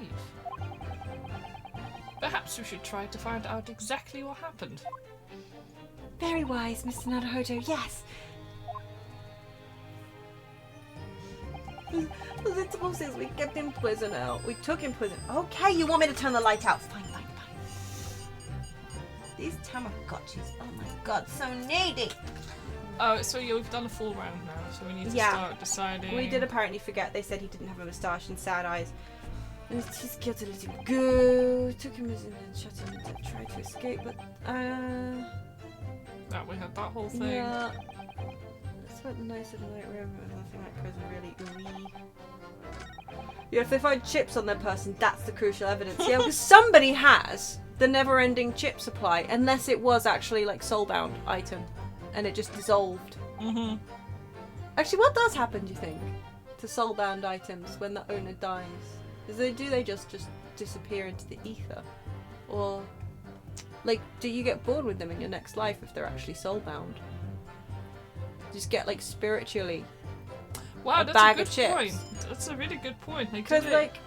Perhaps we should try to find out exactly what happened. Very wise, Mr. Naruhodo, yes. The truth is, we kept him prisoner. We took him prisoner. Okay, you want me to turn the light out? Fine. These Tamagotchis, oh my god, so needy. Oh, so yeah, we've done a full round now, so we need to start deciding. We did apparently forget. They said he didn't have a moustache and sad eyes. And he's got to let him go. Took him and shut him and tried to escape, but That we had that whole thing. yeah. Let's spent the night in the night room. Nothing like prison, really. Yeah, if they find chips on their person, that's the crucial evidence. Yeah, because somebody has the never-ending chip supply, unless it was actually like soulbound item, and it just dissolved. Mm-hmm. Actually, what does happen, do you think, to soulbound items when the owner dies? Do they just disappear into the ether, or like do you get bored with them in your next life if they're actually soulbound? Just get like spiritually. Wow, a that's bag a of good chips. point. That's a really good point. Because like,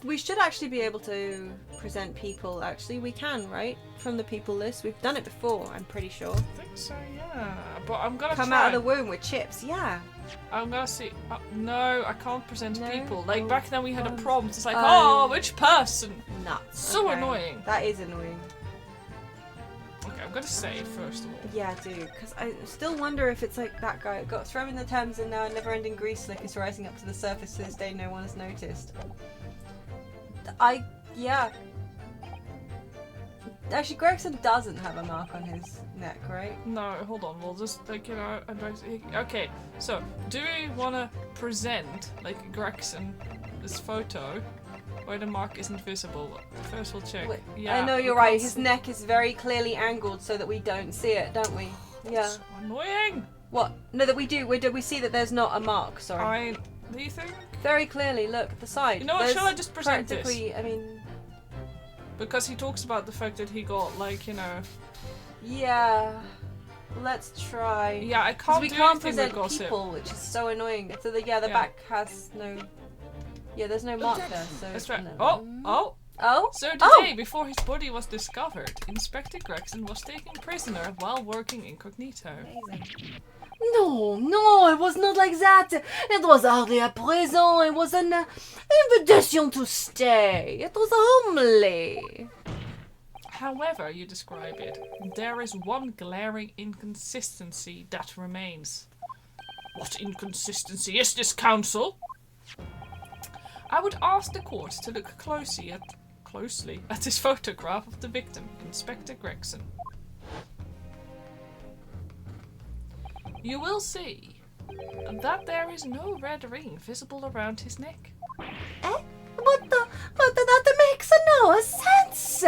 we should actually be able to present people. Actually, we can, right? From the people list. We've done it before, I'm pretty sure. I think so, yeah. But I'm gonna Come try. out of the womb with chips, yeah. I'm gonna see. No, I can't present No? people. Like Oh, back then we had a God. prompt. It's like, Oh. which person? Nuts. So Okay. annoying. That is annoying. Okay, I'm gonna save first of all. Yeah, I do. Because I still wonder if it's like that guy got thrown in the Thames and now a never-ending grease slick is rising up to the surface to this day. No one has noticed. Yeah. Actually, Gregson doesn't have a mark on his neck, right? No, hold on. We'll just take it out. Okay, so do we want to present like Gregson this photo where the mark isn't visible? First, we'll check. Wait, Yeah, I know you're we right. can't His see- neck is very clearly angled so that we don't see it, don't we? Yeah. So annoying. What? No, that we do. We see that there's not a mark. Sorry. Do you think? Very clearly, look at the side. You know what? There's Shall I just present this? practically, I mean, Because he talks about the fact that he got like yeah. Let's try. Yeah, I 'Cause can't we do can't anything with present gossip. people, which is so annoying. So the Yeah. back has no. Yeah, there's no mark there. So. That's right. no. Oh. Oh. So Oh! today, before his body was discovered, Inspector Gregson was taken prisoner while working incognito. Amazing. No, it was not like that. It was hardly a prison. It was an invitation to stay. It was homely. However you describe it, there is one glaring inconsistency that remains. What inconsistency is this, counsel? I would ask the court to look closely at this photograph of the victim, Inspector Gregson. You will see that there is no red ring visible around his neck. But that makes no sense.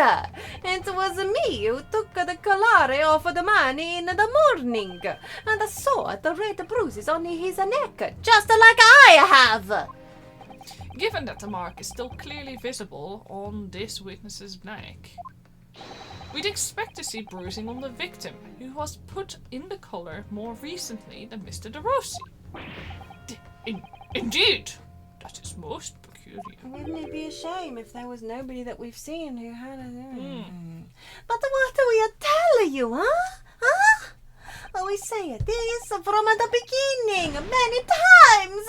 It was me who took the collar off the man in the morning, and I saw the red bruises on his neck, just like I have. Given that the mark is still clearly visible on this witness's neck, we'd expect to see bruising on the victim, who was put in the collar more recently than Mr. DeRossi. Indeed, that is most peculiar. Wouldn't it be a shame if there was nobody that we've seen who had a... But what do we tell you, huh? Huh? We say this from the beginning, many times.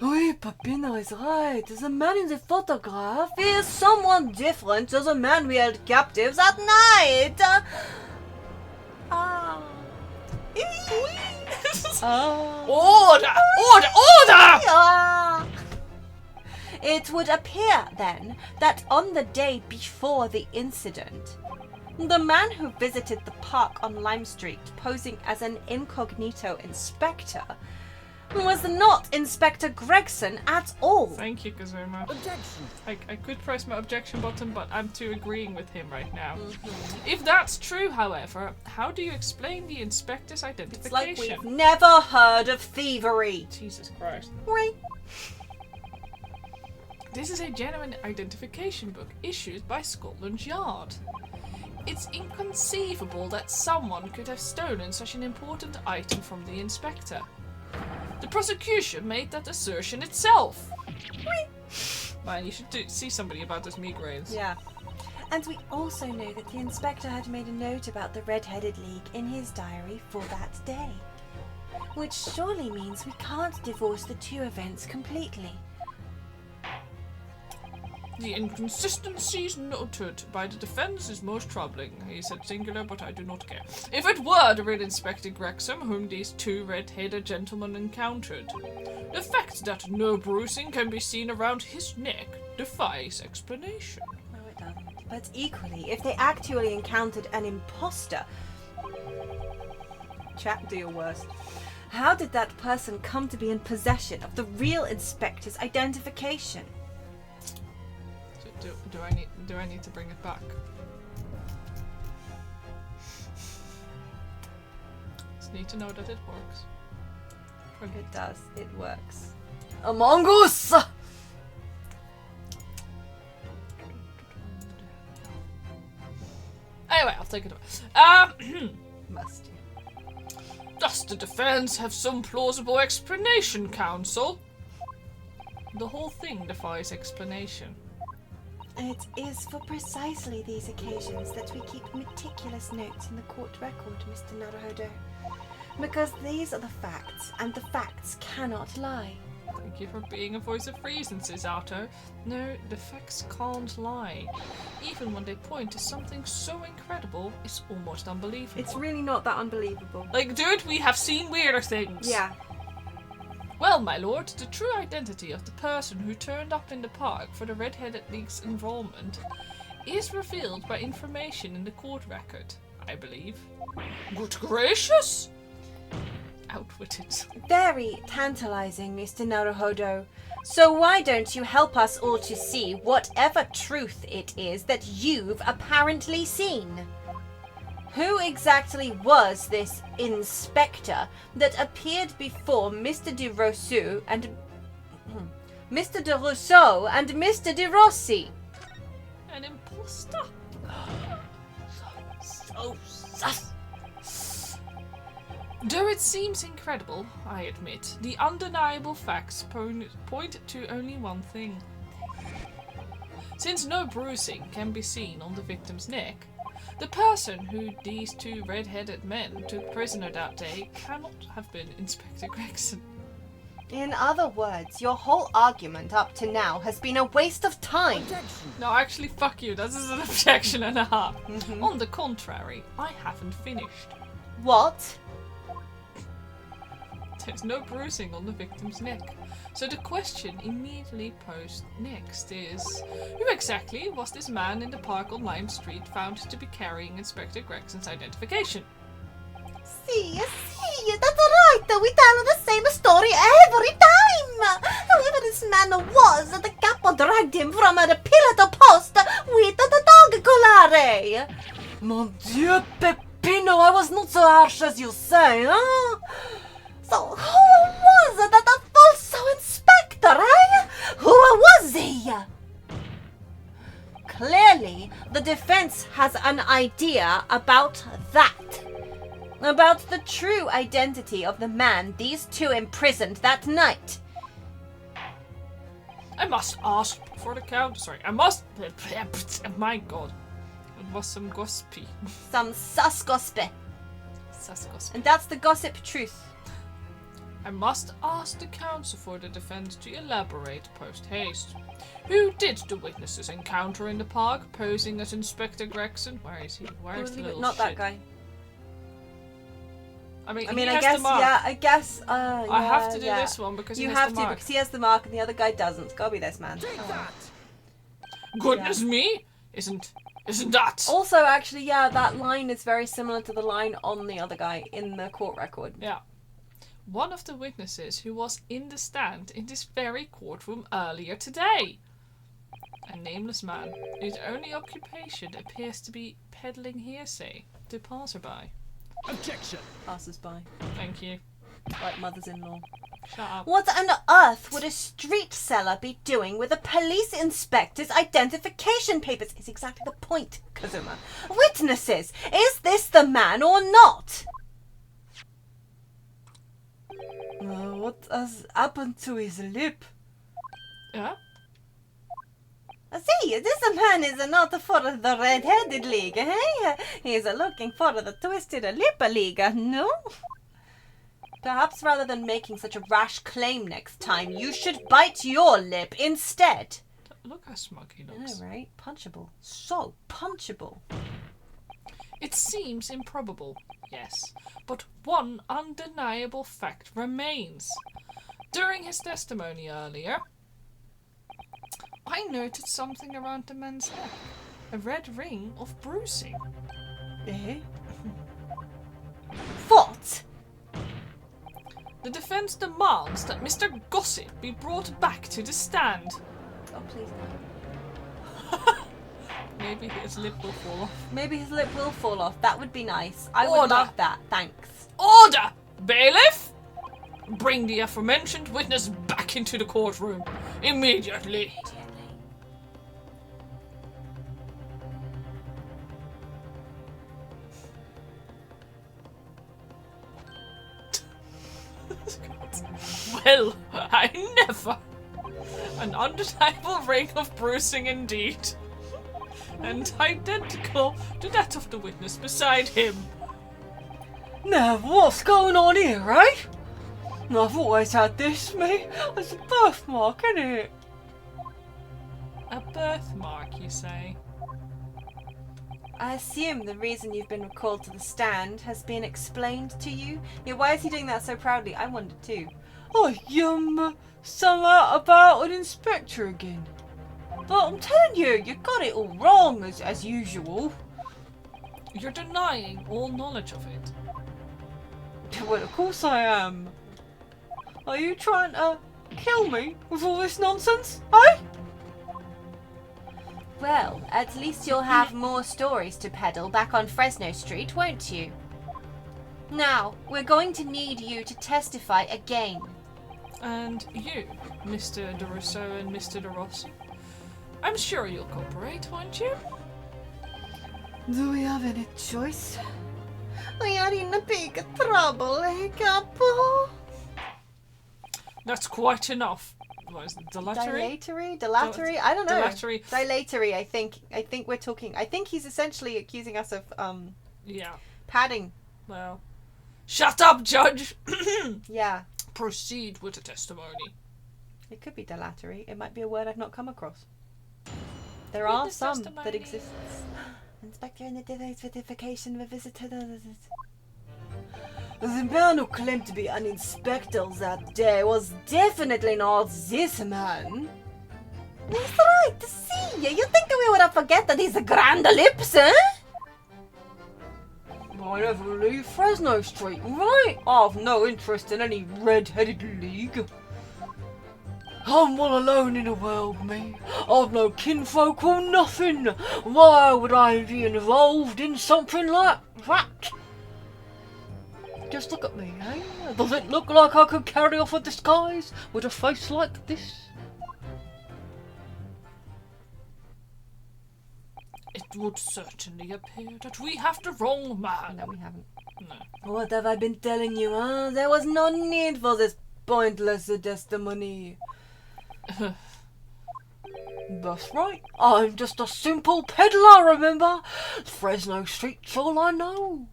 Oui, Papina is right. The man in the photograph is someone different to the man we held captives at night. Order! Order! Order! It would appear, then, that on the day before the incident, the man who visited the park on Lime Street posing as an incognito inspector was not Inspector Gregson at all. Thank you, Kazuma. Objection. I could press my objection button, but I'm too agreeing with him right now. If that's true, however, how do you explain the inspector's It's identification? like we've never heard of thievery. Jesus Christ. Right. This is a genuine identification book issued by Scotland Yard. It's inconceivable that someone could have stolen such an important item from the inspector. The prosecution made that assertion itself. Man, you should see somebody about those migraines. Yeah. And we also know that the inspector had made a note about the Red-Headed League in his diary for that day. Which surely means we can't divorce the two events completely. The inconsistencies noted by the defense is most troubling. He said singular, but I do not care. If it were the real Inspector Gregson whom these two red-headed gentlemen encountered, the fact that no bruising can be seen around his neck defies explanation. No, it doesn't. But equally, if they actually encountered an imposter... Chat, do your worst. How did that person come to be in possession of the real inspector's identification? Do I need to bring it back? Just need to know that it works. It does. It works. Among Us! Anyway, I'll take it away. Must you? Does the defense have some plausible explanation, counsel? The whole thing defies explanation. It is for precisely these occasions that we keep meticulous notes in the court record, Mr. Naruhodo. Because these are the facts, and the facts cannot lie. Thank you for being a voice of reason, Cisato. No, the facts can't lie. Even when they point to something so incredible, it's almost unbelievable. It's really not that unbelievable. Like, dude, we have seen weirder things. Yeah. Well, my lord, the true identity of the person who turned up in the park for the Red-Headed League's involvement is revealed by information in the court record, I believe. Good gracious! Outwitted. Very tantalizing, Mr. Naruhodo. So why don't you help us all to see whatever truth it is that you've apparently seen? Who exactly was this inspector that appeared before Mr. de Rousseau and Mr. de Rousseau and Mr. de Rossi? An imposter? So sus. Though it seems incredible, I admit, the undeniable facts point to only one thing. Since no bruising can be seen on the victim's neck, the person who these two red-headed men took prisoner that day cannot have been Inspector Gregson. In other words, your whole argument up to now has been a waste of time. No, actually, fuck you. This is an objection and a half. On the contrary, I haven't finished. What? There's no bruising on the victim's neck. So the question immediately posed next is, who exactly was this man in the park on Lime Street found to be carrying Inspector Gregson's identification? See, that's right. We tell the same story every time. Whoever this man was, the capo dragged him from a pillar to post with the dog collare. Mon Dieu, Peppino, I was not so harsh as you say, huh? So who was that false inspector, eh? Who was he? Clearly, the defense has an idea about that. About the true identity of the man these two imprisoned that night. I must ask for the count. Sorry, I must. My God, it was some gossipy. Some sus gossip. Sus gossip. And that's the gossip truth. I must ask the counsel for the defense to elaborate post haste. Who did the witnesses encounter in the park, posing as Inspector Gregson? Where is he? Where is the little Not shit? that guy. I mean, I he guess, has the mark. yeah, I guess. I have to do this one because you he has have the to mark. because he has the mark and the other guy doesn't. It's gotta be this man. Goodness me! Isn't that? Also, actually, yeah, that line is very similar to the line on the other guy in the court record. Yeah. One of the witnesses who was in the stand in this very courtroom earlier today. A nameless man whose only occupation appears to be peddling hearsay to passerby. Objection! Passers-by. Thank you. Like mothers-in-law. Shut up. What on earth would a street seller be doing with a police inspector's identification papers? Is exactly the point, Kazuma. Witnesses! Is this the man or not? What has happened to his lip? Yeah? See, this man is not for the red-headed league, eh? He's looking for the twisted lip league, no? Perhaps rather than making such a rash claim next time, you should bite your lip instead. Look how smug he I looks. know, right? Punchable. So punchable. It seems improbable, yes, but one undeniable fact remains. During his testimony earlier, I noted something around the man's neck. A red ring of bruising. Eh? What? The defense demands that Mr. Gossip be brought back to the stand. Oh, please no. Maybe his lip will fall off. Maybe his lip will fall off. That would be nice. I would Order. love that. Thanks. Order! Bailiff! Bring the aforementioned witness back into the courtroom. Immediately. Well, I never. An undeniable ring of bruising indeed. And identical to that of the witness beside him. Now, what's going on here, right? I've always had this, me. It's a birthmark, isn't it? A birthmark, you say? I assume the reason you've been recalled to the stand has been explained to you. Yeah, why is he doing that so proudly? I wondered too. Oh, some out about an inspector again. But I'm telling you, you got it all wrong as usual. You're denying all knowledge of it. Well, of course I am. Are you trying to kill me with all this nonsense, eh? Well, at least you'll have more stories to peddle back on Fresno Street, won't you? Now, we're going to need you to testify again. And you, Mr. DeRusso and Mr. DeRossi. I'm sure you'll cooperate, won't you? Do we have any choice? We are in a big trouble, eh, Capo? That's quite enough. What is it, dilatory? Dilatory? I don't know. Dilatory. Dilatory, I think we're talking... I think he's essentially accusing us of, Yeah. padding. Well, shut up, Judge! Yeah. Proceed with the testimony. It could be dilatory. It might be a word I've not come across. There are Witness some testimony. that exist. Inspector in the delayed certification of visitor. The man who claimed to be an inspector that day was definitely not this man. That's right, see ya. You think we would have forgotten his grand lips, eh? I never leave Fresno Street, right? I've no interest in any red-headed league. I'm all alone in the world, me. I've no kinfolk or nothing. Why would I be involved in something like that? Just look at me, eh? Does it look like I could carry off a disguise with a face like this? It would certainly appear that we have the wrong man. No, we haven't. No. What have I been telling you, huh? There was no need for this pointless testimony. That's right. I'm just a simple peddler, remember? Fresno Street's all I know.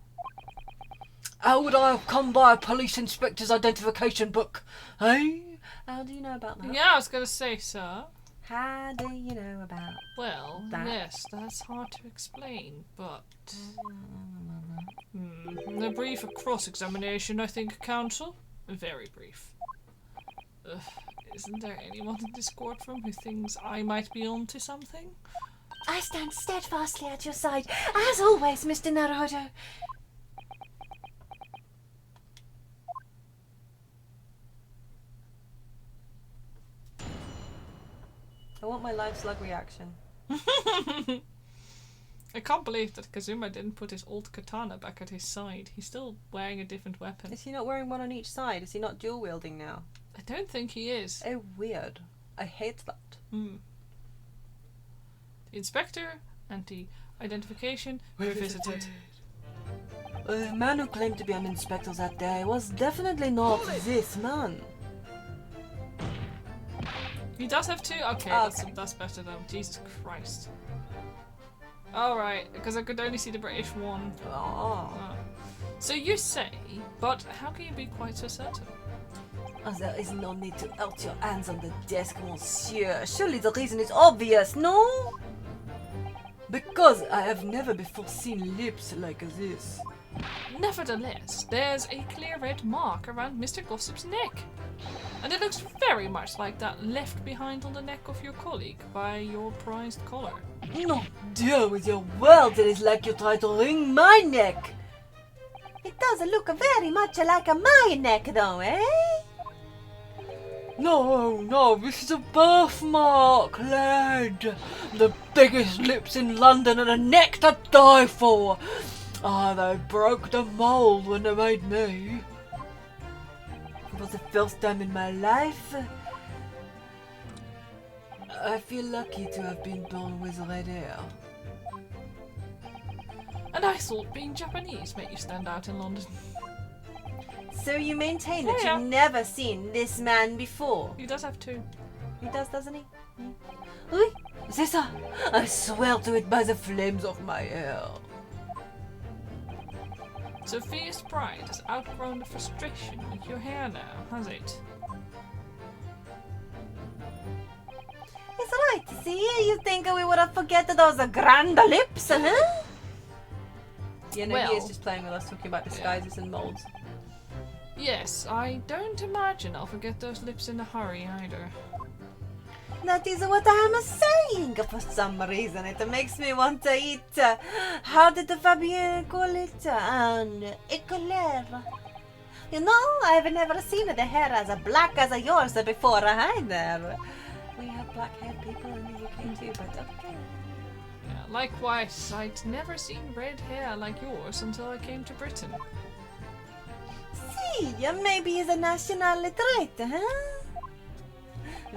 How would I have come by a police inspector's identification book, eh? How do you know about that? Yeah, I was going to say, sir. How do you know about Well, that? yes, that's hard to explain, but... A brief cross-examination, I think, counsel. Very brief. Isn't there anyone in this courtroom who thinks I might be onto something? I stand steadfastly at your side, as always, Mr. Naruto. I want my live slug reaction. I can't believe that Kazuma didn't put his old katana back at his side. He's still wearing a different weapon. Is he not wearing one on each side? Is he not dual wielding now? I don't think he is. Oh, weird. I hate that. The inspector and the identification revisited. The man who claimed to be an inspector that day was definitely not this man. He does have two? Okay, Oh, that's better though. Jesus Christ. Alright, because I could only see the British one. Oh. So you say, but how can you be quite so certain? There is no need to out your hands on the desk, monsieur. Surely the reason is obvious, no? Because I have never before seen lips like this. Nevertheless, there's a clear red mark around Mr. Gossip's neck. And it looks very much like that left behind on the neck of your colleague by your prized collar. No, dear, with your words, it is like you try to wring my neck. It does look very much like my neck, though, eh? No, this is a birthmark, lad. The biggest lips in London and a neck to die for. Ah, they broke the mould when they made me. It was the first time in my life. I feel lucky to have been born with red hair. And I thought being Japanese made you stand out in London. So you maintain that Yeah. you've never seen this man before? He does have two. He does, doesn't he? Oui, c'est ça. I swear to it by the flames of my hair. Sophia's pride has outgrown the frustration with your hair now, has it? It's right, see? You think we would have forgotten those grand lips, huh? Yeah, no, he Well, is just playing with us, talking about disguises and molds. Yes, I don't imagine I'll forget those lips in a hurry either. That is what I am saying. For some reason, it makes me want to eat. How did Fabien call it? An eclair. You know, I've never seen the hair as black as yours before either. We have black-haired people in the UK too, but okay. Yeah, likewise, I'd never seen red hair like yours until I came to Britain. See, maybe it's a national trait, huh?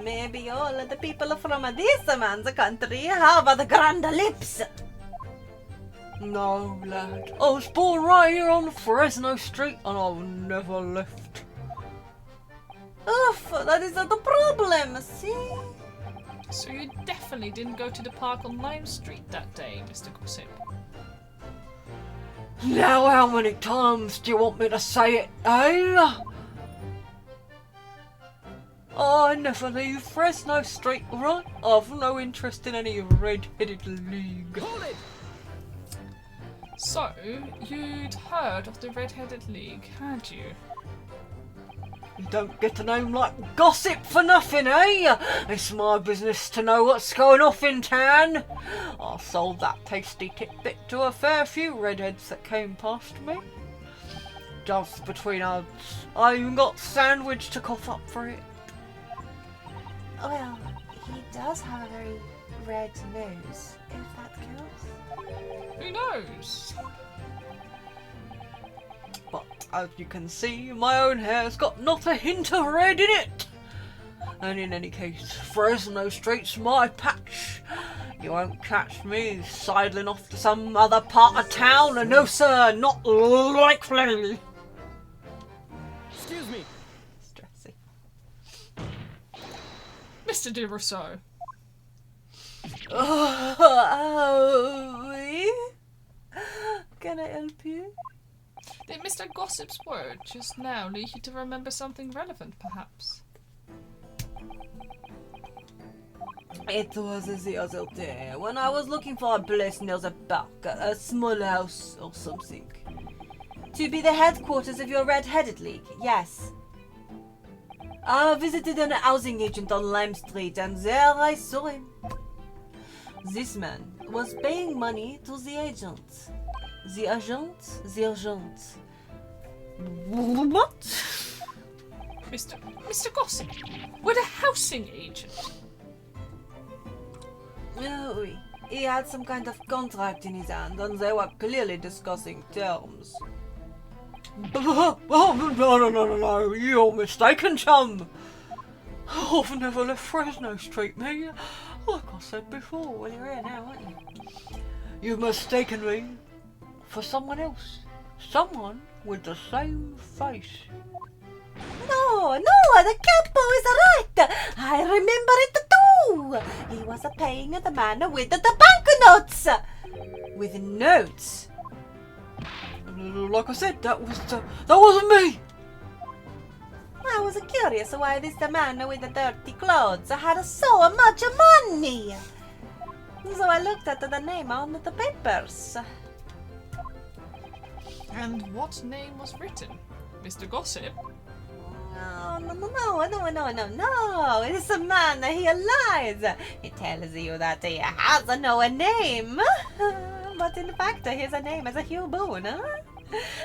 Maybe all the people from this man's country have the grand lips. No, lad. I was born right here on Fresno Street and I've never left. Oof, that is the problem, see? So you definitely didn't go to the park on Lime Street that day, Mr. Gossip. Now how many times do you want me to say it, eh? I never leave Fresno Street, right? I've no interest in any red-headed league. So, you'd heard of the Red-Headed League, had you? You don't get a name like Gossip for nothing, eh? It's my business to know what's going off in town. I sold that tasty tidbit to a fair few redheads that came past me. Just between us, I even got sandwich to cough up for it. Well, he does have a very red nose, if that counts. Who knows? But as you can see, my own hair's got not a hint of red in it. And in any case, Fresno Street's my patch. You won't catch me sidling off to some other part of town. No, sir, not likely. Excuse me. Stressy. Mr. de Rousseau. Can I help you? Did Mr. Gossip's word just now lead you to remember something relevant, perhaps? It was the other day when I was looking for a place near the park, a small house or something. To be the headquarters of your Red-Headed League, yes. I visited an housing agent on Lime Street and there I saw him. This man was paying money to the agent. The agent? The agent. What? Mr. Gossip, we're the housing agent. Oh, he had some kind of contract in his hand and they were clearly discussing terms. Oh, no, you're mistaken, chum. I've never left Fresno Street, me. Like I said before. Well, you're here now, aren't you? You've mistaken me for someone else. Someone with the same face. No, the capo is right. I remember it too. He was paying the man with the banknotes. With notes. Like I said, that wasn't me. I was curious why this man with the dirty clothes had so much money. So I looked at the name on the papers. And what name was written? Mr. Gossip? No. This man, he lies. He tells you that he has no name. But in fact, his name is Hugh Boone. Huh?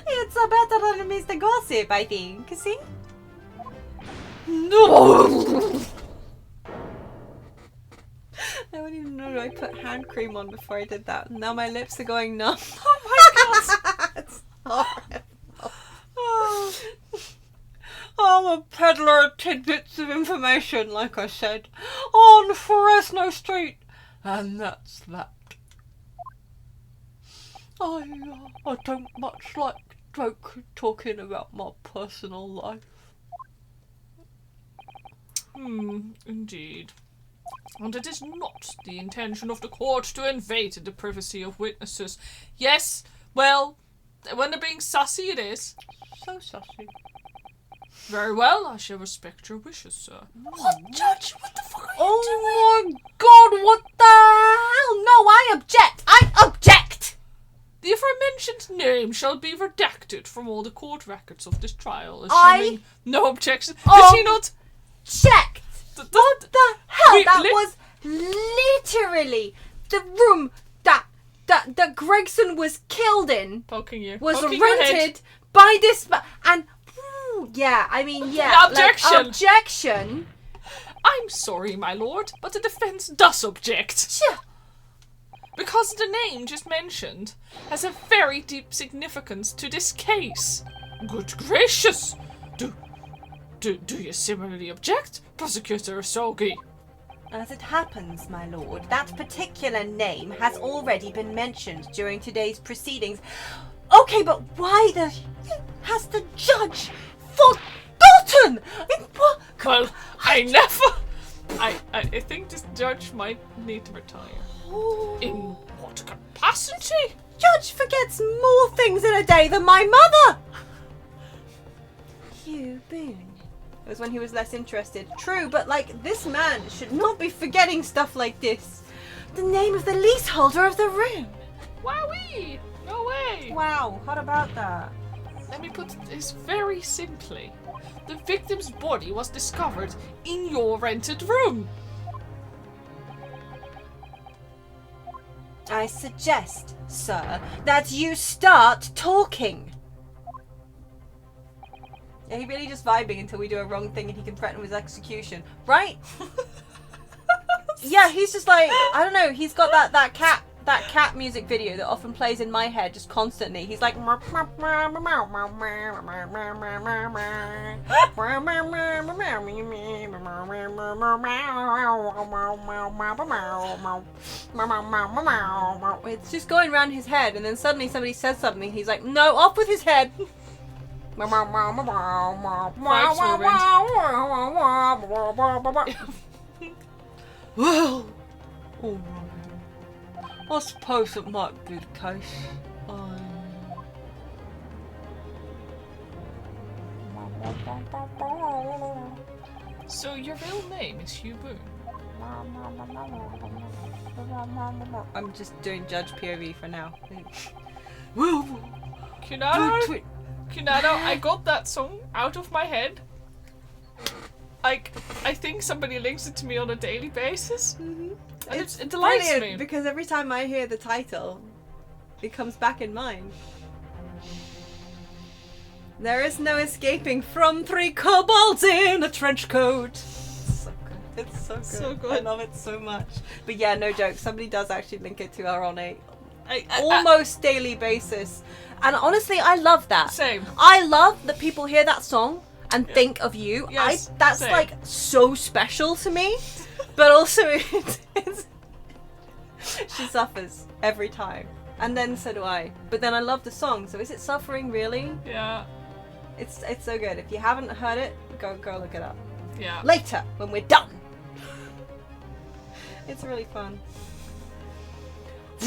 It's better than Mr. Gossip, I think. See? No! I don't even know I put hand cream on before I did that. Now my lips are going numb. Oh my god! It's horrible. I'm a peddler of tidbits of information, like I said, on Fresno Street. And that's that. I don't much like talking about my personal life. Indeed. And it is not the intention of the court to invade the privacy of witnesses. Yes, well, when they're being sassy, it is. So sassy. Very well, I shall respect your wishes, sir. What, Judge? What the fuck are you Oh my god, what the hell? No, I object! I object! The aforementioned name shall be redacted from all the court records of this trial, assuming no objection. Did he not? Checked! What the hell? We That lit- was literally the room that Gregson was killed in. Poking you. Was Poking your head. rented by this and yeah, I mean, yeah. Objection. Like, objection. I'm sorry, my lord, but the defense does object. Sure. Because the name just mentioned has a very deep significance to this case. Good gracious! Do you similarly object, Prosecutor Sogi? As it happens, my lord, that particular name has already been mentioned during today's proceedings. Okay, but why has the judge forgotten? In what? Well, I think this judge might need to retire. In what capacity? Judge forgets more things in a day than my mother. Hugh Boone. It was when he was less interested. True, but like, this man should not be forgetting stuff like this. The name of the leaseholder of the room. Wowee! No way! Wow, what about that? Let me put this very simply. The victim's body was discovered in your rented room. I suggest, sir, that you start talking. Yeah, he really just vibing until we do a wrong thing and he can threaten with execution. Right? Yeah, he's just like, I don't know, he's got that cat music video that often plays in my head just constantly. He's like it's just going around his head, and then suddenly somebody says something, he's like, no, off with his head. Well, alright. I suppose it might be the case. So your real name is Hugh Boone? I'm just doing Judge POV for now. Well, Kunado, I got that song out of my head. I think somebody links it to me on a daily basis. Mm-hmm. And it delights brilliant me. because every time I hear the title, it comes back in mind. There is no escaping from 3 kobolds in a trench coat. It's so good. It's so good. So good. I love it so much. But yeah, no joke. Somebody does actually link it to her on a I almost daily basis. And honestly, I love that. Same. I love that people hear that song and think of you. Yes, that's same. like so special to me. But also, it's she suffers every time. And then so do I. But then I love the song. So is it suffering really? Yeah. It's so good. If you haven't heard it, go look it up. Yeah. Later, when we're done. It's really fun.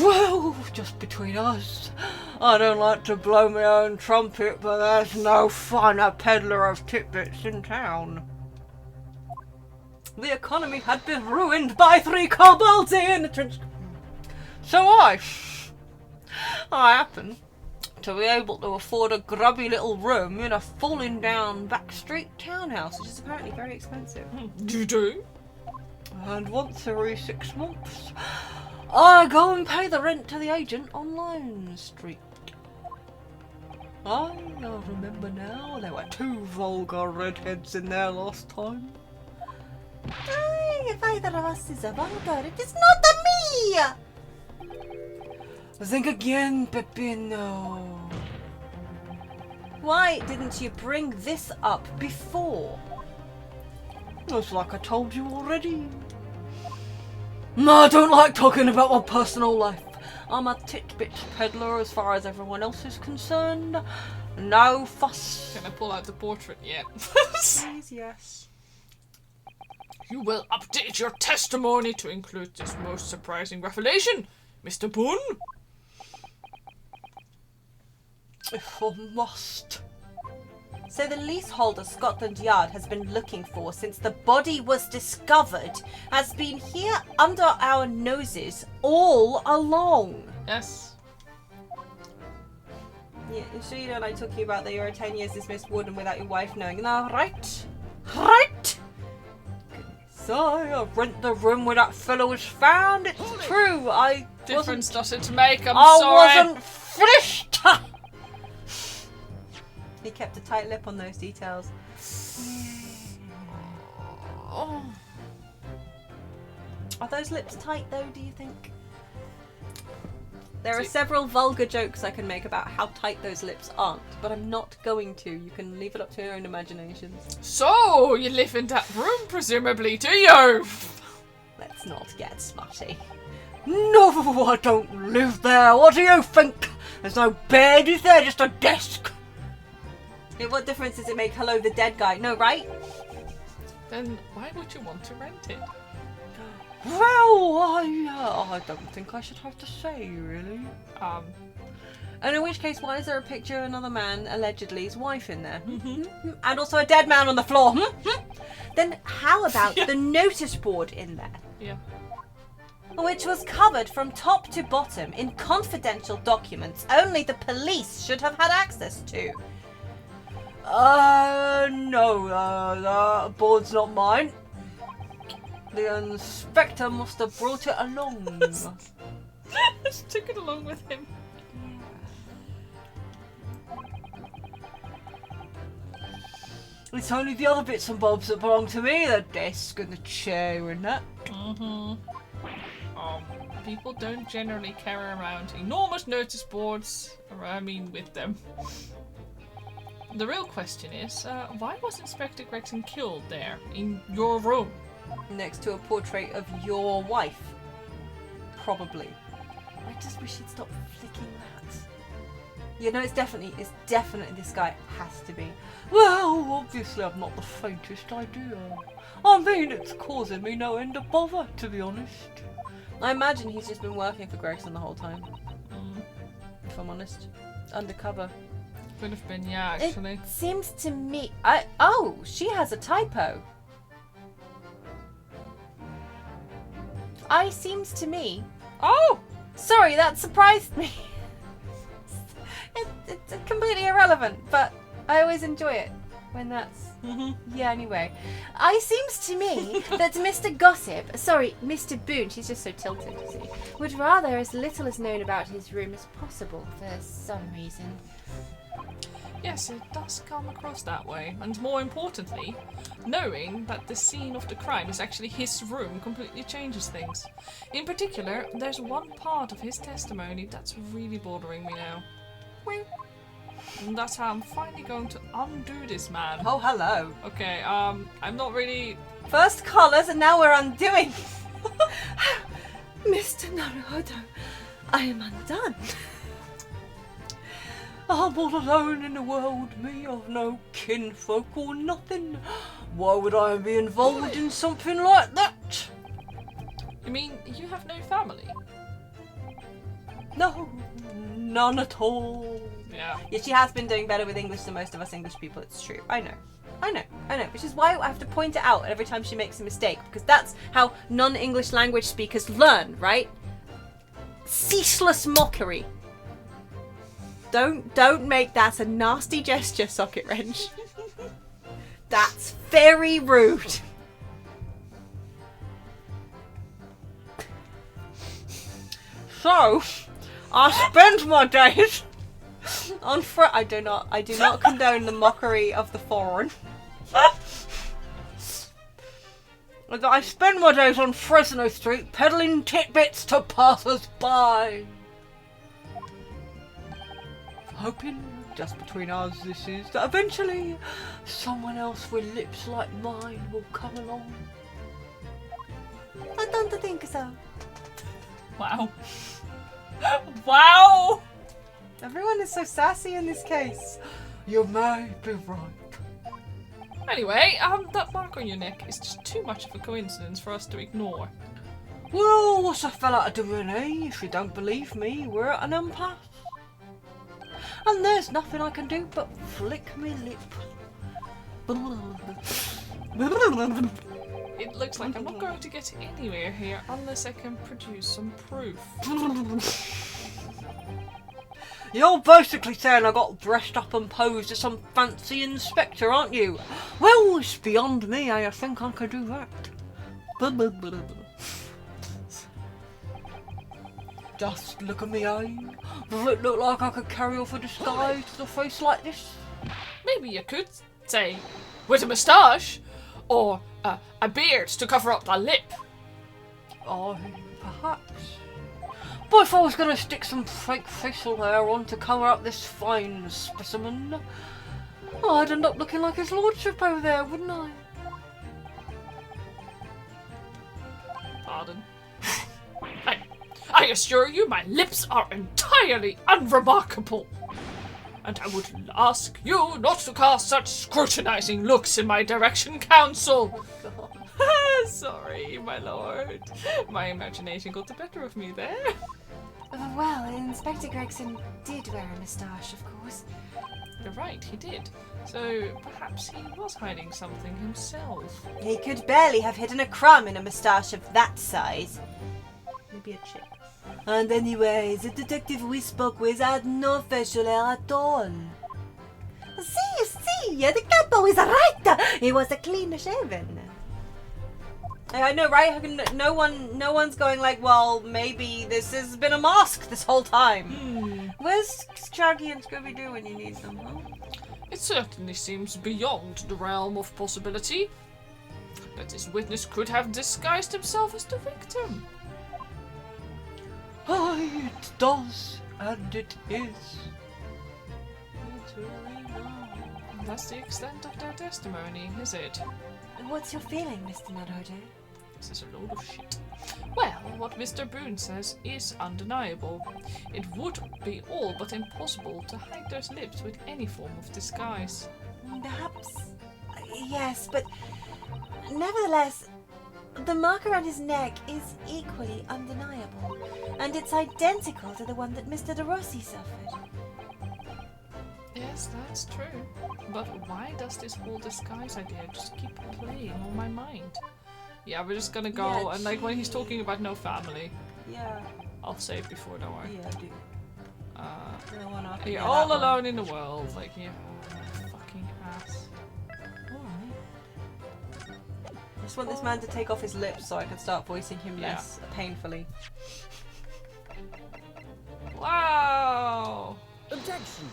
well, just between us. I don't like to blow my own trumpet, but there's no finer peddler of tidbits in town. The economy had been ruined by 3 kobolds in a trench. So I happen to be able to afford a grubby little room in a falling down backstreet townhouse, Which is apparently very expensive. You do? and once every 6 months I go and pay the rent to the agent on Lime Street. I remember now, there were 2 vulgar redheads in there last time. Aye, if either of us is a vulgar, it is not me! Think again, Peppino. Why didn't you bring this up before? It's like I told you already. No, I don't like talking about my personal life. I'm a titbit peddler as far as everyone else is concerned. No fuss. Can I pull out the portrait yet? Please, yes. You will update your testimony to include this most surprising revelation, Mr. Boone. If I must. So the leaseholder Scotland Yard has been looking for since the body was discovered has been here under our noses all along. Yes. Yeah, sure you don't like talking about that you're a 10 years dismissed warden without your wife knowing. No, right? Right? Goodness. I rent the room where that fellow was found. It's true. I Difference does it make, I'm I sorry. wasn't finished. He kept a tight lip on those details. Oh. Are those lips tight though, do you think? There are several vulgar jokes I can make about how tight those lips aren't, but I'm not going to. You can leave it up to your own imaginations. So, you live in that room, presumably, do you? Let's not get smutty. No, I don't live there. What do you think? There's no bed, is there? Just a desk. Hey, what difference does it make? Hello, the dead guy. No, right? Then why would you want to rent it? Well, I don't think I should have to say, really. And in which case, why is there a picture of another man, allegedly his wife, in there? And also a dead man on the floor. Then how about the notice board in there? Yeah. Which was covered from top to bottom in confidential documents only the police should have had access to. No, the board's not mine. The inspector must have brought it along. Just took it along with him. It's only the other bits and bobs that belong to me, the desk and the chair and that. People don't generally carry around enormous notice boards, with them. The real question is, why was Inspector Gregson killed there, in your room? Next to a portrait of your wife. Probably. I just wish he'd stop flicking that. You know, it's definitely this guy. Has to be. Well, obviously I've not the faintest idea. I mean, it's causing me no end of bother, to be honest. I imagine he's just been working for Gregson the whole time. If I'm honest. Undercover. Could have been, yeah, actually. It seems to me... Oh, she has a typo. Seems to me... Oh! Sorry, that surprised me. It's completely irrelevant, but I always enjoy it when that's... Yeah, anyway. Seems to me that Mr. Gossip, sorry, Mr. Boone, she's just so tilted, you see, would rather as little as known about his room as possible for some reason. Yes, it does come across that way. And more importantly, knowing that the scene of the crime is actually his room completely changes things. In particular, there's one part of his testimony that's really bothering me now. And that's how I'm finally going to undo this man. Oh, hello. Okay, I'm not really... First colours and now we're undoing. Mr. Naruhodo, I am undone. I'm all alone in the world, me. I've no kinfolk or nothing. Why would I be involved in something like that? You mean you have no family? No, none at all. Yeah. Yeah, she has been doing better with English than most of us English people, it's true. I know. Which is why I have to point it out every time she makes a mistake, because that's how non-English language speakers learn, right? Ceaseless mockery. Don't make that a nasty gesture, Socketwrench. That's very rude. So, I spend my days on I do not condone the mockery of the foreign. I spend my days on Fresno Street peddling tidbits to passers-by. Hoping, just between us this is, that eventually someone else with lips like mine will come along. I don't think so. Wow. Wow! Everyone is so sassy in this case. You may be right. Anyway, that mark on your neck is just too much of a coincidence for us to ignore. Well, what's a fella to doing, eh? If you don't believe me, we're at an impasse. And there's nothing I can do but flick me lip. It looks like I'm not going to get anywhere here unless I can produce some proof. You're basically saying I got dressed up and posed as some fancy inspector, aren't you? Well, it's beyond me. I think I could do that. Just look at me, eh? Does it look like I could carry off a disguise with a face like this? Maybe you could say, with a moustache, or a beard to cover up the lip. Oh, perhaps. But if I was going to stick some fake facial hair on to cover up this fine specimen, I'd end up looking like his lordship over there, wouldn't I? Pardon. I assure you my lips are entirely unremarkable. And I would ask you not to cast such scrutinizing looks in my direction, counsel. Sorry, my lord. My imagination got the better of me there. Well, Inspector Gregson did wear a moustache, of course. You're right, he did. So perhaps he was hiding something himself. He could barely have hidden a crumb in a moustache of that size. Maybe a chip. And anyway, the detective we spoke with had no facial hair at all. See, the capo is right. He was a clean shaven. I know, right? No one's going like, well, maybe this has been a mask this whole time. Where's Shaggy and Scooby-Doo when you need them, huh? It certainly seems beyond the realm of possibility that this witness could have disguised himself as the victim. It does, and it is. That's the extent of their testimony, is it? What's your feeling, Mr. Naruto? This is a load of shit. Well, what Mr. Boone says is undeniable. It would be all but impossible to hide those lips with any form of disguise. Perhaps. Yes, but nevertheless, the mark around his neck is equally undeniable, and it's identical to the one that Mr. De Rossi suffered. Yes, that's true. But why does this whole disguise idea just keep playing on my mind? Yeah, we're just gonna go, and like when he's talking about no family, Yeah. I'll say it before, don't worry. Yeah, dude. You're all alone in the world, like, you fucking ass. Alright. I just want this man to take off his lips so I can start voicing him less painfully. Wow! Objection!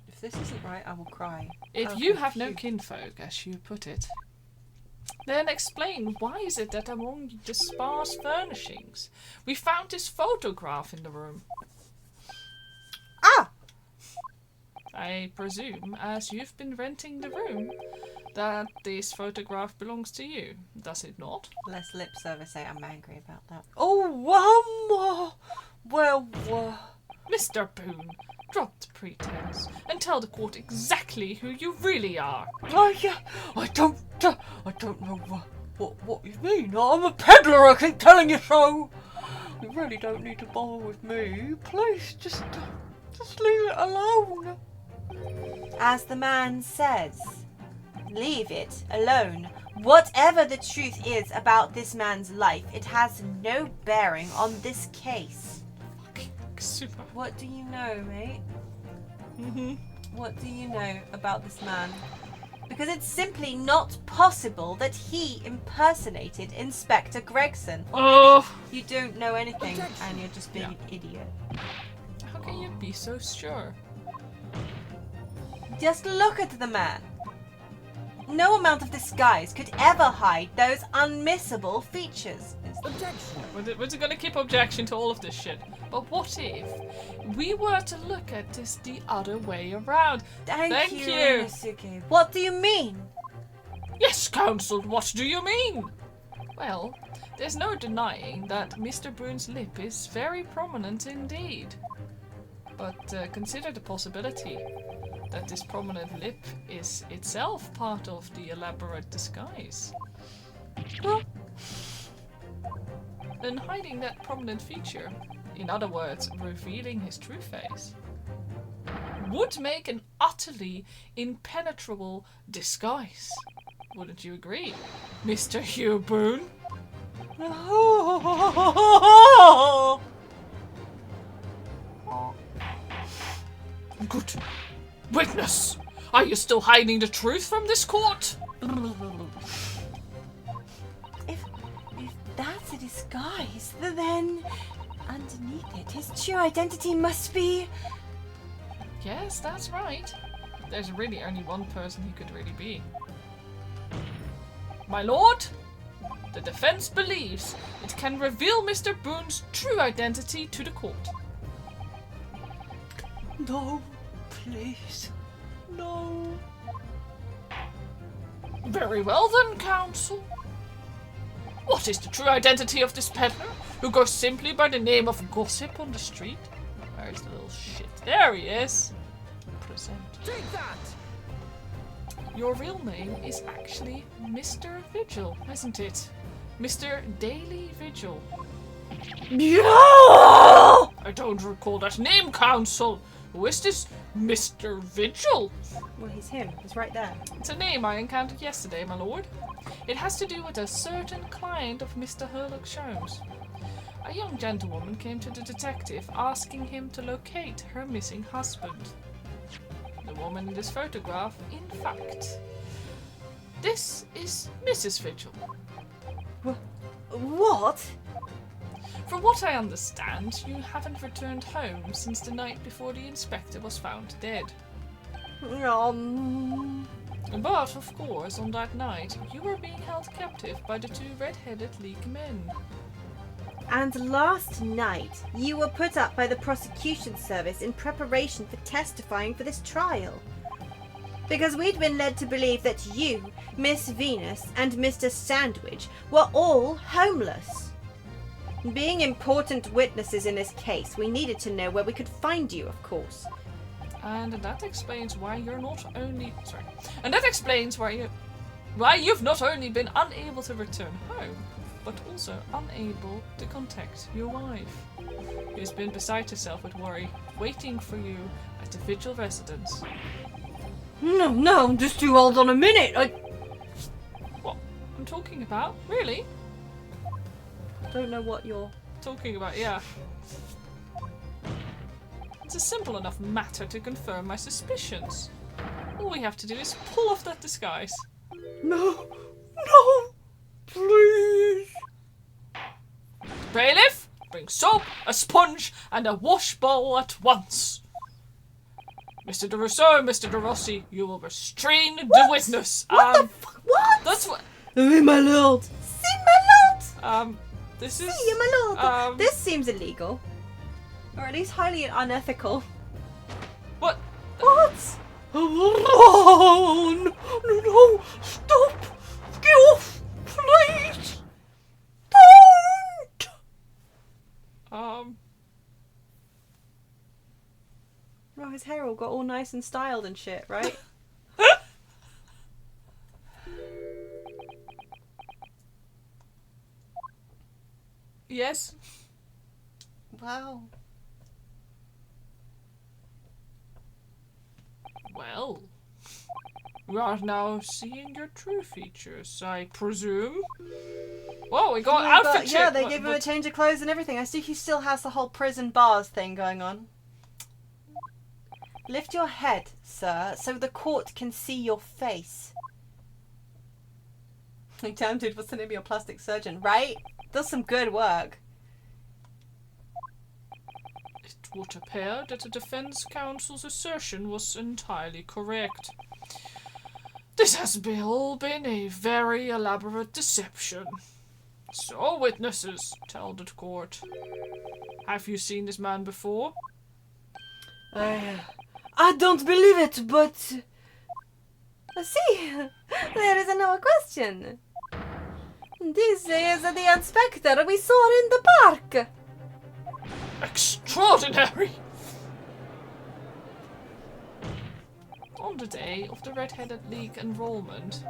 If this isn't right, I will cry. If you have no kinfolk, as you put it, then explain why is it that among the sparse furnishings we found this photograph in the room? Ah! I presume, as you've been renting the room, that this photograph belongs to you, does it not? Less lip service, I'm angry about that. Oh, well, Mr. Boone, drop the pretense and tell the court exactly who you really are. I don't know what you mean. I'm a peddler, I keep telling you so. You really don't need to bother with me. Please, just leave it alone. As the man says, leave it alone. Whatever the truth is about this man's life, it has no bearing on this case. Super. What do you know, mate? What do you know about this man? Because it's simply not possible that he impersonated Inspector Gregson. Oh! You don't know anything and you're just being an idiot. How can you be so sure? Just look at the man. No amount of disguise could ever hide those unmissable features. Objection! We're gonna keep objection to all of this shit. But what if we were to look at this the other way around? Thank you. Inosuke. What do you mean? Yes, counsel, what do you mean? Well, there's no denying that Mr. Boone's lip is very prominent indeed. But consider the possibility that this prominent lip is itself part of the elaborate disguise. Well, Then hiding that prominent feature, in other words, revealing his true face, would make an utterly impenetrable disguise. Wouldn't you agree, Mr. Hugh Boone? Good. Witness! Are you still hiding the truth from this court? if disguise, then underneath it, his true identity must be... Yes, that's right. There's really only one person he could really be. My lord, the defense believes it can reveal Mr. Boone's true identity to the court. No, please. No. Very well then, counsel. What is the true identity of this peddler who goes simply by the name of Gossip on the street? Where's the little shit? There he is. Present. Take that! Your real name is actually Mr. Vigil, isn't it? Mr. Daily Vigil. Yeah! I don't recall that name, counsel. Who is this Mr. Vigil? Well, he's him. He's right there. It's a name I encountered yesterday, my lord. It has to do with a certain client of Mr. Herlock Sholmes. A young gentlewoman came to the detective asking him to locate her missing husband. The woman in this photograph, in fact. This is Mrs. Vigil. What? From what I understand, you haven't returned home since the night before the inspector was found dead. But, of course, on that night, you were being held captive by the two red-headed League men. And last night, you were put up by the prosecution service in preparation for testifying for this trial. Because we'd been led to believe that you, Miss Venus, and Mr. Sandwich were all homeless. Being important witnesses in this case, we needed to know where we could find you, of course. And that explains why you're not only... Sorry. And that explains why you've not only been unable to return home, but also unable to contact your wife, who's been beside herself with worry, waiting for you at the Vigil residence. No, just you hold on a minute. What I'm talking about? Really? Don't know what you're... Talking about, yeah. It's a simple enough matter to confirm my suspicions. All we have to do is pull off that disguise. No, please. Bailiff, bring soap, a sponge, and a wash bowl at once. Mr. de Rousseau and Mr. de Rossi, you will restrain the witness. What? That's what... Oui, my lord. Si, my lord. This is... Si, my lord. This seems illegal. Or at least highly unethical. What? What? Oh, no, stop. Get off, please. Don't. Oh, his hair all got all nice and styled and shit, right? Yes. Wow. Well, we are now seeing your true features, I presume. Whoa, we got outfit check. Yeah, they gave him a change of clothes and everything. I see he still has the whole prison bars thing going on. Lift your head, sir, so the court can see your face. Damn, dude, what's the name of your plastic surgeon? Right? Does some good work. It would appear that the defense counsel's assertion was entirely correct. This has all been a very elaborate deception. So, witnesses, tell the court. Have you seen this man before? I don't believe it, but... See, there is another question. This is the inspector we saw in the park. Extraordinary! On the day of the Red-Headed League enrollment,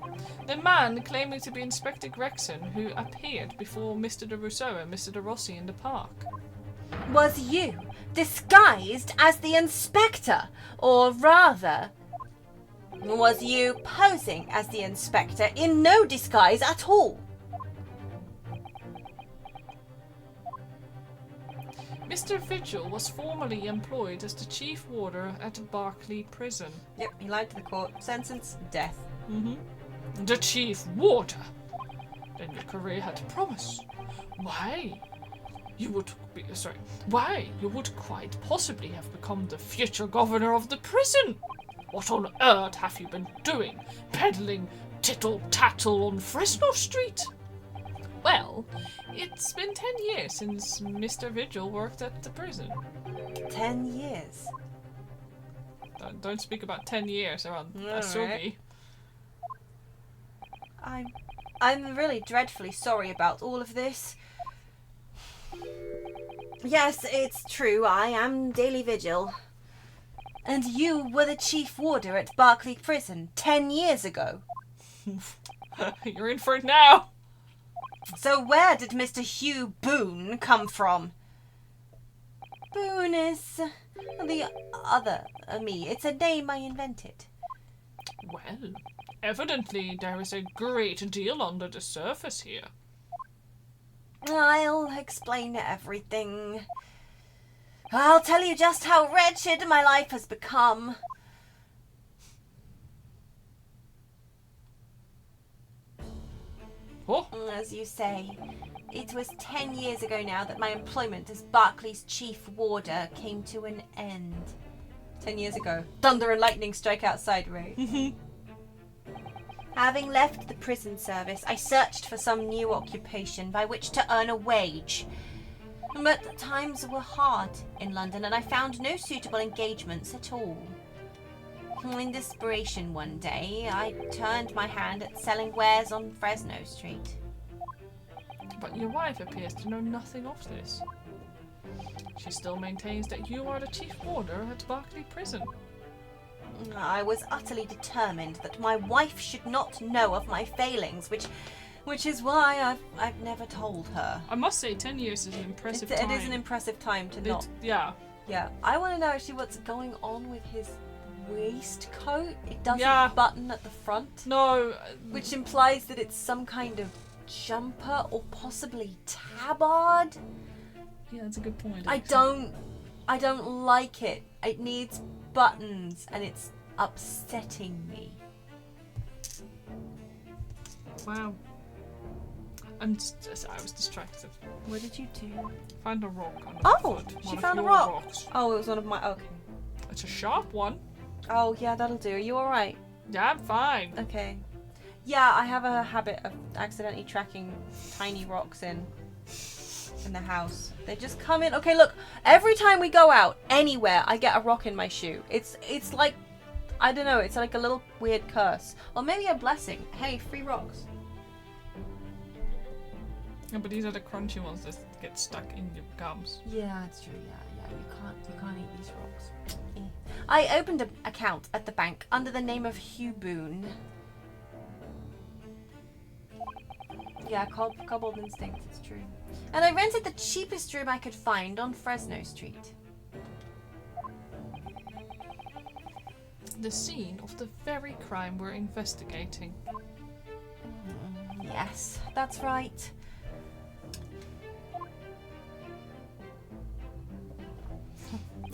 the man claiming to be Inspector Gregson who appeared before Mr. de Rousseau and Mr. de Rossi in the park. Was you disguised as the inspector? Or rather, was you posing as the inspector in no disguise at all? Mr. Vigil was formerly employed as the chief warder at Berkeley Prison. Yep, he lied to the court. Sentence, death. The chief warder? and your career had promise. Why you would quite possibly have become the future governor of the prison. What on earth have you been doing, peddling tittle-tattle on Fresno Street? Well, it's been 10 years since Mr. Vigil worked at the prison. 10 years? Don't speak about 10 years around Alright. Asugi. I'm really dreadfully sorry about all of this. Yes, it's true, I am Daily Vigil. And you were the chief warder at Berkeley Prison 10 years ago. You're in for it now! So where did Mr. Hugh Boone come from? Boone is the other me. It's a name I invented. Well, evidently there is a great deal under the surface here. I'll explain everything. I'll tell you just how wretched my life has become. Oh, As you say, it was 10 years ago now that my employment as Berkeley's chief warder came to an end. 10 years ago. Thunder and lightning strike outside, right? Having left the prison service, I searched for some new occupation by which to earn a wage. But times were hard in London and I found no suitable engagements at all. In desperation one day, I turned my hand at selling wares on Fresno Street. but your wife appears to know nothing of this. She still maintains that you are the chief warder at Berkeley Prison. I was utterly determined that my wife should not know of my failings, which is why I've never told her. I must say, 10 years is an impressive It time. is an impressive time to not. Yeah. Yeah, I want to know actually what's going on with his waistcoat. It doesn't Yeah. button at the front, No. which implies that it's some kind of jumper or possibly tabard. Yeah, that's a good point. I don't like it. It needs buttons and it's upsetting me. Wow. I was distracted. What did you do? Found a rock under Oh, the foot. she One of found a your rock. rocks. Oh, it was one of my. Okay. It's a sharp one. Oh yeah, that'll do. Are you all right? Yeah, I'm fine. Okay. Yeah, I have a habit of accidentally tracking tiny rocks in the house. They just come in. Okay, look. Every time we go out anywhere, I get a rock in my shoe. It's like, I don't know. It's like a little weird curse, or maybe a blessing. Hey, free rocks. Yeah, but these are the crunchy ones that get stuck in your gums. Yeah, that's true. Yeah. You can't eat these rocks. Eh. I opened an account at the bank under the name of Hugh Boone. Yeah, cobbled instinct, it's true. And I rented the cheapest room I could find on Fresno Street. The scene of the very crime we're investigating. Yes, that's right.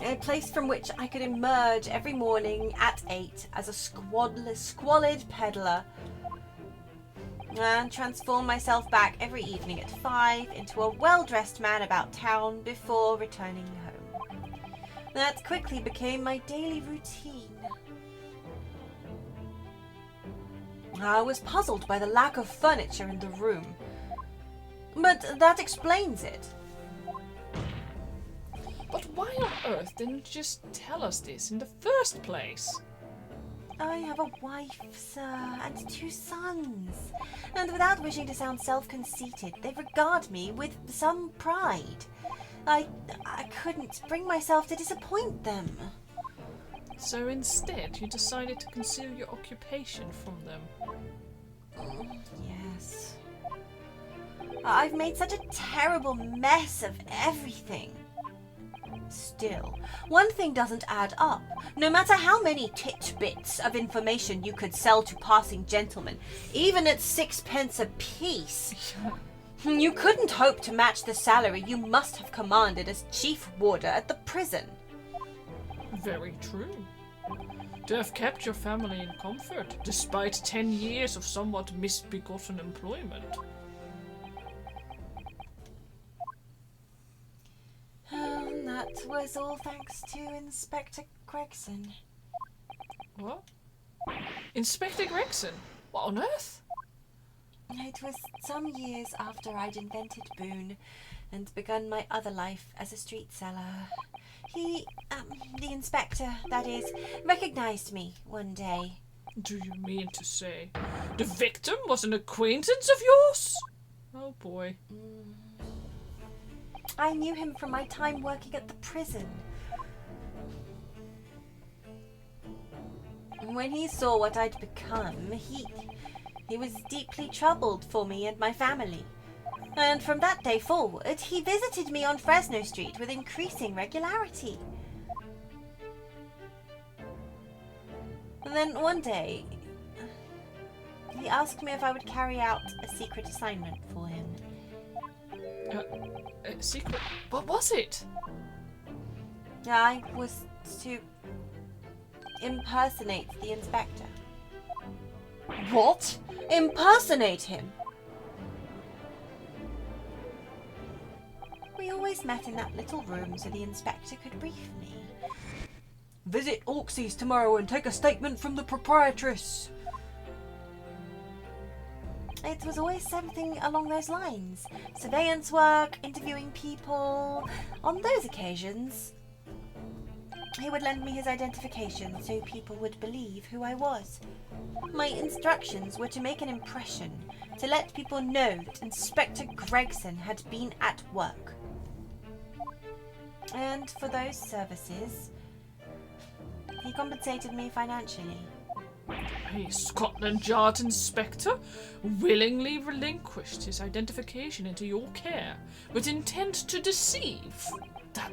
A place from which I could emerge every morning at 8 as a squalid peddler and transform myself back every evening at 5 into a well-dressed man about town before returning home. That quickly became my daily routine. I was puzzled by the lack of furniture in the room, but that explains it. But why on earth didn't you just tell us this in the first place? I have a wife, sir, and 2 sons, and without wishing to sound self-conceited, they regard me with some pride. I couldn't bring myself to disappoint them. So instead, you decided to conceal your occupation from them. Yes. I've made such a terrible mess of everything. Still, one thing doesn't add up. No matter how many titbits of information you could sell to passing gentlemen, even at 6p apiece, you couldn't hope to match the salary you must have commanded as chief warder at the prison. Very true. To have kept your family in comfort, despite 10 years of somewhat misbegotten employment. was all thanks to Inspector Gregson. What? Inspector Gregson? What on earth? It was some years after I'd invented Boone and begun my other life as a street seller. He, the inspector, that is, recognized me one day. Do you mean to say the victim was an acquaintance of yours? Oh boy. I knew him from my time working at the prison. When he saw what I'd become, he was deeply troubled for me and my family. And from that day forward, he visited me on Fresno Street with increasing regularity. And then one day, he asked me if I would carry out a secret assignment for him. A secret? What was it? I was to impersonate the inspector. What? Impersonate him? We always met in that little room so the inspector could brief me. Visit Orksy's tomorrow and take a statement from the proprietress. It was always something along those lines. Surveillance work, interviewing people. On those occasions, he would lend me his identification so people would believe who I was. My instructions were to make an impression, to let people know that Inspector Gregson had been at work. And for those services, he compensated me financially. A Scotland Yard inspector willingly relinquished his identification into your care with intent to deceive. That,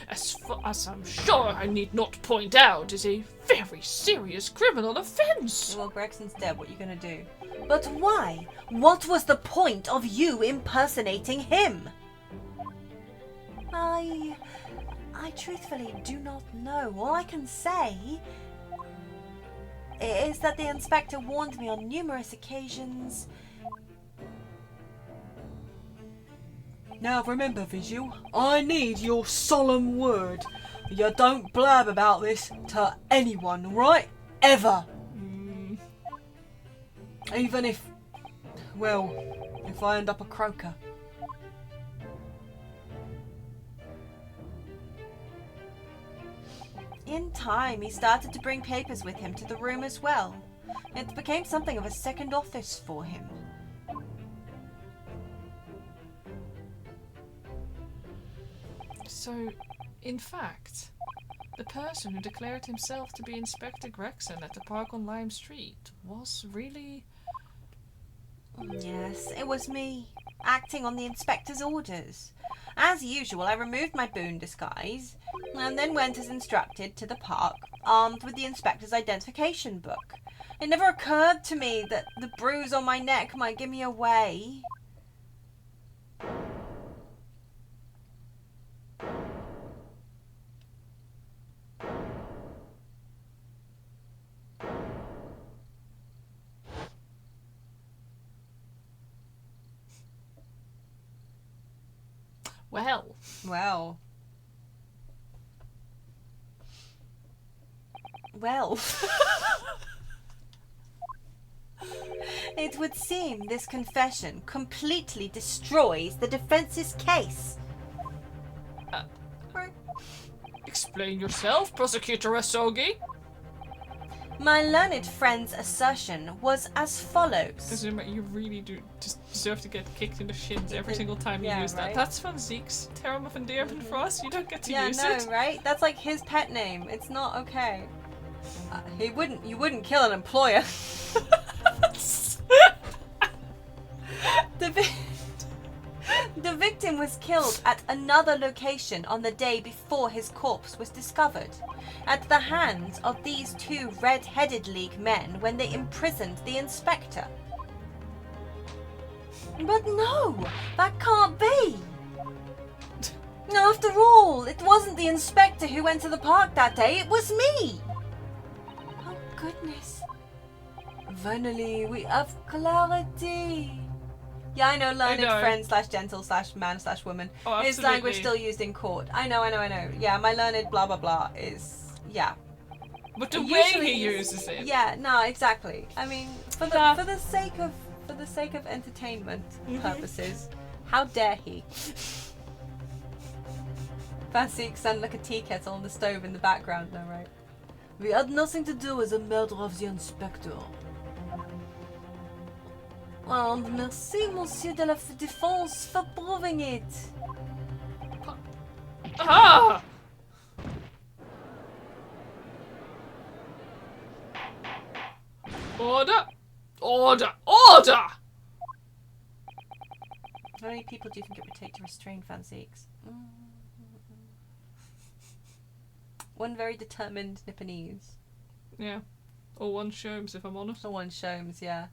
as I'm sure I need not point out, is a very serious criminal offence. Well, Gregson's dead. What are you going to do? But why? What was the point of you impersonating him? I truthfully do not know. All I can say is that the inspector warned me on numerous occasions. Now remember, Visual, I need your solemn word. You don't blab about this to anyone, right? Ever. Even if I end up a croaker. In time, he started to bring papers with him to the room as well. It became something of a second office for him. So, in fact, the person who declared himself to be Inspector Gregson at the park on Lime Street was really... Yes, it was me, acting on the inspector's orders. As usual, I removed my Boone disguise, and then went as instructed to the park, armed with the inspector's identification book. It never occurred to me that the bruise on my neck might give me away. Well, it would seem this confession completely destroys the defense's case. Explain yourself, Prosecutor Asogi. My learned friend's assertion was as follows. You really do just deserve to get kicked in the shins every single time you use that. Right? That's from Zeke's term of endearment for us. You don't get to use Yeah, it. no, right? That's like his pet name. It's not okay. You wouldn't kill an employer. The victim was killed at another location on the day before his corpse was discovered, at the hands of these two red-headed league men when they imprisoned the inspector. But no, that can't be. After all, it wasn't the inspector who went to the park that day, it was me. Oh goodness. Finally, we have clarity. Yeah, I know, learned know. friend / gentle / man / woman. Oh, Is language absolutely. still used in court? I know. Yeah, my learned blah blah blah is, yeah. But the way Usually he is- uses it. Yeah, no, exactly. I mean, for the sake of entertainment purposes, how dare he? Fancy sound like a tea kettle on the stove in the background, though, right? We had nothing to do with the murder of the inspector. And merci, Monsieur de la Défense, for proving it. Ah! Order! Order! Order! How many people do you think it would take to restrain Fanseeks? One very determined Nipponese. Yeah. Or one Sholmes, if I'm honest. Or one Sholmes, yeah.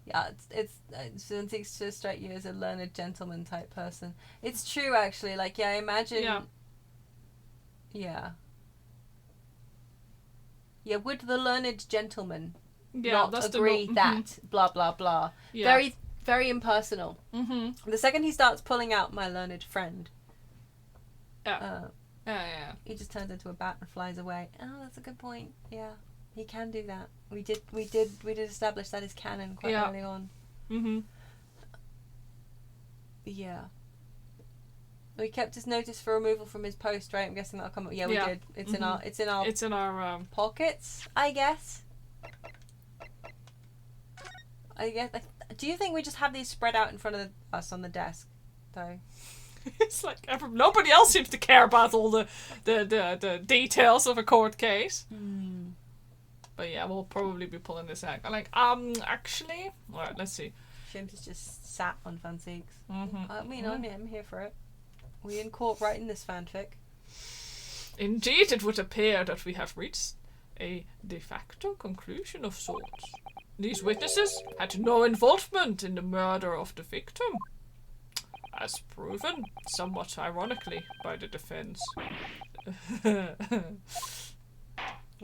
Yeah, it's Fanseeks to strike you as a learned gentleman type person. It's true, actually. Like, yeah, imagine... Yeah. Yeah. Yeah, would the learned gentleman Yeah, not that's agree the that blah blah blah? Yeah. Very, very impersonal. Mm-hmm. The second he starts pulling out my learned friend, Yeah. Yeah. he just turns into a bat and flies away. Oh, that's a good point. Yeah, he can do that. We did establish that is canon quite Yeah. early on. Mm-hmm. Yeah. We kept his notice for removal from his post, right? I'm guessing that'll come up. Yeah, we Yeah. did. It's in Mhm. our It's in our pockets, I guess. Do you think we just have these spread out in front of us on the desk, though? It's like nobody else seems to care about all the details of a court case. But yeah, we'll probably be pulling this out. I'm like, actually, alright, let's see. Shims is just sat on Fanseeks. Mm-hmm. I mean, I'm here for it. We in court writing this fanfic. Indeed, it would appear that we have reached a de facto conclusion of sorts. These witnesses had no involvement in the murder of the victim, as proven, somewhat ironically, by the defense. You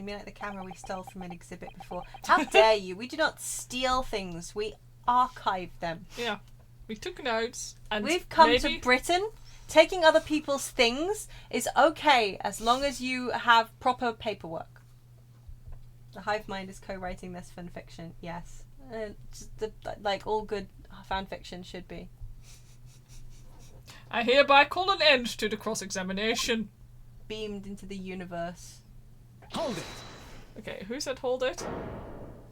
mean like the camera we stole from an exhibit before? How dare you? We do not steal things. We archive them. Yeah, we took notes, and We've come maybe... to Britain. Taking other people's things is okay as long as you have proper paperwork. The hive mind is co-writing this fanfiction. Yes, like all good fanfiction should be. I hereby call an end to the cross-examination. Beamed into the universe. Hold it! Okay, who said hold it?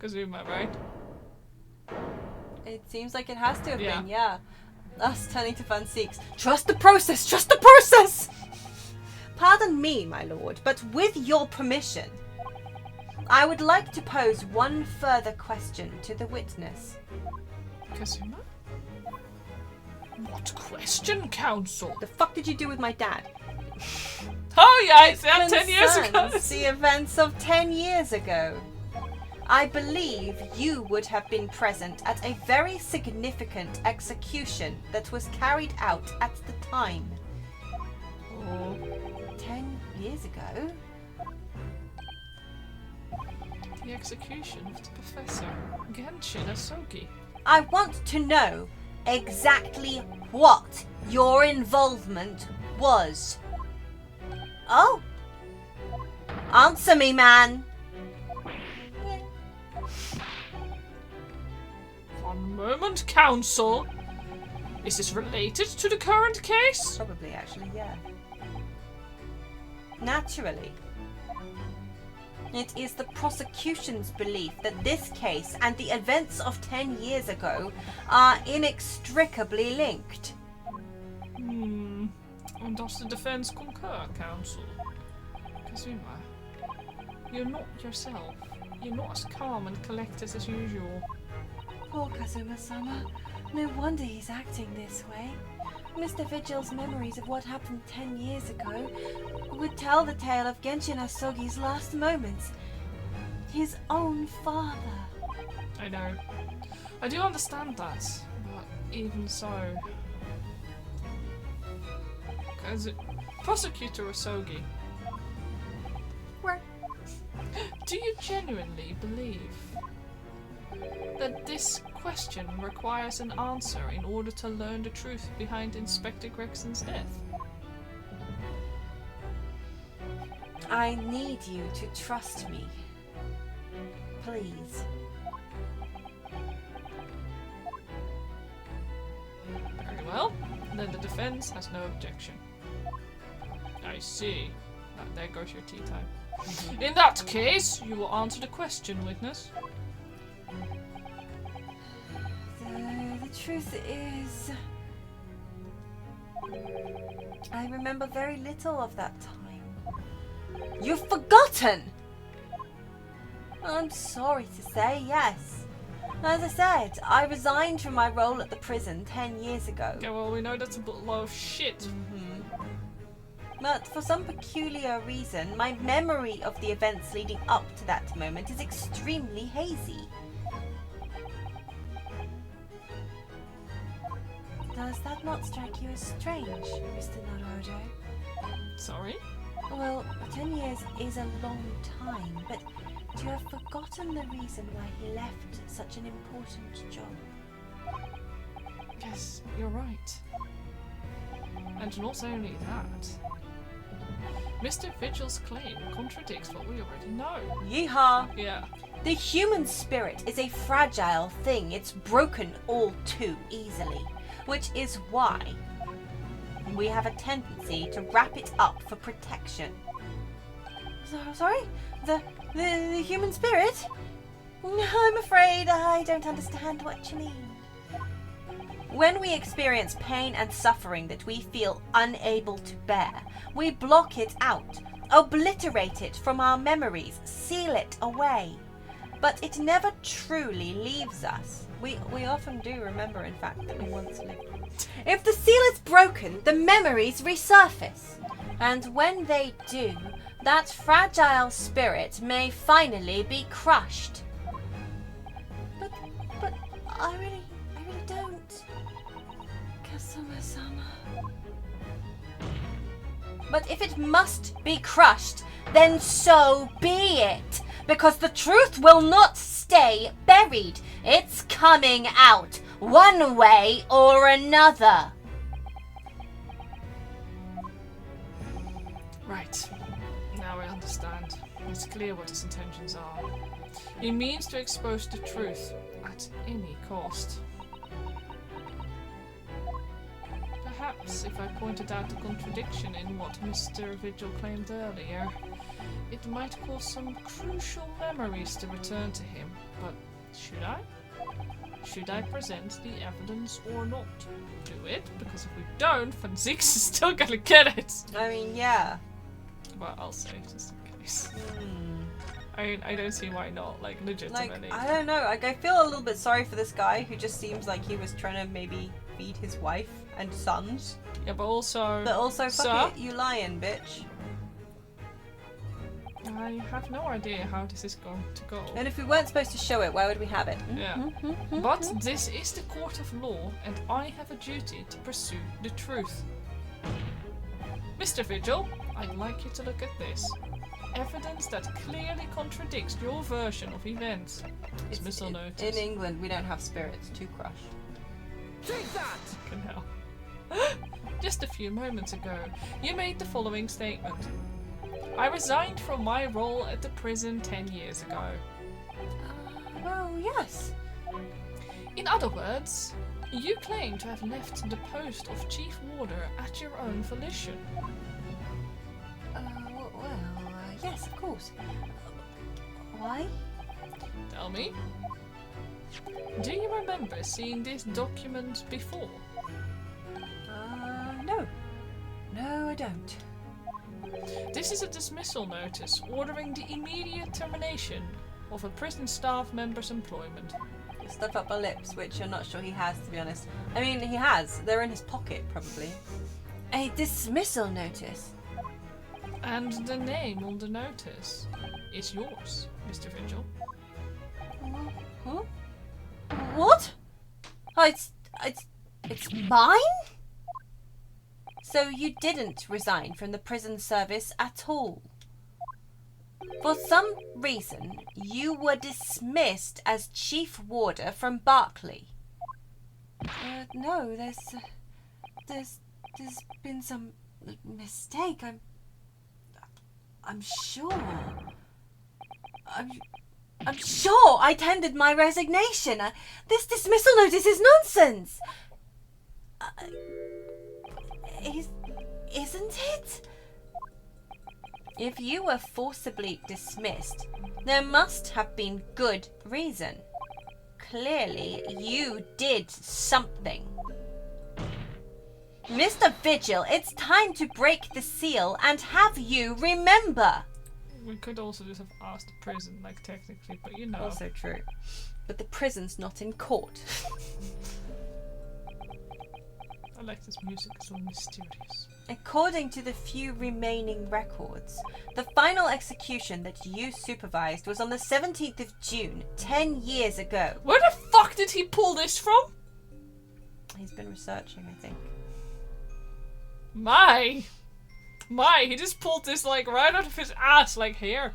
Kazuma, right? It seems like it has to have Yeah. been, yeah. Us turning to Fanseeks. Trust the process! Trust the process! Pardon me, my lord, but with your permission, I would like to pose one further question to the witness. Kazuma? What question, counsel? The fuck did you do with my dad? Oh yeah, it's 10 years ago. Concerns the events of 10 years ago. I believe you would have been present at a very significant execution that was carried out at the time. Oh. 10 years ago? The execution of the Professor Genshin Asogi. I want to know exactly what your involvement was. Oh? Answer me, man. One moment, counsel. Is this related to the current case? Probably, actually, yeah. Naturally. It is the prosecution's belief that this case and the events of 10 years ago are inextricably linked. And does the defense concur, counsel? Kazuma, you're not yourself. You're not as calm and collected as usual. Poor Kazuma-sama. No wonder he's acting this way. Mr. Vigil's memories of what happened 10 years ago would tell the tale of Genshin Asogi's last moments. His own father. I know. I do understand that, but even so... Prosecutor Asogi. Where? Do you genuinely believe that this question requires an answer in order to learn the truth behind Inspector Gregson's death? I need you to trust me. Please. Very well. Then the defense has no objection. I see. There goes your tea time. In that case, you will answer the question, witness. The truth is, I remember very little of that time. You've forgotten! I'm sorry to say, yes. As I said, I resigned from my role at the prison 10 years ago. Okay, well, we know that's a lot of shit. But for some peculiar reason, my memory of the events leading up to that moment is extremely hazy. Does that not strike you as strange, Mr. Naruto? Sorry? Well, 10 years is a long time, but to have forgotten the reason why he left such an important job. Yes, you're right. And not only that, Mr. Vigil's claim contradicts what we already know. Yeehaw! Yeah. The human spirit is a fragile thing. It's broken all too easily, which is why we have a tendency to wrap it up for protection. Sorry? The human spirit? I'm afraid I don't understand what you mean. When we experience pain and suffering that we feel unable to bear, we block it out, obliterate it from our memories, seal it away. But it never truly leaves us. We often do remember, in fact, that we once lived. If the seal is broken, the memories resurface. And when they do, that fragile spirit may finally be crushed. But I really don't. Kasama-sama. But if it must be crushed, then so be it. Because the truth will not stay buried. It's coming out, one way or another. Right. Now I understand. It's clear what his intentions are. He means to expose the truth at any cost. Perhaps if I pointed out the contradiction in what Mr. Vigil claimed earlier, it might cause some crucial memories to return to him. But should I? Should I present the evidence or not? Do it, because if we don't, then Ziggs is still gonna get it. I mean, yeah. But I'll say just in case. I don't see why not, like, legitimately. I don't know. Like, I feel a little bit sorry for this guy who just seems like he was trying to maybe feed his wife and sons. Yeah, but also, fuck sir, it, you lying, bitch. I have no idea how this is going to go. And if we weren't supposed to show it, where would we have it? Yeah. But this is the court of law, and I have a duty to pursue the truth. Mr. Vigil, I'd like you to look at this. Evidence that clearly contradicts your version of events. Dismissal notice. In England, we don't have spirits to crush. Take that! Fucking hell. Just a few moments ago, you made the following statement. I resigned from my role at the prison 10 years ago. Well, yes. In other words, you claim to have left the post of Chief Warder at your own volition. Yes, of course. Why? Tell me. Do you remember seeing this document before? No. No, I don't. This is a dismissal notice ordering the immediate termination of a prison staff member's employment. Stuff up my lips, which I'm not sure he has, to be honest. I mean, he has. They're in his pocket, probably. A dismissal notice? And the name on the notice is yours, Mr. Vigil. Huh? What? Oh, it's mine? So you didn't resign from the prison service at all? For some reason, you were dismissed as chief warder from Berkeley. No, there's been some mistake. I'm sure. I'm sure I tendered my resignation. This dismissal notice is nonsense. Isn't it? If you were forcibly dismissed, there must have been good reason. Clearly, you did something. Mr. Vigil, it's time to break the seal and have you remember. We could also just have asked the prison, like, technically, but you know. Also true. But the prison's not in court. I like this music, it's so mysterious. According to the few remaining records, the final execution that you supervised was on the 17th of June, 10 years ago. Where the fuck did he pull this from? He's been researching, I think. He just pulled this, like, right out of his ass, like, here.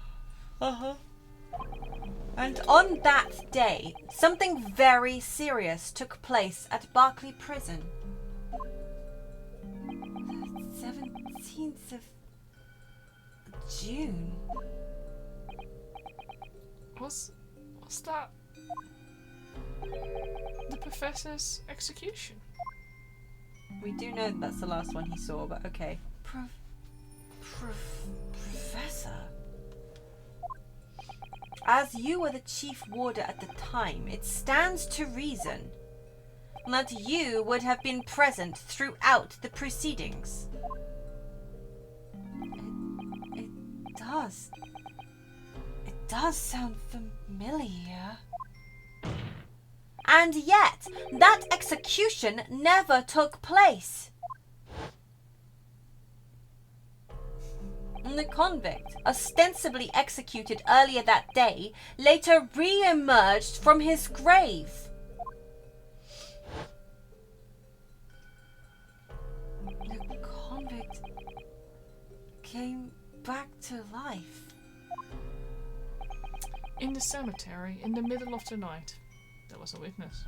And on that day, something very serious took place at Berkeley Prison. The 17th of June. Was that the professor's execution? We do know that that's the last one he saw, but okay. Professor? As you were the chief warder at the time, it stands to reason that you would have been present throughout the proceedings. It does. It does sound familiar. And yet, that execution never took place. The convict, ostensibly executed earlier that day, later re-emerged from his grave. The convict came back to life. In the cemetery, in the middle of the night, there was a witness.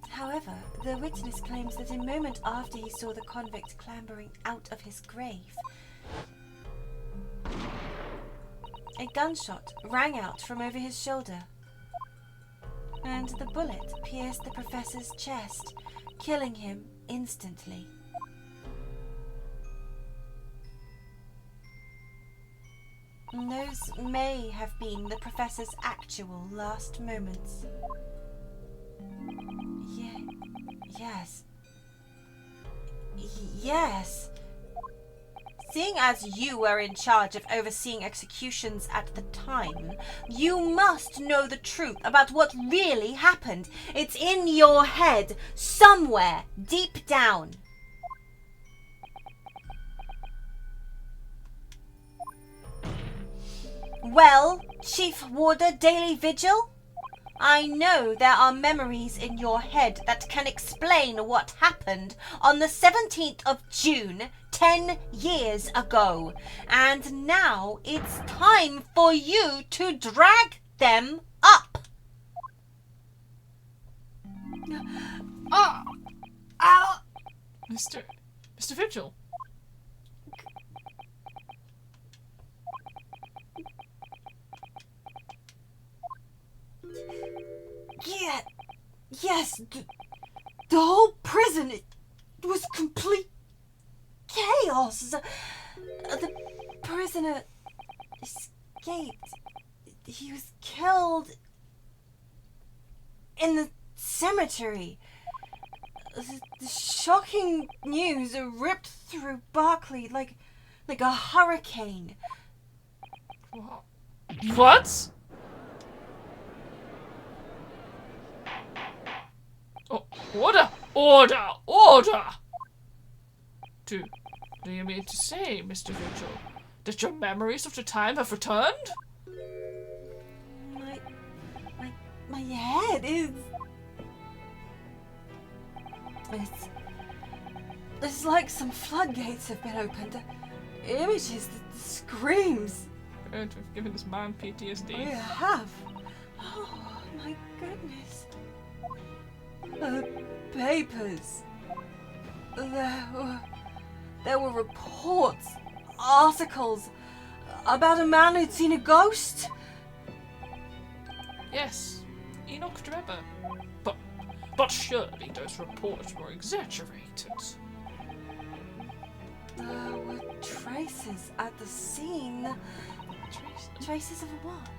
However, the witness claims that a moment after he saw the convict clambering out of his grave, a gunshot rang out from over his shoulder, and the bullet pierced the professor's chest, killing him instantly. Those may have been the professor's actual last moments. Yes. Seeing as you were in charge of overseeing executions at the time, you must know the truth about what really happened. It's in your head, somewhere, deep down. Well, Chief Warder Daily Vigil? I know there are memories in your head that can explain what happened on the 17th of June, 10 years ago. And now it's time for you to drag them up. Mr. Vigil. Yes, the whole prison, it was complete chaos. The prisoner escaped. He was killed in the cemetery. The shocking news ripped through Berkeley like a hurricane. What? Oh, order! Do you mean to say, Mr. Vigil, that your memories of the time have returned? My head is... It's like some floodgates have been opened. images, the screams. Good, we've given this man PTSD. I have. Oh my goodness. The papers. There were reports, articles about a man who'd seen a ghost. Yes, Enoch Drebber. But surely those reports were exaggerated. There were traces at the scene. Traces of what?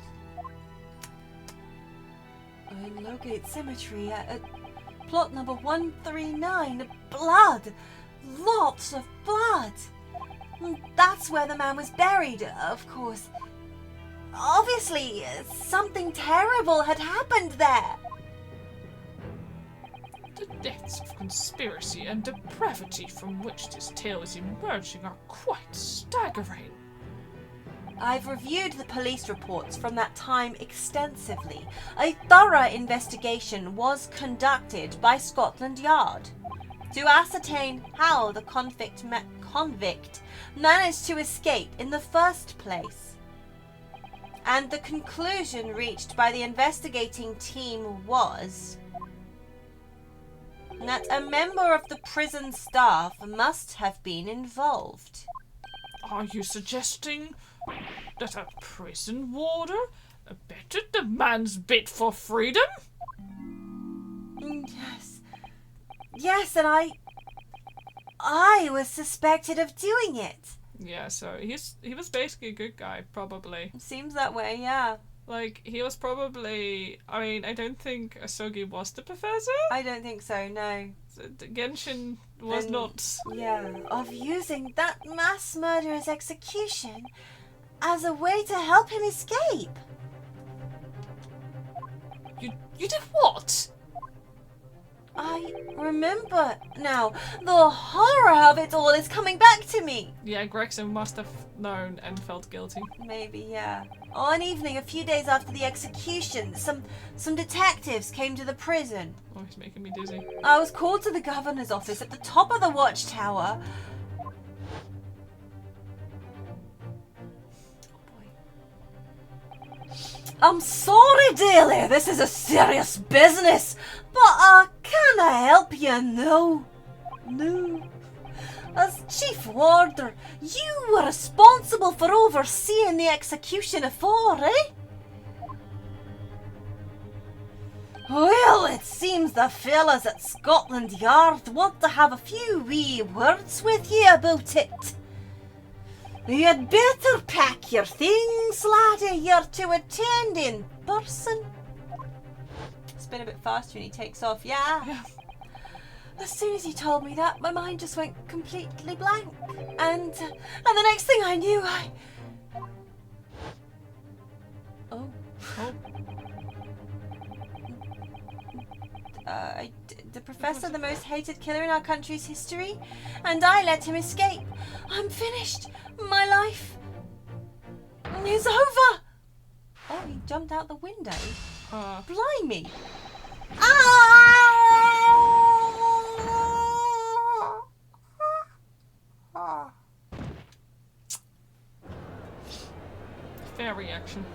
In Logate Cemetery at plot number 139. Blood! Lots of blood! That's where the man was buried, of course. Obviously, something terrible had happened there. The depths of conspiracy and depravity from which this tale is emerging are quite staggering. I've reviewed the police reports from that time extensively. A thorough investigation was conducted by Scotland Yard to ascertain how the convict managed to escape in the first place. And the conclusion reached by the investigating team was that a member of the prison staff must have been involved. Are you suggesting that a prison warder abetted the man's bid for freedom? Yes. Yes, and I was suspected of doing it. Yeah, so he was basically a good guy, probably. Seems that way, yeah. Like, he was probably... I mean, I don't think Asogi was the professor. I don't think so, no. Genshin was not... Yeah, of using that mass murderer's execution as a way to help him escape. You did what? I remember now. The horror of it all is coming back to me. Yeah, Gregson must have known and felt guilty. Maybe, yeah. On an evening a few days after the execution, some detectives came to the prison. Oh, he's making me dizzy. I was called to the governor's office at the top of the watchtower. I'm sorry, dearie, this is a serious business, but can I help you? No. As chief warder, you were responsible for overseeing the execution afore, eh? Well, it seems the fellas at Scotland Yard want to have a few wee words with you about it. You'd better pack your things, laddie. You're to attend in person. Spin a bit faster and he takes off. Yeah. As soon as he told me that, my mind just went completely blank. And the next thing I knew, the professor, the most hated killer in our country's history, and I let him escape. I'm finished. My life is over. Oh, he jumped out the window. Blimey. Fair reaction.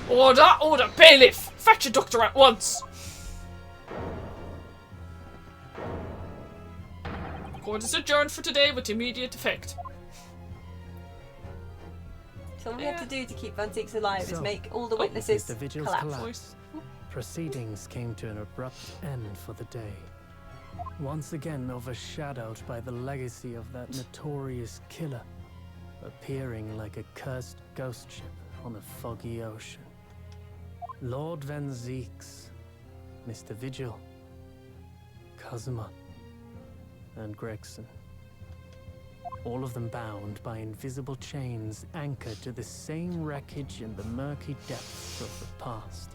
Order, bailiff! Fetch a doctor at once! Court is adjourned for today with immediate effect. So all we have to do to keep Van Zieks alive is make all the witnesses Mr. Vigil's collapse. Proceedings came to an abrupt end for the day. Once again overshadowed by the legacy of that notorious killer, appearing like a cursed ghost ship on a foggy ocean. Lord Van Zieks, Mr. Vigil, Kazuma, and Gregson. All of them bound by invisible chains anchored to the same wreckage in the murky depths of the past.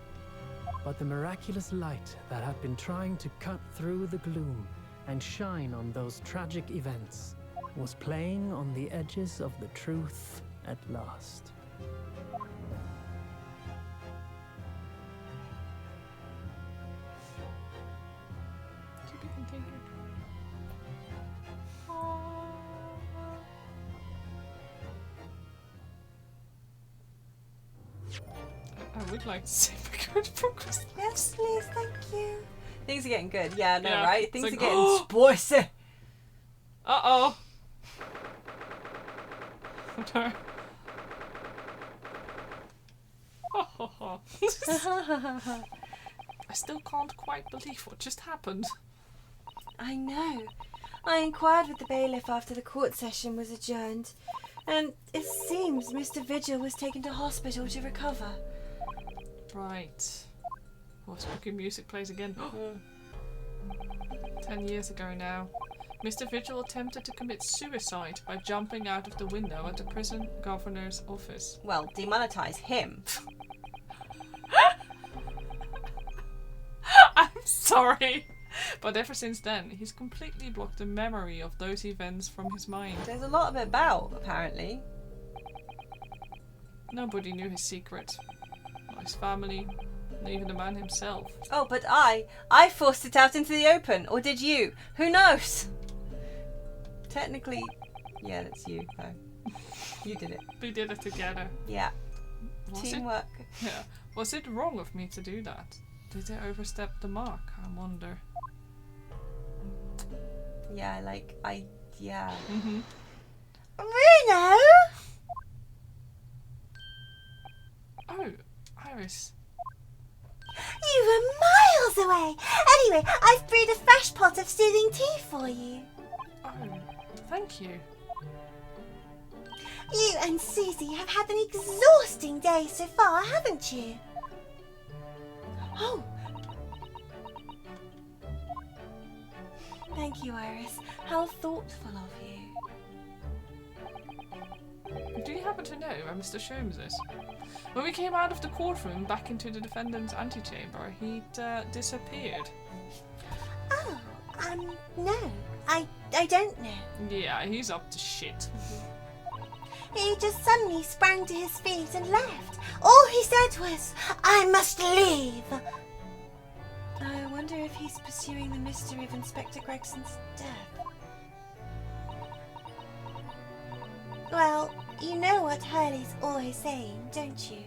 But the miraculous light that had been trying to cut through the gloom and shine on those tragic events was playing on the edges of the truth at last. To be continued. would like to see my good progress. Yes, please, thank you. Things are getting good. Yeah, no, Yeah, right? it's Things like, are getting spicy. Uh-oh. No. I still can't quite believe what just happened. I know. I inquired with the bailiff after the court session was adjourned, and it seems Mr. Vigil was taken to hospital to recover. Right. Oh, spooky music plays again. 10 years ago now, Mr. Vigil attempted to commit suicide by jumping out of the window at the prison governor's office. Well, demonetize him. I'm sorry. But ever since then, he's completely blocked the memory of those events from his mind. There's a lot of it about, apparently. Nobody knew his secret. Not his family, not even the man himself. Oh, but I forced it out into the open. Or did you? Who knows? Technically, yeah, that's you, though. You did it. We did it together. Yeah. Was Teamwork. Yeah. Was it wrong of me to do that? Did I overstep the mark? I wonder. Yeah, like, yeah. Mm-hmm. Bruno! Oh, Iris. You were miles away! Anyway, I've brewed a fresh pot of soothing tea for you. Oh, thank you. You and Susie have had an exhausting day so far, haven't you? Oh. Thank you, Iris. How thoughtful of you. Do you happen to know where Mr. Sholmes is? When we came out of the courtroom back into the defendant's antechamber, he'd disappeared. Oh, no. I don't know. Yeah, he's up to shit. He just suddenly sprang to his feet and left. All he said was, "I must leave." I wonder if he's pursuing the mystery of Inspector Gregson's death. Well, you know what Hurley's always saying, don't you?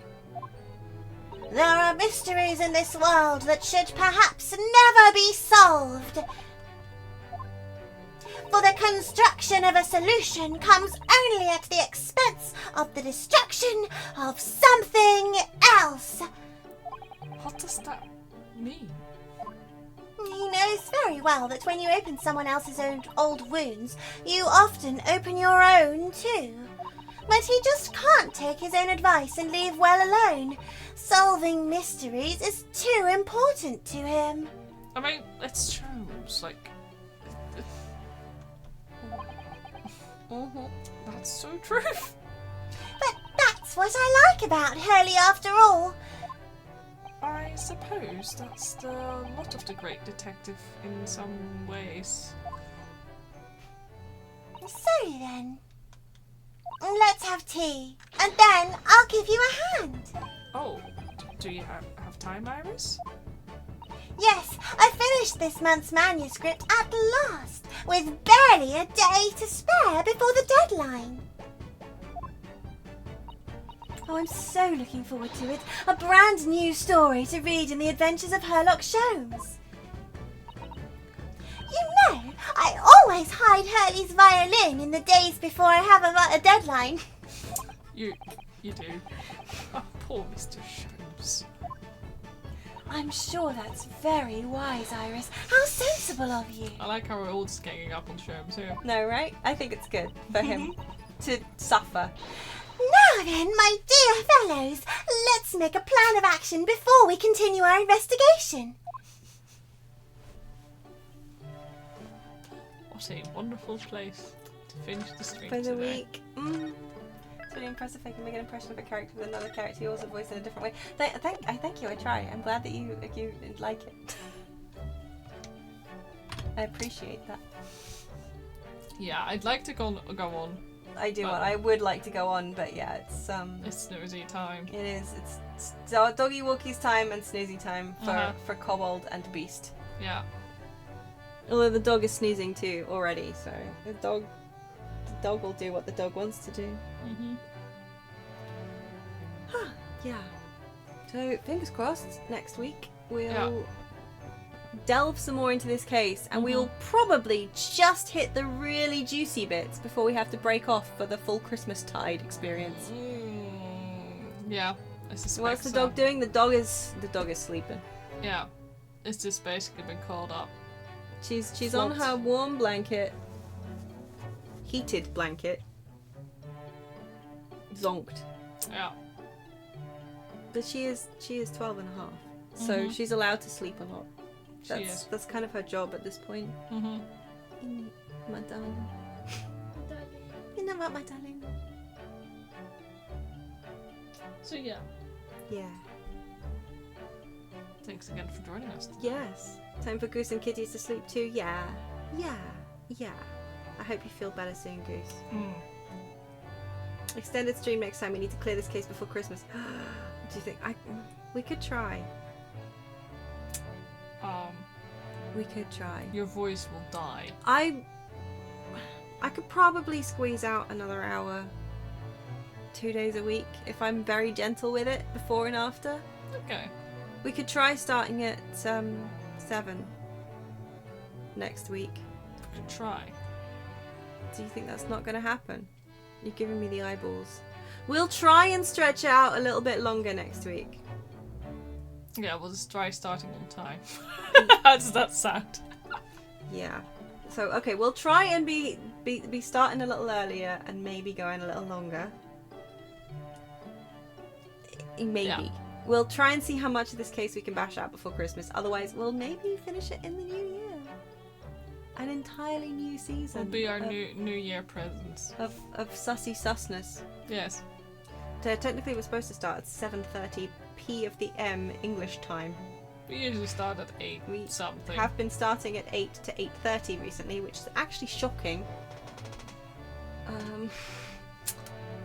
There are mysteries in this world that should perhaps never be solved. For the construction of a solution comes only at the expense of the destruction of something else. What does that mean? He knows very well that when you open someone else's old wounds, you often open your own too. But he just can't take his own advice and leave well alone. Solving mysteries is too important to him. I mean, it's Sholmes, like... That's so true. But that's what I like about Hurley after all. I suppose that's the lot of the great detective in some ways. So then, let's have tea, and then I'll give you a hand. Oh, do you have time, Iris? Yes, I finished this month's manuscript at last, with barely a day to spare before the deadline. Oh, I'm so looking forward to it. A brand new story to read in the adventures of Herlock Sholmes. You know, I always hide Hurley's violin in the days before I have a deadline. You do. Oh, poor Mr. Sholmes. I'm sure that's very wise, Iris. How sensible of you. I like how we're all just ganging up on Sholmes here. No, right? I think it's good for him to suffer. Now then, my dear fellows, let's make a plan of action before we continue our investigation. What a wonderful place to finish the stream For the today. week. It's really impressive if I can make an impression of a character with another character you also voice in a different way. I thank you, I try. I'm glad that you like it. I appreciate that. Yeah, I'd like to go on. I do. But- I would like to go on, but yeah, it's It's snoozy time. it is. It's doggy walkies time and snoozy time for Kobold and Beast. Yeah. Although the dog is sneezing too already, so the dog will do what the dog wants to do. Mm-hmm. Yeah. So fingers crossed. Next week we'll Yeah. delve some more into this case, and we'll probably just hit the really juicy bits before we have to break off for the full Christmas tide experience. Yeah, I suspect What's the so. dog doing? The dog is sleeping. Yeah, it's just basically been called up. She's on her warm blanket, heated blanket, zonked. Yeah. But she is 12 and a half, so she's allowed to sleep a lot. She is. That's kind of her job at this point. Mm-hmm. My darling. You know what, my darling? So yeah, Yeah. thanks again for joining us. Yes. Time for Goose and Kitties to sleep too. Yeah. Yeah. Yeah. I hope you feel better soon, Goose. Extended stream next time. We need to clear this case before Christmas. Do you think we could try? We could try. Your voice will die. I could probably squeeze out another hour 2 days a week if I'm very gentle with it before and after. Okay. We could try starting at 7 next week. I could try. Do you think that's not going to happen? You're giving me the eyeballs. We'll try and stretch out a little bit longer next week. Yeah, we'll just try starting on time. How does that sound? Yeah. So okay, we'll try and be starting a little earlier and maybe going a little longer. Maybe. Yeah. We'll try and see how much of this case we can bash out before Christmas. Otherwise, we'll maybe finish it in the new year. An entirely new season. Will be our new year presents. of sussy sussness. Yes. Technically, we're supposed to start at 7:30 p.m. English time. We usually start at 8 We something. have been starting at 8 to 8:30 recently, which is actually shocking.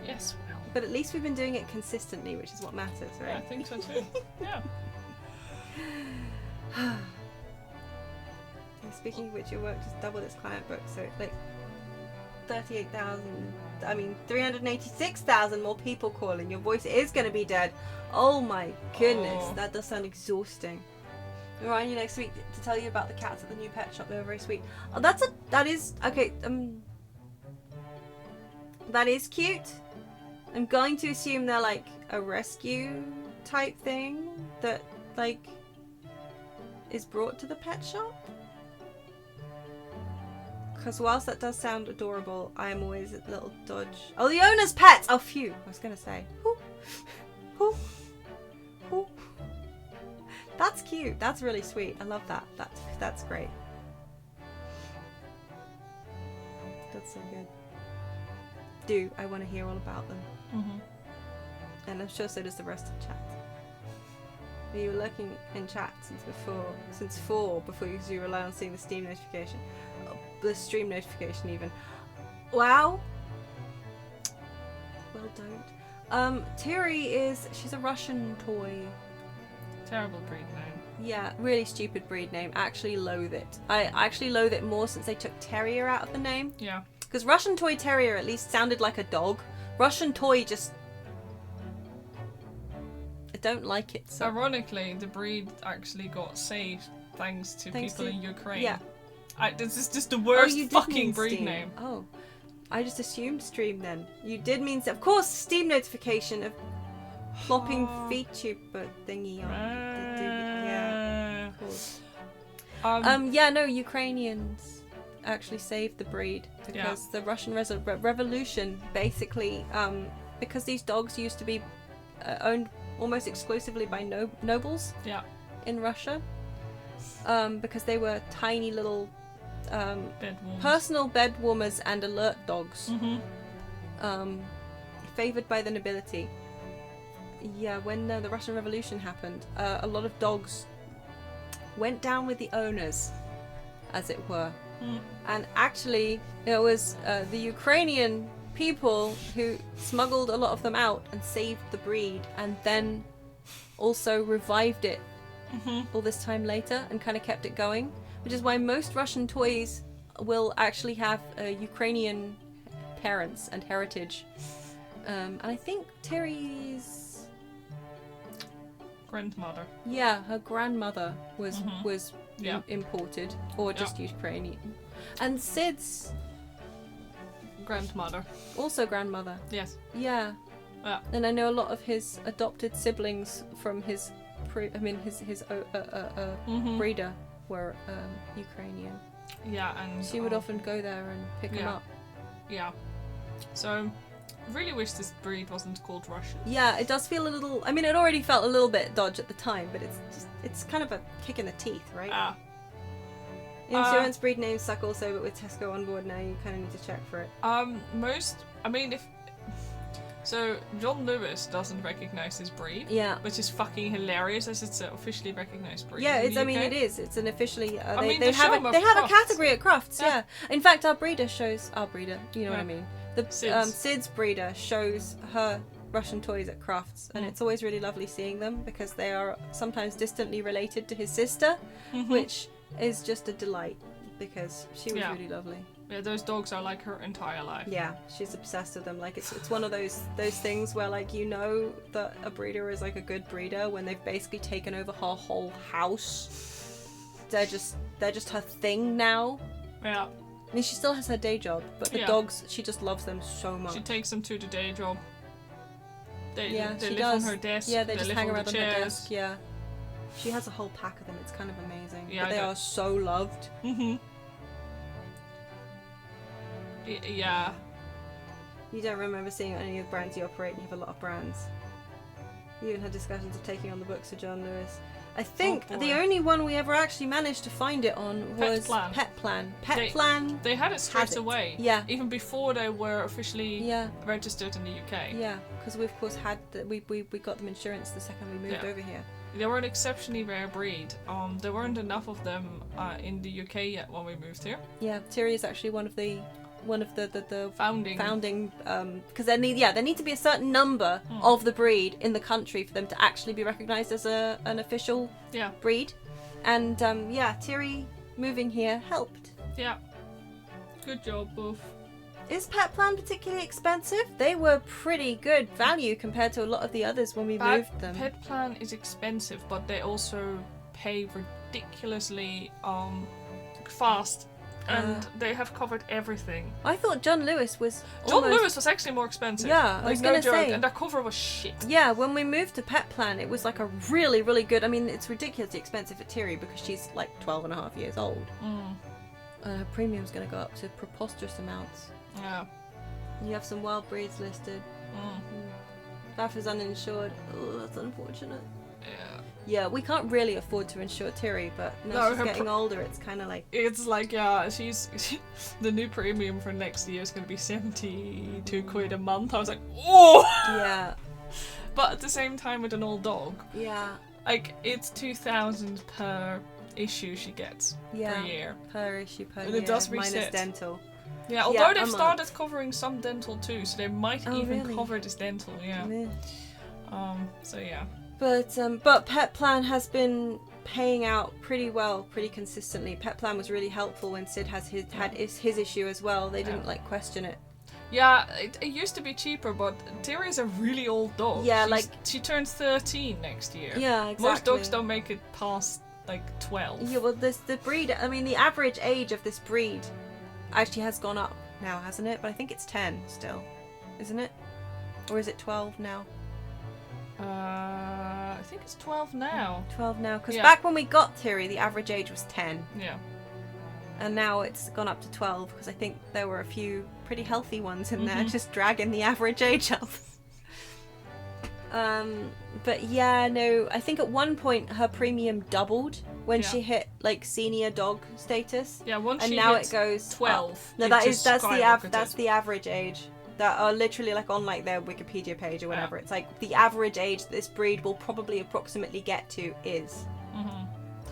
Yes, well. But at least we've been doing it consistently, which is what matters, Yeah, I right? think so too. Yeah. Speaking of which, your work just doubled its client book, so like 386,000 more people calling. Your voice is going to be dead. Oh my goodness, Oh. that does sound exhausting. We're on you next week to tell you about the cats at the new pet shop. They were very sweet. Oh, that is okay. That is cute. I'm going to assume they're like a rescue type thing that like is brought to the pet shop. Because whilst that does sound adorable, I am always a little dodge. Oh, the owner's pets! Oh, phew. I was going to say. Ooh. Ooh. Ooh. That's cute. That's really sweet. I love that. That's great. That's so good. I want to hear all about them. Mm-hmm. And I'm sure so does the rest of the chat. You were lurking in chat since 4 before you rely on seeing the Steam notification. The stream notification even. Wow. Well, don't. Tiri she's a Russian toy. Terrible breed name. Yeah, really stupid breed name. Actually loathe it. I actually loathe it more since they took terrier out of the name. Yeah. Because Russian toy terrier at least sounded like a dog. Russian toy just... I don't like it. So. Ironically, the breed actually got saved thanks to people in Ukraine. Yeah. This is just the worst you did fucking mean breed Steam. name. Oh. I just assumed stream then. You did mean... Of course, Steam notification of flopping VTuber thingy on. Yeah, of course. Yeah, no, Ukrainians actually saved the breed because the Russian Revolution basically, because these dogs used to be owned almost exclusively by nobles in Russia, because they were tiny little personal bed warmers and alert dogs, favored by the nobility. Yeah, when the Russian Revolution happened, a lot of dogs went down with the owners, as it were. And actually, it was the Ukrainian people who smuggled a lot of them out and saved the breed, and then also revived it all this time later and kind of kept it going. Which is why most Russian toys will actually have Ukrainian parents and heritage. And I think Terry's Grandmother. Yeah, her grandmother was Yeah. imported or just Ukrainian. And Sid's Grandmother. also grandmother. Yes. Yeah. Yeah. And I know a lot of his adopted siblings from his breeder were Ukrainian. Yeah, and She would often go there and pick them yeah. up. Yeah. So, really wish this breed wasn't called Russian. Yeah, it does feel a little. I mean, it already felt a little bit dodge at the time, but it's kind of a kick in the teeth, right? Ah. Insurance breed names suck also, but with Tesco on board now, you kind of need to check for it. So John Lewis doesn't recognize his breed. Yeah. Which is fucking hilarious, as it's an officially recognized breed. Yeah, in it's. the I mean, UK. it is. It's an officially. I mean, They they have show 'em a at they have a Crufts. category at Crufts. Yeah. In fact, our breeder shows our breeder. You know what I Yeah. mean? The Sid's. Sid's breeder shows her Russian toys at Crufts, and it's always really lovely seeing them because they are sometimes distantly related to his sister, which is just a delight because she was Yeah. really lovely. Yeah, those dogs are like her entire life. Yeah, she's obsessed with them. Like it's one of those things where like you know that a breeder is like a good breeder when they've basically taken over her whole house. They're just her thing now. Yeah. I mean, she still has her day job, but the Yeah. dogs, she just loves them so much. She takes them to the day job. They Yeah, they she live does. on her desk. Yeah, they just live hang on around the on her chairs. desk. Yeah, she has a whole pack of them. It's kind of amazing. Yeah, but they I are so loved. Yeah. You don't remember seeing any of the brands you operate, and you have a lot of brands. You even had discussions of taking on the books of John Lewis. I think Oh, boy. the only one we ever actually managed to find it on was Plan. Pet Plan. They- Plan. They had it straight it. away. Yeah. Even before they were officially Yeah, registered in the UK. yeah, because we of course had we got them insurance the second we moved Yeah. over here. They were an exceptionally rare breed. There weren't enough of them in the UK yet when we moved here. Yeah, Tyri is actually one of the Founding. because there need to be a certain number of the breed in the country for them to actually be recognised as an official Yeah. breed, and Tyri moving here helped. Yeah. Good job, both. Is Pet Plan particularly expensive? They were pretty good value compared to a lot of the others when we moved them. Pet Plan is expensive, but they also pay ridiculously fast. And they have covered everything. I thought John Lewis was John Lewis was actually more expensive. Yeah, I like was no gonna joke. say. And their cover was shit. Yeah, when we moved to Pet Plan, it was like a really, really good. I mean, it's ridiculously expensive for Tyri because she's like 12 and a half years old. And her premium's going to go up to preposterous amounts. Yeah. You have some wild breeds listed. Bath is uninsured. Oh, that's unfortunate. Yeah. Yeah, we can't really afford to insure Tyri, but now No, she's her getting older, it's kind of like... It's like, yeah, the new premium for next year is going to be 72 quid a month. I was like, oh! Yeah. But at the same time, with an old dog, Yeah. like, it's 2,000 per issue she gets per year. Per issue, per And year, it does minus reset. dental. Yeah, although a they've month. started covering some dental too, so they might Oh, even really? cover this dental, yeah. Meh. So yeah. But Pet Plan has been paying out pretty well, pretty consistently. Pet Plan was really helpful when Sid had his issue as well. They didn't like question it. Yeah, it used to be cheaper, but Tyri's a really old dog. Yeah, she turns 13 next year. Yeah, exactly. Most dogs don't make it past like 12. Yeah, well, the breed. I mean, the average age of this breed actually has gone up now, hasn't it? But I think it's 10 still, isn't it? Or is it 12 now? I think it's 12 now. 12 now, because Yeah. back when we got Tyri, the average age was 10, Yeah. and now it's gone up to 12 because I think there were a few pretty healthy ones in there, just dragging the average age up. But yeah, no, I think at one point her premium doubled when she hit like senior dog status. Yeah, once And she now hits it goes 12. up. No, it that's just the skyrocketed. that's the average age. That are literally like on like their Wikipedia page or whatever. It's like the average age this breed will probably approximately get to is.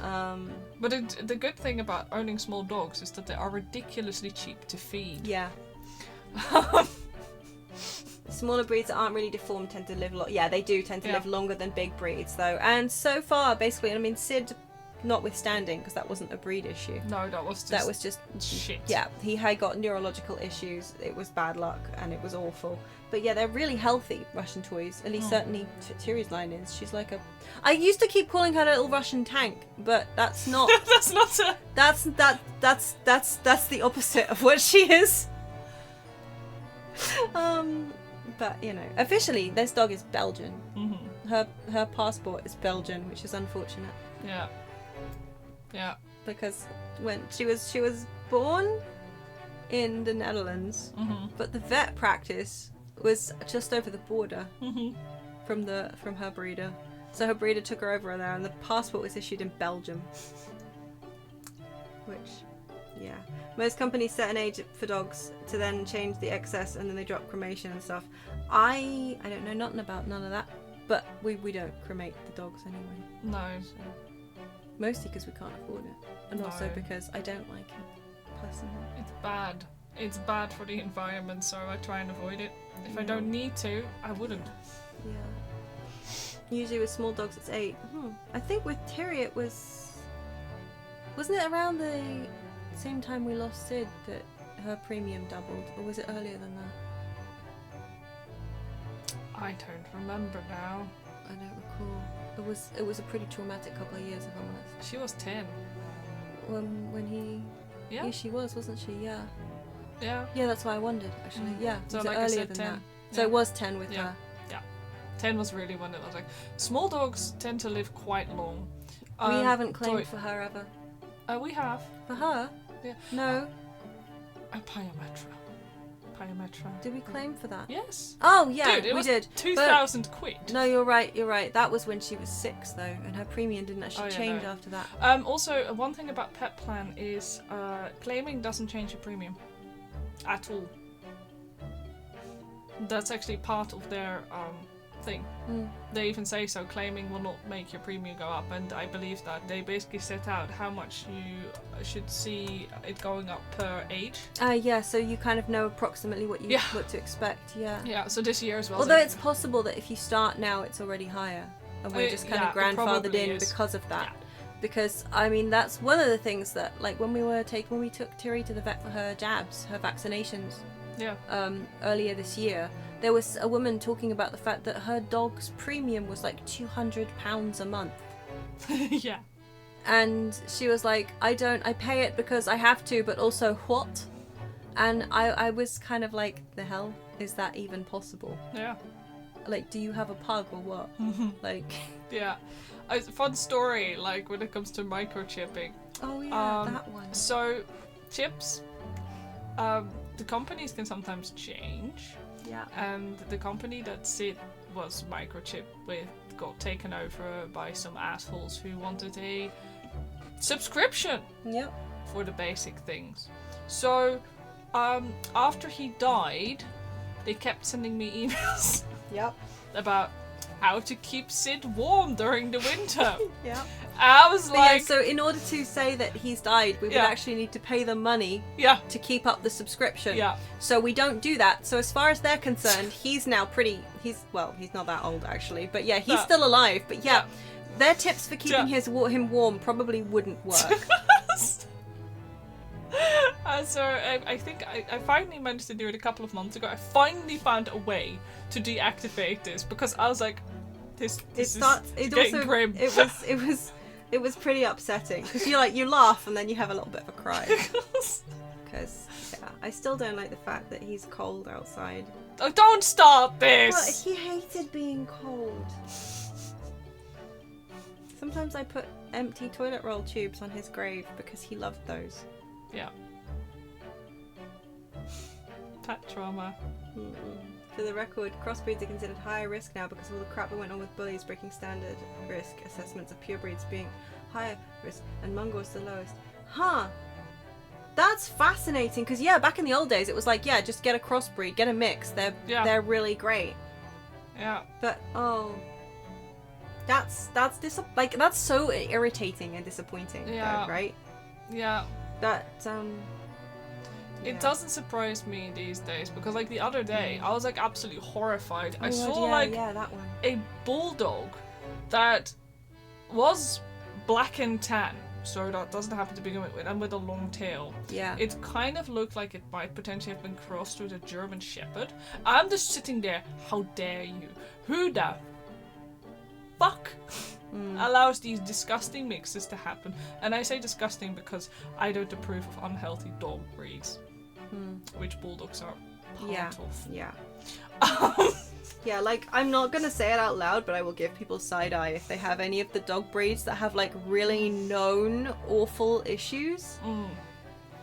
But the good thing about owning small dogs is that they are ridiculously cheap to feed. Yeah. Smaller breeds that aren't really deformed tend to live yeah, they do tend to live longer than big breeds though. And so far, basically, I mean, Sid notwithstanding, because that wasn't a breed issue. No, that was just shit. Yeah, he had got neurological issues. It was bad luck, and it was awful. But yeah, they're really healthy Russian toys. At least certainly Tiri's line is. She's like a. I used to keep calling her a little Russian tank, but that's not. That's not a. That's the opposite of what she is. But you know, officially this dog is Belgian. Mm-hmm. Her passport is Belgian, which is unfortunate. Yeah. Yeah. Because when she was born in the Netherlands, but the vet practice was just over the border from her breeder. So her breeder took her over there, and the passport was issued in Belgium. Which, yeah, most companies set an age for dogs to then change the excess, and then they drop cremation and stuff. I don't know nothing about none of that, but we don't cremate the dogs anyway. No. So. Mostly because we can't afford it, and also No. because I don't like it personally. It's bad. It's bad for the environment, so I try and avoid it. If I don't need to, I wouldn't. Yeah. Usually with small dogs it's 8. I think with Tiri it wasn't it around the same time we lost Sid that her premium doubled, or was it earlier than that? I don't remember now. I don't recall. It was a pretty traumatic couple of years, if I'm honest. She was 10. When he Yeah. she was, wasn't she? Yeah. Yeah. Yeah, that's why I wondered actually. Yeah. So Was like it I earlier said, than 10. that? So Yeah. it was 10 with Yeah. her. 10 was really when it was like. Small dogs tend to live quite long. We haven't toy- claimed for her ever. We have. For her? Yeah. No. Pyometra. Did we claim for that? Yes. Oh yeah, Dude, it we was did. 2,000 quid. No, you're right. That was when she was 6 though, and her premium didn't actually change no. after that. Also, one thing about Pet Plan is claiming doesn't change your premium at all. That's actually part of their thing. They even say so. Claiming will not make your premium go up, and I believe that they basically set out how much you should see it going up per age. Yeah, so you kind of know approximately what to expect. Yeah. Yeah. So this year as well. Although it's possible that if you start now, it's already higher, and we're just kind of it grandfathered probably in is. because of that. Yeah. Because I mean, that's one of the things that, like, when we took Tiri to the vet for her jabs, her vaccinations. Yeah. Earlier this year, there was a woman talking about the fact that her dog's premium was like £200 a month. Yeah. And she was like, I pay it because I have to, but also what? And I was kind of like, the hell? Is that even possible? Yeah. Like, do you have a pug or what? Like... Yeah. Fun story, like, when it comes to microchipping. Oh yeah, that one. So, chips, the companies can sometimes change. Yeah. And the company that Sid was microchipped with got taken over by some assholes who wanted a subscription Yep. for the basic things. So, after he died, they kept sending me emails Yep. about how to keep Sid warm during the winter. Yeah. I was But like, yeah, so in order to say that he's died, we would Yeah. actually need to pay them money yeah, to keep up the subscription. yeah, So we don't do that. So as far as they're concerned, he's now he's not that old actually, but yeah, he's No. still alive. But yeah, Yeah. their tips for keeping Yeah. him warm probably wouldn't work. So I think I finally managed to do it a couple of months ago. I finally found a way to deactivate this because I was like, this is getting grim. It was pretty upsetting because you laugh and then you have a little bit of a cry because I still don't like the fact that he's cold outside. Oh, don't start But this! he hated being cold. Sometimes I put empty toilet roll tubes on his grave because he loved those. Yeah. Pet trauma. For the record, crossbreeds are considered higher risk now because of all the crap that went on with bullies breaking standard risk assessments of purebreeds being higher risk and mongrels the lowest. Huh. That's fascinating because back in the old days it was like, just get a crossbreed, get a mix. They're really great. Yeah. But that's so irritating and disappointing. Yeah. Though, right? Yeah. That It doesn't surprise me these days because, like, the other day I was like absolutely horrified. I saw that one. a bulldog that was black and tan, so that doesn't happen to begin with, and with a long tail. Yeah. It kind of looked like it might potentially have been crossed with a German Shepherd. I'm just sitting there, how dare you? Who the fuck allows these disgusting mixes to happen? And I say disgusting because I don't approve of unhealthy dog breeds, which bulldogs are part of. Yeah. Yeah, like, I'm not gonna say it out loud, but I will give people side eye if they have any of the dog breeds that have, like, really known awful issues.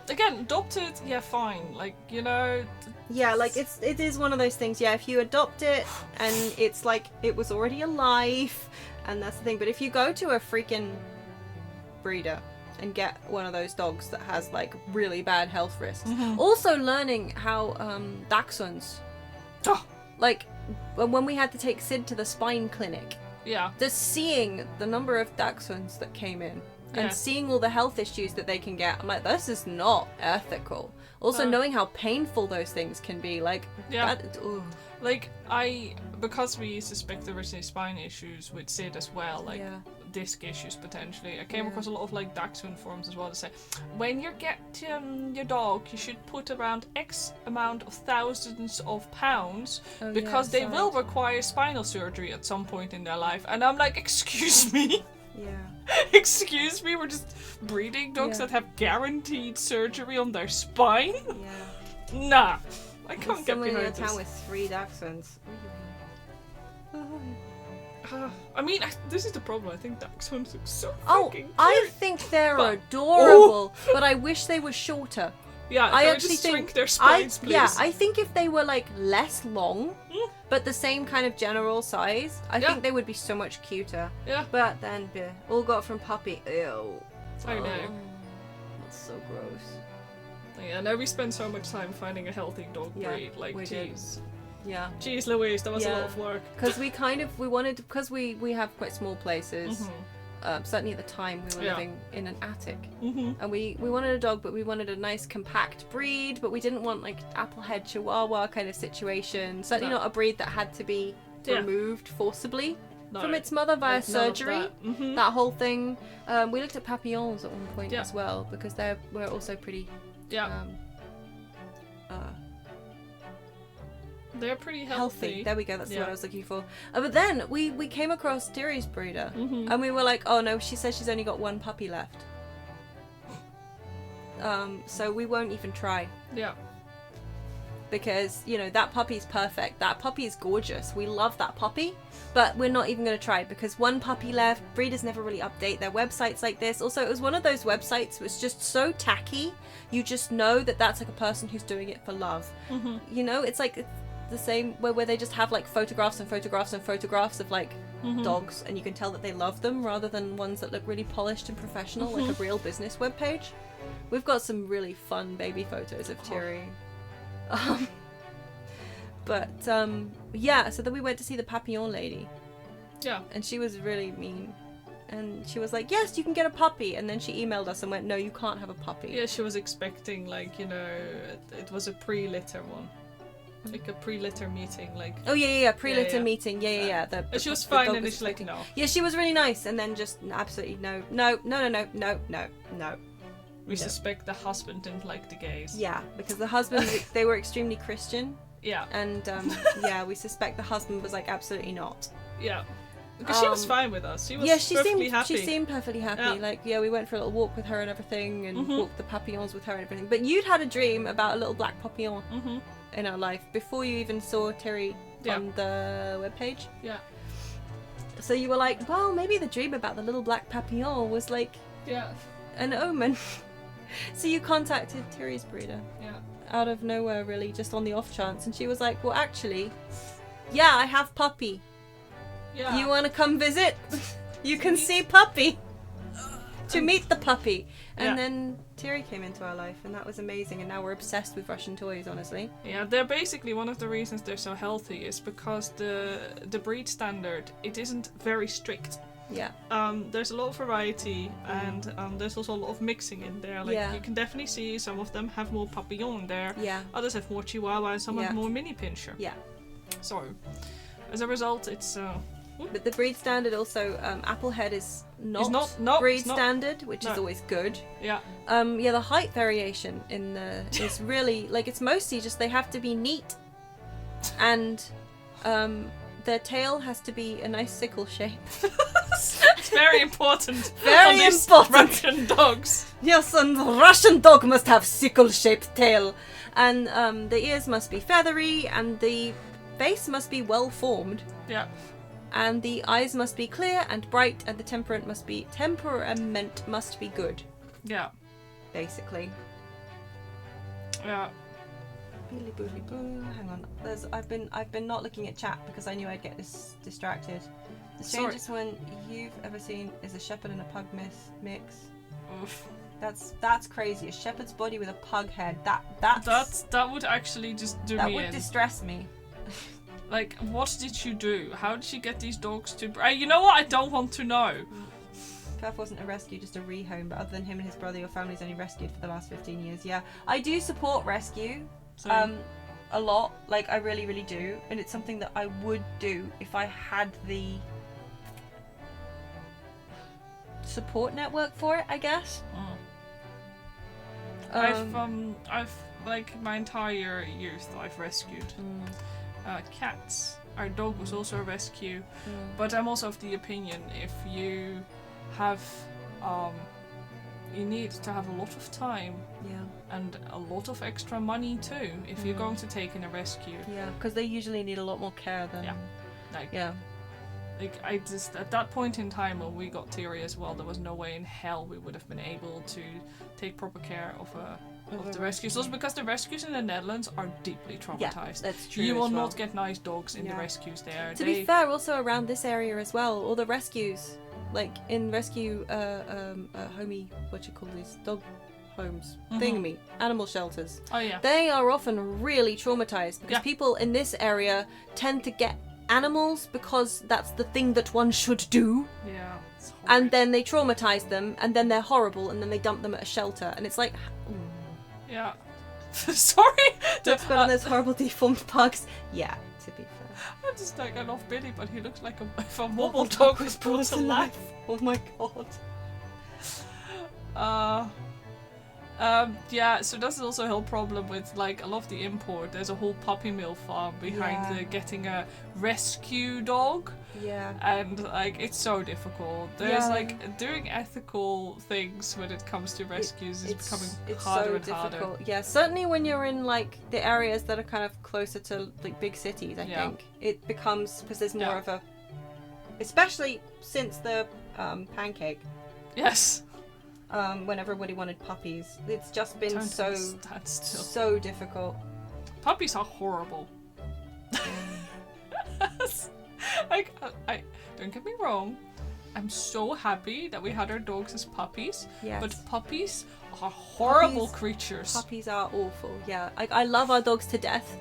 Again, adopted, yeah, fine. Like, you know... Yeah, like, it is one of those things, yeah, if you adopt it, and it's like, it was already alive, and that's the thing, but if you go to a freaking breeder and get one of those dogs that has, like, really bad health risks. Also learning how, dachshunds... Like, when we had to take Sid to the spine clinic, just seeing the number of dachshunds that came in and seeing all the health issues that they can get, I'm like, this is not ethical. Also, knowing how painful those things can be, like, like, because we suspect originally spine issues with Sid as well, like, disc issues potentially, I came across a lot of, like, dachshund forums as well to say, when you get your dog, you should put around X amount of thousands of pounds, because they will require spinal surgery at some point in their life. And I'm like, excuse me? Excuse me, we're just breeding dogs that have guaranteed surgery on their spine? Nah, I can't get behind this. in a town with 3 dachshunds. I mean, this is the problem. I think dachshunds look so fucking cute. I think they're adorable, but I wish they were shorter. Yeah, I actually actually shrink think their spines, please. Yeah, I think if they were like less long, but the same kind of general size, I think they would be so much cuter. Yeah. But then, all got from puppy. Ew. I know. That's so gross. Yeah, now we spend so much time finding a healthy dog breed. Like, jeez. Yeah. Jeez Louise, that was a lot of work. Because we wanted, because we have quite small places. Certainly at the time we were living in an attic, and we wanted a dog, but we wanted a nice compact breed, but we didn't want like applehead chihuahua kind of situation. Certainly not a breed that had to be removed forcibly from its mother via surgery. That whole thing. We looked at papillons at one point as well, because we're also pretty they're pretty healthy. There we go, that's the word I was looking for. But then we came across Terry's breeder, and we were like, oh no, she says she's only got 1 puppy left. So we won't even try. Yeah. Because, you know, that puppy's perfect. That puppy is gorgeous. We love that puppy, but we're not even going to try because 1 puppy left. Breeders never really update their websites like this. Also, it was one of those websites that was just so tacky. You just know that that's like a person who's doing it for love. You know, it's like the same where they just have like photographs and photographs and photographs of like dogs, and you can tell that they love them rather than ones that look really polished and professional, like a real business webpage. We've got some really fun baby photos of Thierry. Yeah, so then we went to see the papillon lady. Yeah. And she was really mean. And she was like, yes, you can get a puppy. And then she emailed us and went, no, you can't have a puppy. Yeah, she was expecting, like, you know, it was a pre-litter one. Like a pre-litter meeting, like... Oh, yeah, pre-litter meeting. Yeah. And she was fine, and she's like, no. Yeah, she was really nice. And then just absolutely no. We suspect the husband didn't like the gays. Yeah, because the husband, they were extremely Christian. Yeah. And, we suspect the husband was like, absolutely not. Yeah. Because she was fine with us. She was perfectly happy. She seemed perfectly happy. Yeah. Like, we went for a little walk with her and everything, and walked the papillons with her and everything. But you'd had a dream about a little black papillon in our life before you even saw Terry on the webpage. Yeah. So you were like, well, maybe the dream about the little black papillon was like an omen. So you contacted Terry's breeder. Yeah. Out of nowhere, really, just on the off chance. And she was like, well, actually, I have puppy. Yeah. You want to come visit? You can see puppy. To meet the puppy. And then Terry came into our life, and that was amazing. And now we're obsessed with Russian toys, honestly. Yeah, they're basically one of the reasons they're so healthy is because the breed standard, it isn't very strict. Yeah. There's a lot of variety, and there's also a lot of mixing in there. Like you can definitely see some of them have more papillon in there. Yeah. Others have more chihuahua, and some have more mini pinscher. Yeah. So, as a result, But the breed standard also, Applehead is not, no, breed it's not. standard, which No. is always good. Yeah. Yeah, the height variation in the is really like it's mostly just they have to be neat, and their tail has to be a nice sickle shape. It's very important. Very on these important. Russian dogs. Yes, and the Russian dog must have sickle-shaped tail, and the ears must be feathery, and the face must be well formed, Yeah. and the eyes must be clear and bright, and the temperament must be good, Yeah. basically. Yeah. Beely boodly boo. Hang on. I've been not looking at chat because I knew I'd get distracted. The strangest one you've ever seen is a shepherd and a pug mix. Oof. That's crazy. A shepherd's body with a pug head. That would actually just do that me would in. distress me. Like, what did you do? How did she get these dogs to... you know what? I don't want to know. Perth wasn't a rescue, just a rehome, but other than him and his brother, your family's only rescued for the last 15 years. Yeah, I do support rescue. So, A lot. Like, I really, really do. And it's something that I would do if I had the support network for it, I guess. I've like my entire youth I've rescued cats. Our dog was also a rescue, but I'm also of the opinion if you have you need to have a lot of time and a lot of extra money too if you're going to take in a rescue. Yeah, because they usually need a lot more care than Like I just at that point in time when we got Thierry as well, there was no way in hell we would have been able to take proper care of the rescues. Also because the rescues in the Netherlands are deeply traumatized. Yeah, that's true. You will as well. not get nice dogs in the rescues there. To be fair, also around this area as well, all the rescues, like in rescue, homey, what you call these dog homes, thingy, animal shelters. Oh yeah. They are often really traumatized because people in this area tend to get animals because that's the thing that one should do. Yeah. And then they traumatize them, and then they're horrible, and then they dump them at a shelter, and it's like, yeah. Sorry. that's got on those horrible deformed pugs. Yeah, to be fair. I'm just like I love Billy, but he looks like a wobble dog was brought to life. Oh my god. Yeah, so that's also a whole problem with like a lot of the import. There's a whole puppy mill farm behind the getting a rescue dog. Yeah. And like it's so difficult. There's like doing ethical things when it comes to rescues is becoming harder and harder. Yeah, certainly when you're in like the areas that are kind of closer to like big cities, I think it becomes because there's more of a, especially since the pancake. Yes. When everybody wanted puppies, it's just been so difficult. Puppies are horrible. Like, I don't get me wrong, I'm so happy that we had our dogs as puppies. Yes. But puppies are horrible creatures. Puppies are awful. Yeah, I love our dogs to death,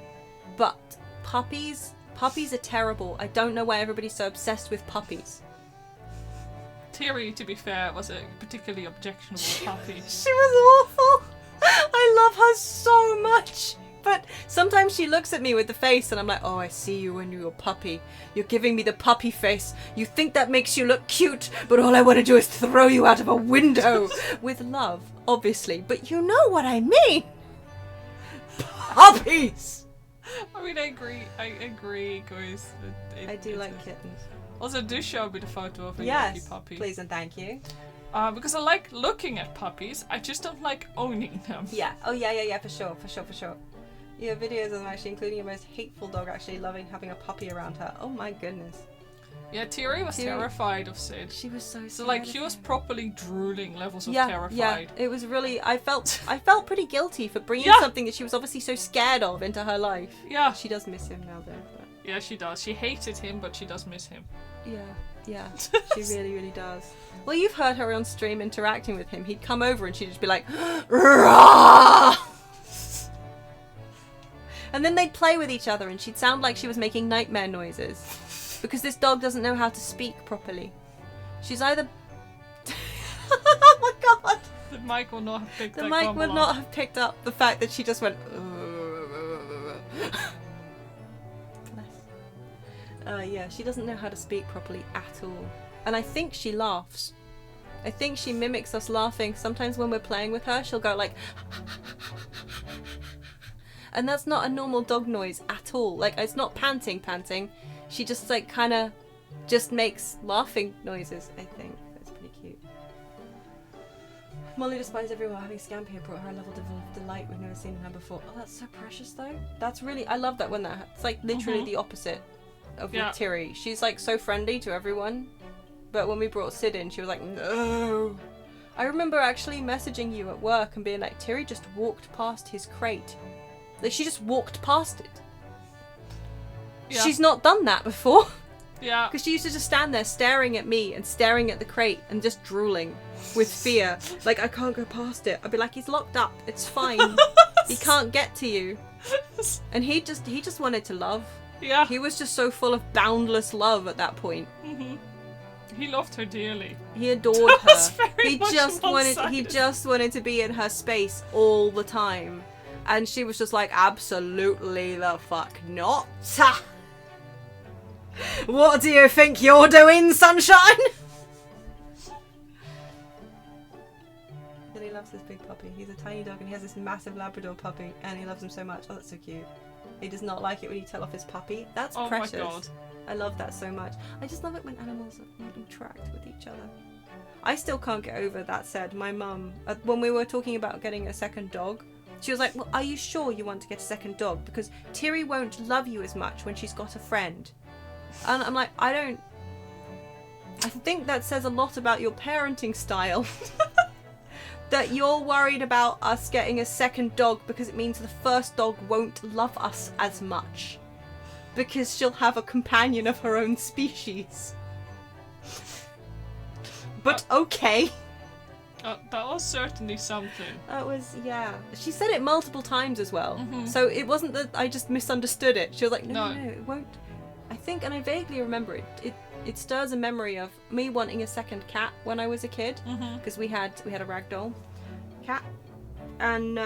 but puppies are terrible. I don't know why everybody's so obsessed with puppies. Thierry, to be fair, was a particularly objectionable puppy. She was awful. I love her so much. But sometimes she looks at me with the face and I'm like, oh, I see you when you're a puppy. You're giving me the puppy face. You think that makes you look cute, but all I want to do is throw you out of a window. With love, obviously. But you know what I mean. Puppies! I mean, I agree, guys. I do like kittens. Also, do show me the photo of a yes, Yorkie puppy. Please and thank you. Because I like looking at puppies, I just don't like owning them. Yeah. Oh yeah, for sure. Your videos of them actually, including your most hateful dog actually loving having a puppy around her. Oh my goodness. Yeah, Thierry was terrified of Sid. She was so scared. So like she was properly drooling levels of terrified. Yeah, it was really. I felt pretty guilty for bringing something that she was obviously so scared of into her life. Yeah. She does miss him now though. But... Yeah, she does. She hated him, but she does miss him. Yeah, she really, really does. Well, you've heard her on stream interacting with him. He'd come over and she'd just be like, Rah! And then they'd play with each other and she'd sound like she was making nightmare noises. Because this dog doesn't know how to speak properly. She's either... Oh my god! The mic will not have picked The mic would not have picked up the fact that she just went... Yeah, she doesn't know how to speak properly at all. And I think she laughs. I think she mimics us laughing. Sometimes when we're playing with her, she'll go like... And that's not a normal dog noise at all. Like, it's not panting. She just, like, kind of just makes laughing noises, I think. That's pretty cute. Molly despises everyone having Scampi brought her a level of delight we've never seen in her before. Oh, that's so precious, though. That's really... I love that when that... It's, like, literally the opposite of with Tiri. She's, like, so friendly to everyone. But when we brought Sid in, she was like, no. I remember actually messaging you at work and being like, Tiri just walked past his crate. Like, she just walked past it. Yeah. She's not done that before. Yeah. Because she used to just stand there staring at me and staring at the crate and just drooling with fear. Like, I can't go past it. I'd be like, he's locked up. It's fine. He can't get to you. And he just wanted to love. Yeah. He was just so full of boundless love at that point. Mm-hmm. He loved her dearly. He adored her. He just wanted to be in her space all the time. And she was just like, absolutely the fuck not. What do you think you're doing, sunshine? But he loves this big puppy. He's a tiny dog and he has this massive Labrador puppy and he loves him so much. Oh, that's so cute. He does not like it when you tell off his puppy. That's precious. Oh my god. I love that so much. I just love it when animals interact with each other. I still can't get over that said. My mum, when we were talking about getting a second dog, she was like, well, are you sure you want to get a second dog? Because Tiri won't love you as much when she's got a friend. And I'm like, I think that says a lot about your parenting style. That you're worried about us getting a second dog because it means the first dog won't love us as much. Because she'll have a companion of her own species. But okay. That was certainly something. That was, yeah. She said it multiple times as well. Mm-hmm. So it wasn't that I just misunderstood it. She was like, no, it won't. I think, and I vaguely remember it. It stirs a memory of me wanting a second cat when I was a kid. Because we had a ragdoll cat. And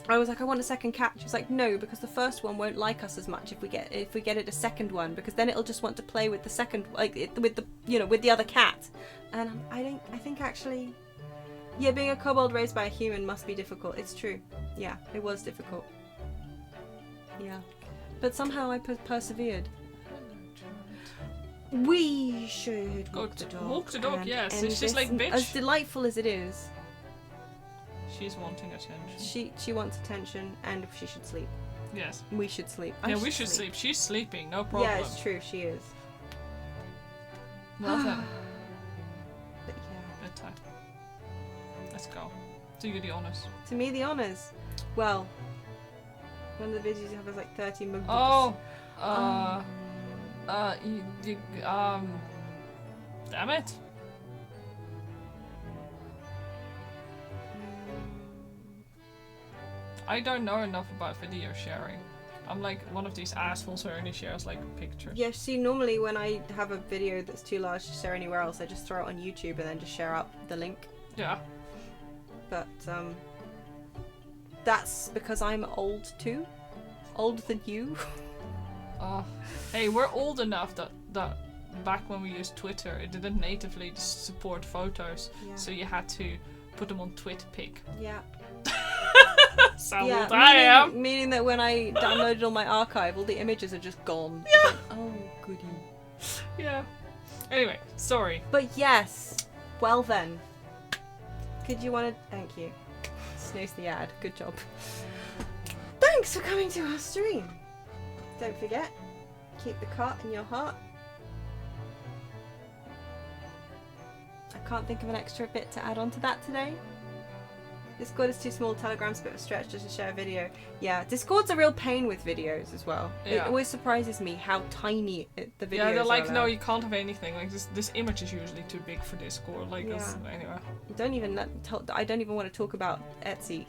I was like, I want a second cat. She was like, no, because the first one won't like us as much if we get it a second one, because then it'll just want to play with the second, with the other cat. And I think actually, yeah, being a kobold raised by a human must be difficult. It's true. Yeah, it was difficult. Yeah, but somehow I persevered. We should walk the dog. Walk the dog, yes. It's just like, bitch. As delightful as it is. She's wanting attention. She wants attention, and she should sleep. Yes. We should sleep. We should sleep. She's sleeping, no problem. Yeah, it's true, she is. Well then. But yeah. Bedtime. Let's go. Do you the honors. To me, the honors. Well, one of the videos you have is like 30 mug. Oh! Damn it. I don't know enough about video sharing. I'm like one of these assholes who only shares like pictures. Yeah, see, normally when I have a video that's too large to share anywhere else, I just throw it on YouTube and then just share out the link. Yeah. But, that's because I'm old too. Older than you. Hey, we're old enough that back when we used Twitter, it didn't natively support photos, so you had to put them on TwitPic. Yeah. That's how old I am. Meaning that when I downloaded all my archive, all the images are just gone. Yeah. Like, oh, goody. Yeah. Anyway, sorry. But yes. Well then. Could you want to... Thank you. Snooze the ad. Good job. Thanks for coming to our stream. Don't forget, keep the cat in your heart. I can't think of an extra bit to add on to that today. Discord is too small, Telegram's a bit of a stretch just to share a video. Yeah, Discord's a real pain with videos as well. Yeah. It always surprises me how tiny the videos are. Yeah, they're like, no, you can't have anything. Like this image is usually too big for Discord. Like, anyway. I don't even want to talk about Etsy.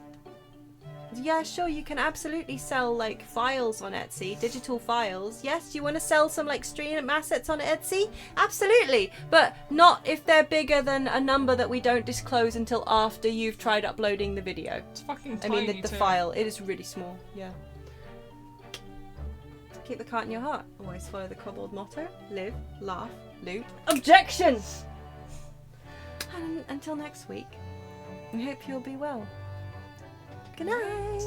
Yeah, sure, you can absolutely sell like files on Etsy, digital files. Yes, you want to sell some like stream assets on Etsy? Absolutely, but not if they're bigger than a number that we don't disclose until after you've tried uploading the video. It's fucking tiny. I mean, the file, it is really small, yeah. keep the heart in your heart. Always follow the kobold motto: live, laugh, loot. Objection! And until next week, we hope you'll be well. Good night.